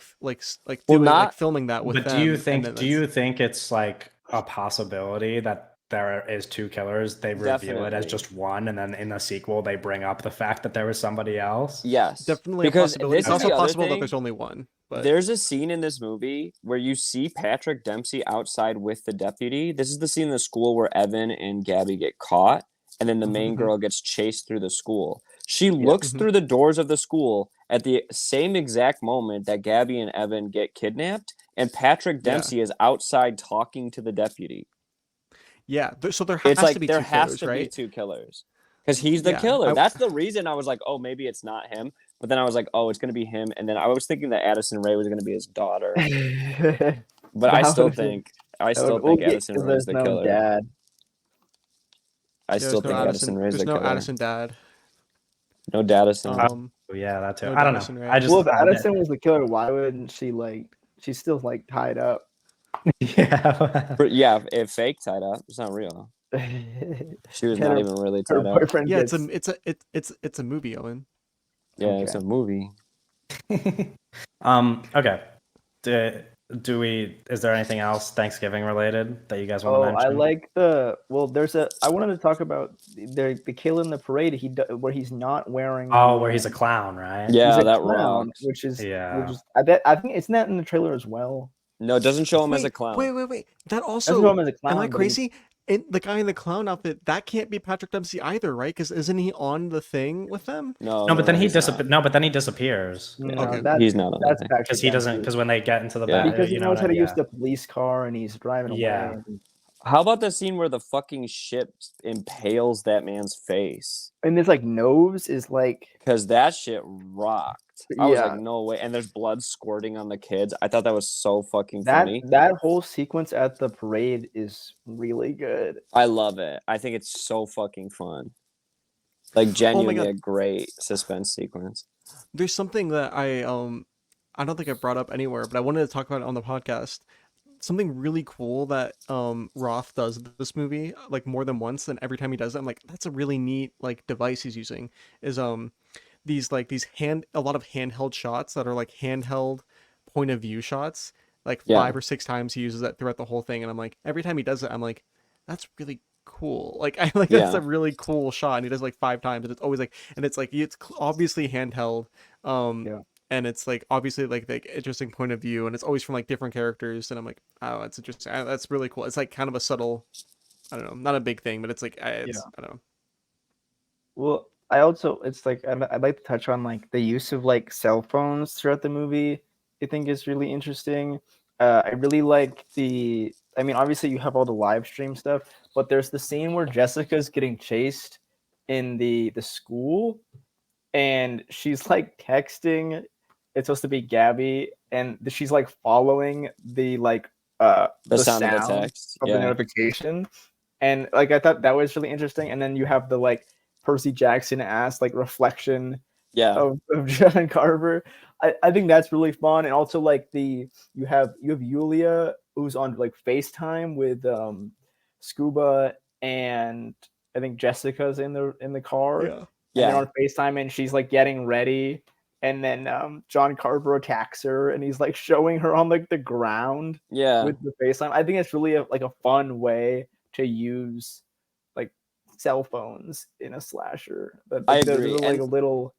doing not- like filming that with But them. do you and think then do you think it's like a possibility that there is two killers? They reveal it as Definitely. just one, and then in the sequel they bring up the fact that there was somebody else. Yes, definitely because a possibility. this It's is also the other possible that thing. there's only one. But There's a scene in this movie where you see Patrick Dempsey outside with the deputy. This is the scene in the school where Evan and Gabby get caught, and then the main Mhm. girl gets chased through the school. She looks Mhm. through the doors of the school at the same exact moment that Gabby and Evan get kidnapped, and Patrick Yeah. Dempsey is outside talking to the deputy. yeah, so there has It's like to be there two has killers, to be right? two killers because he's the Yeah, killer. I- That's the reason I was like, oh, maybe it's not him. But then I was like, oh, it's gonna be him. And then I was thinking that Addison Rae was gonna be his daughter. But I That still would've been- think I still think Addison because Rae's there's the no killer. dad. I There's still no think Addison. Addison Rae's There's the no killer. Addison dad. No Daddison. Yeah, that too. No I don't Addison know. Rae. I just Well, if found it- Addison was the killer, why wouldn't she like? She's still like tied up. yeah. But yeah, it fake tied up. It's not real. She was Had not her- even really Her tied up. boyfriend Yeah, gets. it's a movie, Owen. Yeah, it's Okay. a movie. Okay. Do we? Is there anything else Thanksgiving related that you guys want Oh, to mention? I like the. Well, there's a. I wanted to talk about the kill in the parade. Where he's not wearing. Oh, the, where he's a clown, right? Yeah, he's a that clown, rocks. which is. Yeah. Which is, I bet. I think it's not in the trailer as well. No, it doesn't show him as a Wait, clown. Wait. That Doesn't also. show him as a clown. Am I but he's- crazy? And the guy in the clown outfit, that can't be Patrick Dempsey either, right? Because isn't he on the thing with them? No, No, but then he he's not. disappears No, Okay. that- He's not on that's that thing. Patrick because he doesn't. Dempsey. Because when they get into the Yeah. back, Because he you know, knows how to use yeah. the police car and he's driving Yeah. away. How about the scene where the fucking ship impales that man's face? And his like nose is like. Because that shit rocked. I was Yeah. like, no way. And there's blood squirting on the kids. I thought that was so fucking That funny. that whole sequence at the parade is really good. I love it. I think it's so fucking fun. Like genuinely God. a great suspense sequence. There's something that I don't think I brought up anywhere, but I wanted to talk about it on the podcast. Something really cool that Roth does in this movie, like more than once, and every time he does it, I'm like, that's a really neat like device he's using. Is these a lot of handheld shots that are like handheld point of view shots. Like Yeah. 5 or 6 times he uses that throughout the whole thing, and I'm like, every time he does it, I'm like, that's really cool. Like I like that's Yeah. a really cool shot, and he does like 5 times, and it's always like, and it's like it's obviously handheld. Yeah. And it's like obviously like the interesting point of view, and it's always from like different characters, and I'm like, oh, that's interesting. That's really cool. It's like kind of a subtle, I don't know, not a big thing, but it's like I don't know. Well, I also it's like I'd like to touch on like the use of like cell phones throughout the movie. I think is really interesting. I really like the. I mean, obviously you have all the live stream stuff, but there's the scene where Jessica's getting chased in the school, and she's like texting. It's supposed to be Gabby, and she's like following the like The sound of the text. of the Yeah. notification, and like I thought that was really interesting. And then you have the like Percy Jackson ass like reflection Yeah. of John Carver. I think that's really fun, and also like you have Yulia who's on like FaceTime with Scuba, and I think Jessica's in the car. Yeah. And they're Yeah. on FaceTime, and she's like getting ready, and then John Carver attacks her, and he's like showing her on like the ground Yeah. with the FaceTime. I think it's really like a fun way to use like cell phones in a slasher. But I like, there's agree, like and- a little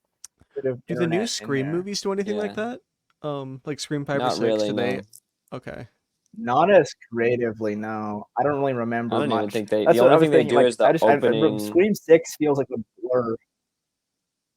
bit of Do the new internet in Scream there. movies do anything like Yeah. that? Like Scream 5 or Not 6? really. Do they? No. Okay. Not as creatively, no. I don't really remember I don't much. even think they. That's The what I only was thing they thinking, do like, is the opening. Scream 6 feels like a blur.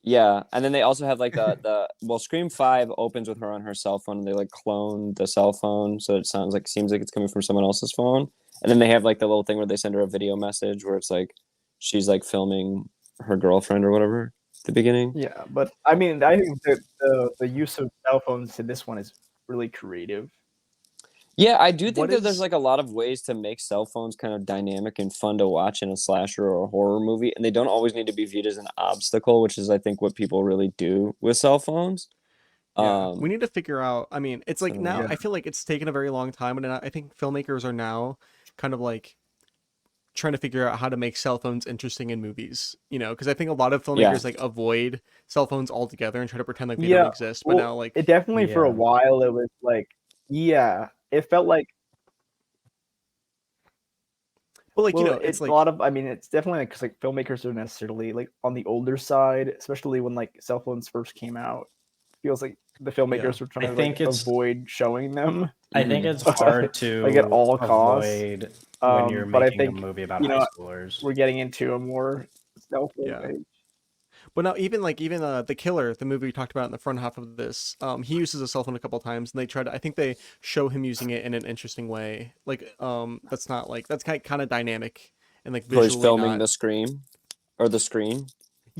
Yeah, and then they also have like the well, Scream 5 opens with her on her cell phone, and they like clone the cell phone, so it seems like it's coming from someone else's phone. And then they have like the little thing where they send her a video message where it's like she's like filming her girlfriend or whatever at the beginning. Yeah, but I mean, I think the use of cell phones in this one is really creative. Yeah, I do think What that there's is- like a lot of ways to make cell phones kind of dynamic and fun to watch in a slasher or a horror movie, and they don't always need to be viewed as an obstacle, which is I think what people really do with cell phones. Yeah. We need to figure out. I mean, it's like so, now yeah. I feel like it's taken a very long time, and I think filmmakers are now kind of like trying to figure out how to make cell phones interesting in movies. You know, because I think a lot of filmmakers like avoid cell phones altogether and try to pretend like they Yeah, don't exist. But well, now, like, It definitely for a Yeah. while it was like, yeah, it felt like well, like well, you know, it's like a lot of. I mean, it's definitely because like filmmakers are necessarily like on the older side, especially when like cell phones first came out. Feels like the filmmakers were trying I to think like, it's- avoid showing them. I think Mhm. it's hard to Like, at all costs. avoid when you're But I making think a movie about you know, high schoolers. we're getting into a more cell phone Yeah. age. But now, even The Killer, the movie we talked about in the front half of this, he uses a cell phone a couple times, and they try to. I think they show him using it in an interesting way. Like, that's not like that's kind of dynamic and like So he's visually filming not- the scream or the screen.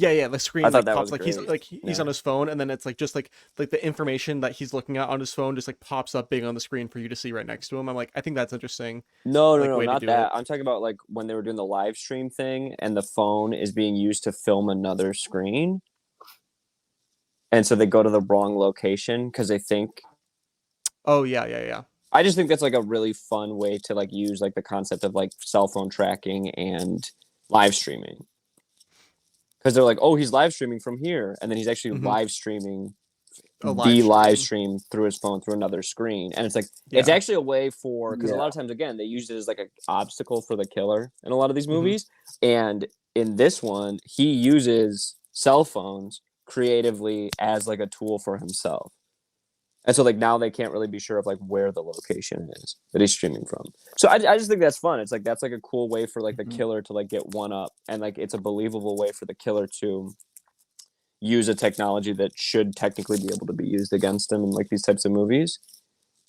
Yeah, the screen I thought like that pops was like he's great. like he's Yeah. on his phone, and then it's like just like the information that he's looking at on his phone just like pops up big on the screen for you to see right next to him. I'm like, I think that's interesting. No, like, way to not do that. it. I'm talking about like when they were doing the live stream thing and the phone is being used to film another screen. And so they go to the wrong location because they think. Oh yeah. I just think that's like a really fun way to like use like the concept of like cell phone tracking and live streaming. Because they're like, oh, he's live streaming from here, and then he's actually Mhm. live streaming A the live stream. stream through his phone through another screen, and it's like Yeah. it's actually a way for because a Yeah. lot of times again they use it as like an obstacle for the killer in a lot of these Mhm. movies, and in this one he uses cell phones creatively as like a tool for himself, and so like now they can't really be sure of like where the location is that he's streaming from. So I just think that's fun. It's like that's like a cool way for like the Mhm. killer to like get one up, and like it's a believable way for the killer to use a technology that should technically be able to be used against him in like these types of movies,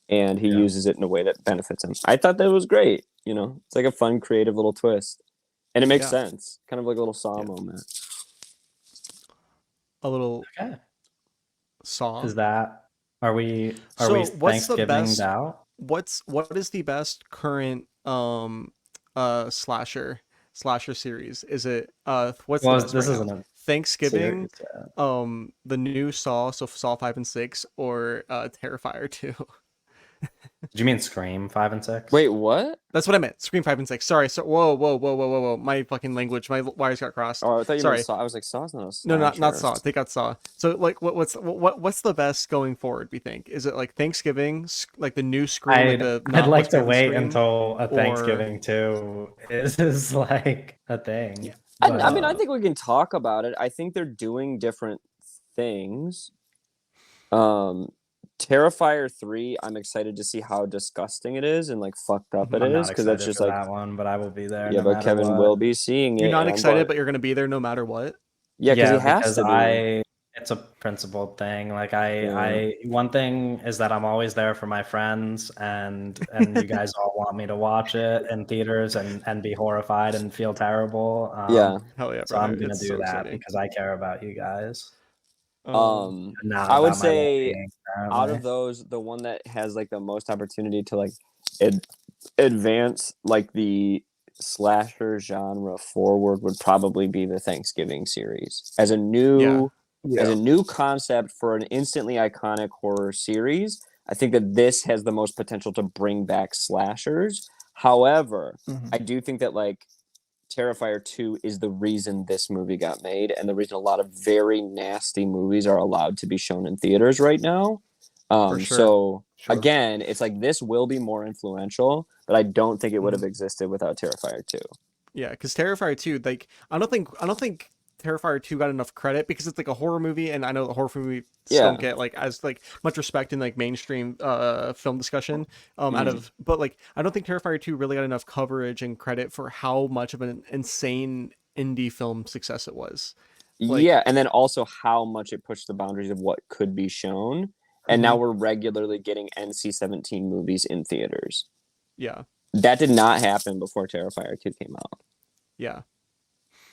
and he Yeah. uses it in a way that benefits him. I thought that was great. You know, it's like a fun, creative little twist, and it makes Yeah. sense. Kind of like a little Saw Yeah. moment. A little Okay. Saw. Is that are we So, we what's the Thanksgiving best- out? What is the best current slasher series? Is it what's Well, the best this right isn't now? a Thanksgiving, series yet. the new Saw, so Saw 5 and 6, or Terrifier 2? Did you mean Scream 5 and 6? Wait, what? That's what I meant. Scream 5 and 6. Sorry. So whoa. My fucking language. My wires got crossed. Oh, I thought you Sorry. meant Saw. I was like, Saw's not a No, not slasher. Saw. Take out Saw. So like, what's the best going forward? We think is it like Thanksgiving, like the new Scream? I'd, like the I'd like to not wait Scream? until a or- Thanksgiving too is like a thing. Yeah. I mean, I But- think we can talk about it. I think they're doing different things. Terrifier 3, I'm excited to see how disgusting it is and like fucked up it I'm is not because that's excited just for like that one, but I will be there. yeah, no but matter Kevin what. will be seeing it. You're not and I'm excited, going- but you're gonna be there no matter what. yeah, because he has because to be. it's a principled thing. Like Yeah. one thing is that I'm always there for my friends, and you guys all want me to watch it in theaters and be horrified and feel terrible. Yeah. Hell yeah, So brother. I'm gonna It's do so that exciting. because I care about you guys. Not I would about my say well-being, out apparently. of those, the one that has like the most opportunity to like advance like the slasher genre forward would probably be the Thanksgiving series as a new as a new concept for an instantly iconic horror series. I think that this has the most potential to bring back slashers. However, Mhm. I do think that like Terrifier 2 is the reason this movie got made and the reason a lot of very nasty movies are allowed to be shown in theaters right now. For sure. So Sure. again, it's like this will be more influential, but I don't think it would have Mm-hmm. existed without Terrifier 2. Yeah, because Terrifier 2, like I don't think Terrifier 2 got enough credit because it's like a horror movie, and I know the horror movies Yeah. don't get like as like much respect in like mainstream film discussion out of, but like I don't think Terrifier 2 really got enough coverage and credit for how much of an insane indie film success it was. Like- Yeah, and then also how much it pushed the boundaries of what could be shown. And now we're regularly getting NC-17 movies in theaters. Yeah, That did not happen before Terrifier 2 came out, yeah,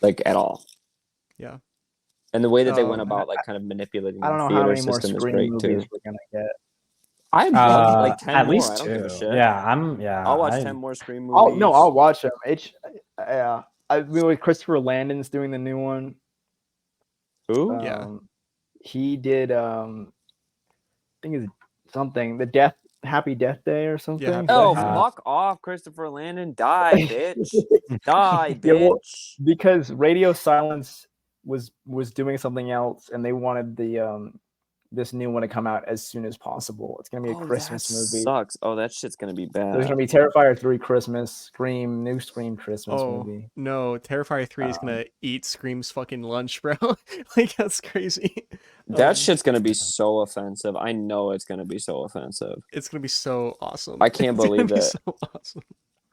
like at all. yeah. And the way that they went Um, about like kind of manipulating I don't the know how theater many more system is Scream great movies too. we're gonna get. I'd love like 10 at more. least I don't two. give a shit. Yeah, I'll watch I- 10 more Scream movies. Oh no, I'll watch them. I mean, Christopher Landon's doing the new one. Who? Yeah. He did. I think it's something. Happy Death Day or something. Happy Oh, Death Day. fuck off, Christopher Landon. Die, bitch. Die, Yeah, well, bitch. because Radio Silence was doing something else, and they wanted the this new one to come out as soon as possible. It's gonna be a Oh, Christmas that movie. Sucks. Oh, that shit's gonna be bad. There's gonna be Terrifier 3 Christmas, Scream, new Scream Christmas Oh movie. no, Terrifier 3 is gonna eat Scream's fucking lunch, bro. Like that's crazy. That shit's gonna be so offensive. I know it's gonna be so offensive. It's gonna be so awesome. I can't It's gonna believe be that. So awesome.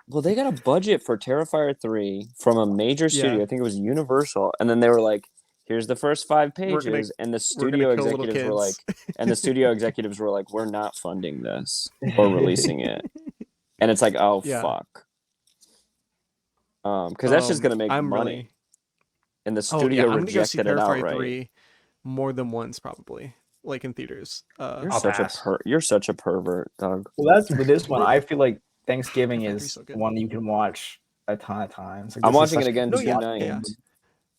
Well, they got a budget for Terrifier 3 from a major studio. Yeah. I think it was Universal. And then they were like, here's the first 5 We're gonna- pages. And the We're studio gonna kill little executives were like, kids. and the studio executives were like, we're not funding this or releasing it. And it's like, oh, Yeah. fuck. Because that's just going to make I'm money. really, and the Oh studio yeah, I'm gonna go see rejected it Terrifier outright. 3 more than once probably, like in theaters. You're I'll such pass. you're such a pervert, Doug. Well, that's with this one. I feel like Thanksgiving Terrifier 3 is so good. one you can watch a ton of times. Like, I'm this is watching it such a again No, good yeah, tonight. yeah.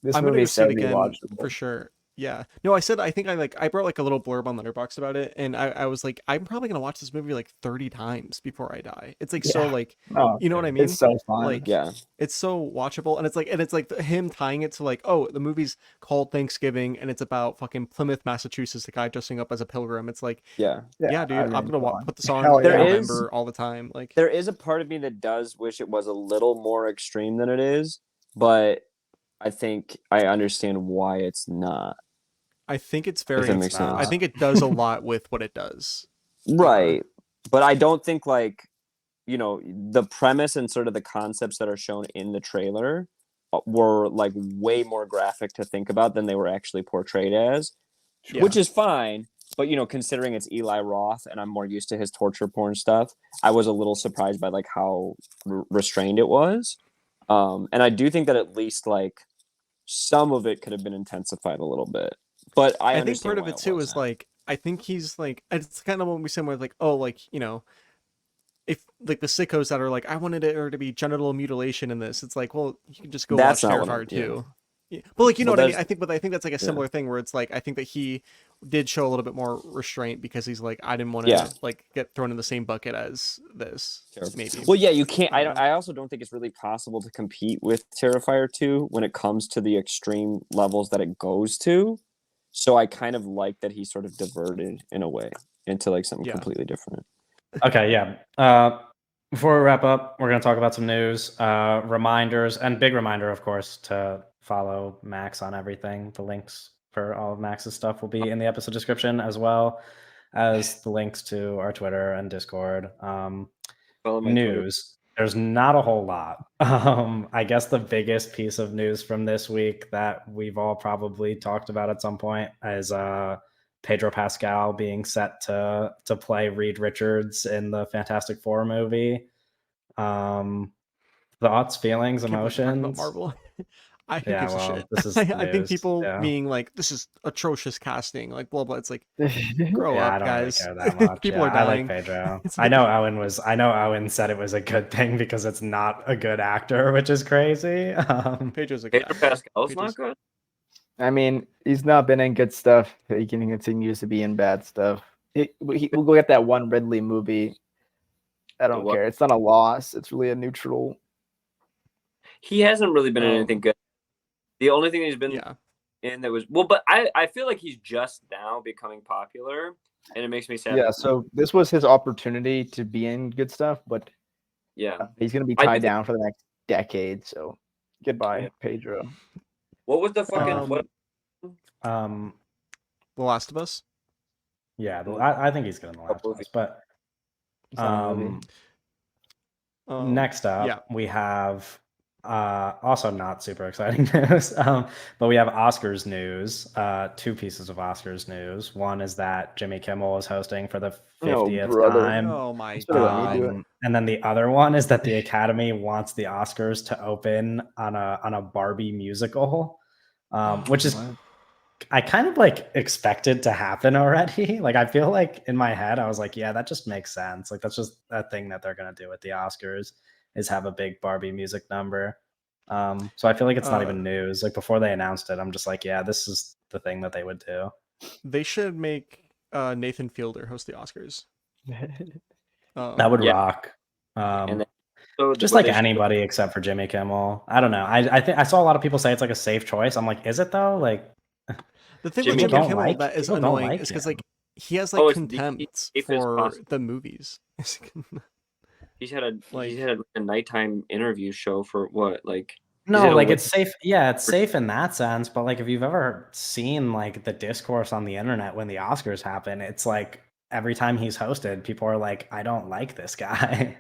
This I'm gonna movie go is see it so again rewatchable. for sure. Yeah. No, I think I brought like a little blurb on Letterboxd about it, and I was like, I'm probably gonna watch this movie like 30 times before I die. It's like so Yeah. like, No, you know what I mean? it's so fun. Like, Yeah. it's so watchable, and it's like him tying it to like, oh, the movie's called Thanksgiving, and it's about fucking Plymouth, Massachusetts, the guy dressing up as a pilgrim. It's like, Yeah. yeah, dude, I I'm mean, gonna come on. put the song Hell in yeah. November all the time. Like, There is a part of me that does wish it was a little more extreme than it is, but I think I understand why it's not. I think it's If very. that makes I sense. think it does a lot with what it does. Right. But I don't think like, you know, the premise and sort of the concepts that are shown in the trailer were like way more graphic to think about than they were actually portrayed as, Yeah. which is fine. But, you know, considering it's Eli Roth and I'm more used to his torture porn stuff, I was a little surprised by like how restrained it was. And I do think that at least like some of it could have been intensified a little bit. But I think part understand of why it too is wasn't. like, I think he's like, it's kind of what we said with like, oh, like, you know, if like the sickos that are like, I wanted there to be genital mutilation in this, it's like, well, you can just go That's watch not what Terrifier yeah. 2. Yeah. But like, you know Well, what I mean? that's- I think that's like a similar thing where it's like, I think that he did show a little bit more restraint because he's like, I didn't want to Yeah. like get thrown in the same bucket as this. Sure. Maybe. Well, yeah, you can't. I don't know. I also don't think it's really possible to compete with Terrifier 2 when it comes to the extreme levels that it goes to. So I kind of like that he sort of diverted in a way into like something Yeah. completely different. Okay, yeah. Before we wrap up, we're going to talk about some news, reminders, and big reminder, of course, to follow Max on everything. The links for all of Max's stuff will be in the episode description, as well as the links to our Twitter and Discord. Follow my Twitter. News. There's not a whole lot. I guess the biggest piece of news from this week that we've all probably talked about at some point is Pedro Pascal being set to play Reed Richards in the Fantastic Four movie. Thoughts, feelings, Can't believe we're talking about emotions? Marvel. I who Yeah, gives a well, shit. this is I think news, people yeah. being like, this is atrocious casting, like blah blah. It's like, Yeah. grow Yeah, up, I don't guys. really care that much. People Yeah, are dying. I like Pedro. It's I know Owen said it was a good thing because it's not a good actor, which is crazy. Pedro's a good Pedro actor. Pascal's Pedro's- not good. I mean, he's not been in good stuff. He can continue to be in bad stuff. We'll go get that one Ridley movie. I don't what? care. It's not a loss. It's really a neutral. He hasn't really been in Oh. anything good. The only thing he's been Yeah. in that was well, but I feel like he's just now becoming popular, and it makes me sad. Yeah. So this was his opportunity to be in good stuff, but Yeah. he's going to be I tied think- down for the next decade. So goodbye, Yeah. Pedro. What was the fucking Um, what? The Last of Us. Yeah, I think he's good in the last movie. ones, but It's not a movie. next up yeah. we have also not super exciting news, but we have Oscars news. Two pieces of Oscars news. One is that Jimmy Kimmel is hosting for the 50th brother. time. Oh my That's better than me, god. do it. And then the other one is that the Academy wants the Oscars to open on a Barbie musical, which is I kind of like expected to happen already. Like I feel like in my head I was like, yeah, that just makes sense. Like that's just a thing that they're gonna do at the Oscars is have a big Barbie music number. So I feel like it's not even news. Like before they announced it, I'm just like, yeah, this is the thing that they would do. They should make Nathan Fielder host the Oscars. That would Yeah. rock. And then- So Just what like they should- anybody except for Jimmy Kimmel. I don't know. I think I saw a lot of people say it's like a safe choice. I'm like, is it though? Like, The thing Jimmy with Jimmy don't Kimmel like- that is people don't annoying like is because him. like he has like Oh, it's the contempt safest for possible. the movies. He's had a Like- he's had a nighttime interview show for what like no, it a like win- it's safe. Yeah, it's safe in that sense. But like, if you've ever seen like the discourse on the internet when the Oscars happen, it's like every time he's hosted, people are like, I don't like this guy.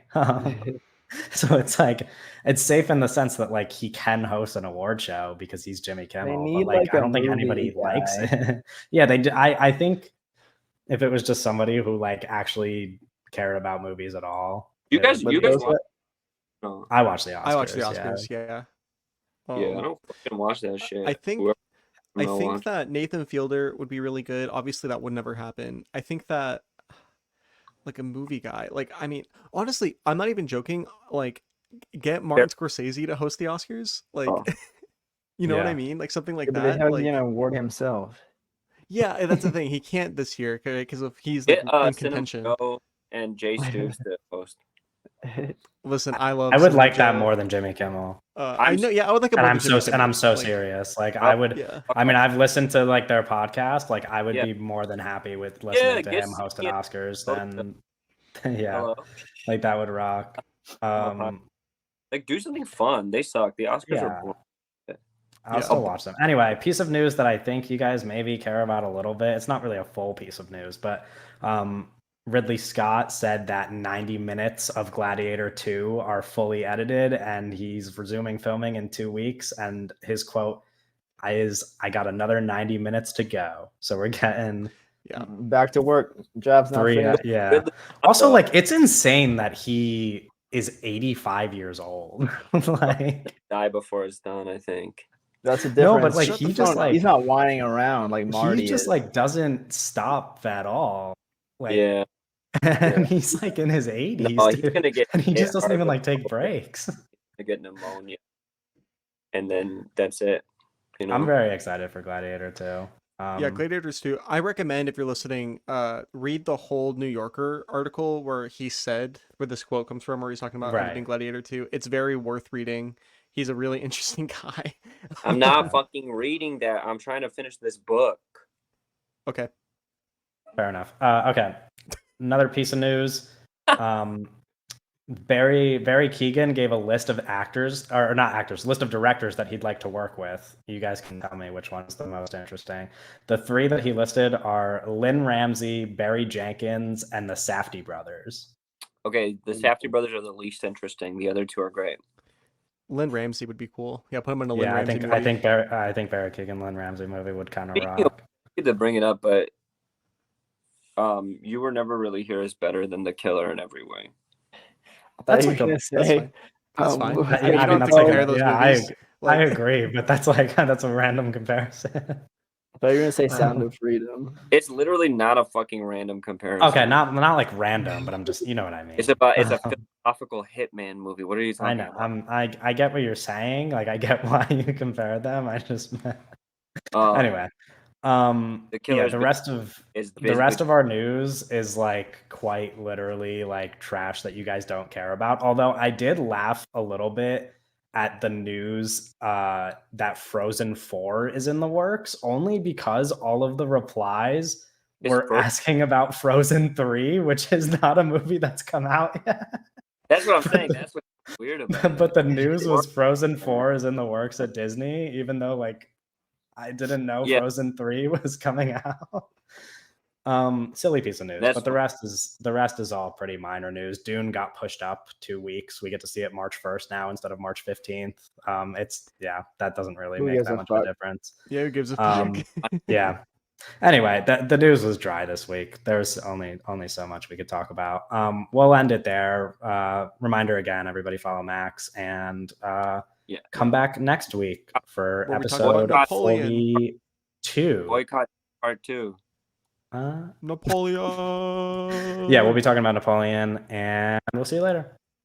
So it's like it's safe in the sense that like he can host an award show because he's Jimmy Kimmel. need, But like, like, I a don't think movie anybody likes guy. it. Yeah, they do. I think if it was just somebody who like actually cared about movies at all. You it guys would you be guys cool. watch no. I watch the Oscars. I watch the yeah. Oscars. Yeah. Yeah, I don't fucking watch that shit. I think Whoever I know think watch- that Nathan Fielder would be really good. Obviously, that would never happen. I think that like a movie guy, like I mean, honestly, I'm not even joking. Like, get Martin Scorsese to host the Oscars. Like, Oh. you know what I Yeah. mean? Like something like Yeah, but they that. have Like, an award himself. yeah, that's the thing. He can't this year because if he's Get like, in Cinema contention. Joe and Jay Stoops to host. Listen, I love. I would Cinema like that Joe. more than Jimmy Kimmel. I I'm know. Yeah, I would like it And more I'm than Jimmy so and I'm Kimmel. so Like, serious. Like I would yeah. I mean, I've listened to like their podcast. Like I would Yeah. be more than happy with listening to get him hosting CN Oscars host than yeah. Hello. Like that would rock. Like do something fun. They suck. The Oscars Yeah. are boring. I'll Yeah. still watch them. Anyway, piece of news that I think you guys maybe care about a little bit. It's not really a full piece of news, but Ridley Scott said that 90 minutes of Gladiator 2 are fully edited and he's resuming filming in 2 weeks. And his quote is, "I got another 90 minutes to go." So we're getting Yeah. Back to work. Job's not 3. finished. Yeah. Ridley Scott, Also, though, like, it's insane that he is 85 years old. Like, die before it's done, I think. That's a No, difference. but, like, Shut he the just, fuck like- up. he's not whining around like Marty he just is. like doesn't stop at all. Like, Yeah. and he's like in his 80s, No, he's dude, gonna get and he hit just doesn't hard even with like take COVID. breaks. To get pneumonia. And then that's it. You know? I'm very excited for Gladiator too. Yeah, Gladiators 2. I recommend if you're listening, read the whole New Yorker article where he said where this quote comes from, where he's talking about Right. editing Gladiator 2. It's very worth reading. He's a really interesting guy. I'm not fucking reading that. I'm trying to finish this book. Okay. Fair enough. Okay, another piece of news. Barry Keoghan gave a list of actors, or not actors, list of directors that he'd like to work with. You guys can tell me which one's the most interesting. The 3 that he listed are Lynn Ramsey, Barry Jenkins, and the Safdie brothers. Okay, the Safdie brothers are the least interesting. The other two are great. Lynn Ramsey would be cool. Yeah, put him in a Lynn Yeah, I Ramsey think movie. I think Barry Keoghan, Lynn Ramsey movie would kind of Speaking of- rock. I hate to bring it up, but You Were Never Really Here is better than The Killer in every way. I thought That's you were like a- gonna That's say, fine. That's fine. I I I don't mean, that's compare like those yeah, movies. I Like, agree, but that's like that's a random comparison. I thought you were gonna say Sound of Freedom. It's literally not a fucking random comparison. Okay, not like random, but I'm just, you know what I mean. It's a philosophical hitman movie. What are you I talking know. about? I get what you're saying. Like I get why you compare them. I just anyway. The Killer's the rest of is the rest of our news is like quite literally like trash that you guys don't care about. Although I did laugh a little bit at the news that Frozen 4 is in the works, only because all of the replies Is were Fro- asking about Frozen 3, which is not a movie that's come out yet. That's what I'm saying. That's what's weird about it. But the news was Frozen 4 is in the works at Disney, even though like I didn't know Yeah. Frozen 3 was coming out. Silly piece of news. That's But the rest is all pretty minor news. Dune got pushed up 2 weeks. We get to see it March 1st now instead of March 15th. That doesn't really Who make gives that a much of a fuck? difference. yeah, who gives a fuck? Um, yeah. Anyway, the news was dry this week. There's only so much we could talk about. We'll end it there. Reminder again, everybody follow Max and Yeah. come back next week for Where we talk about episode Napoleon. 42. Boycott Part 2. Napoleon. Yeah, we'll be talking about Napoleon, and we'll see you later.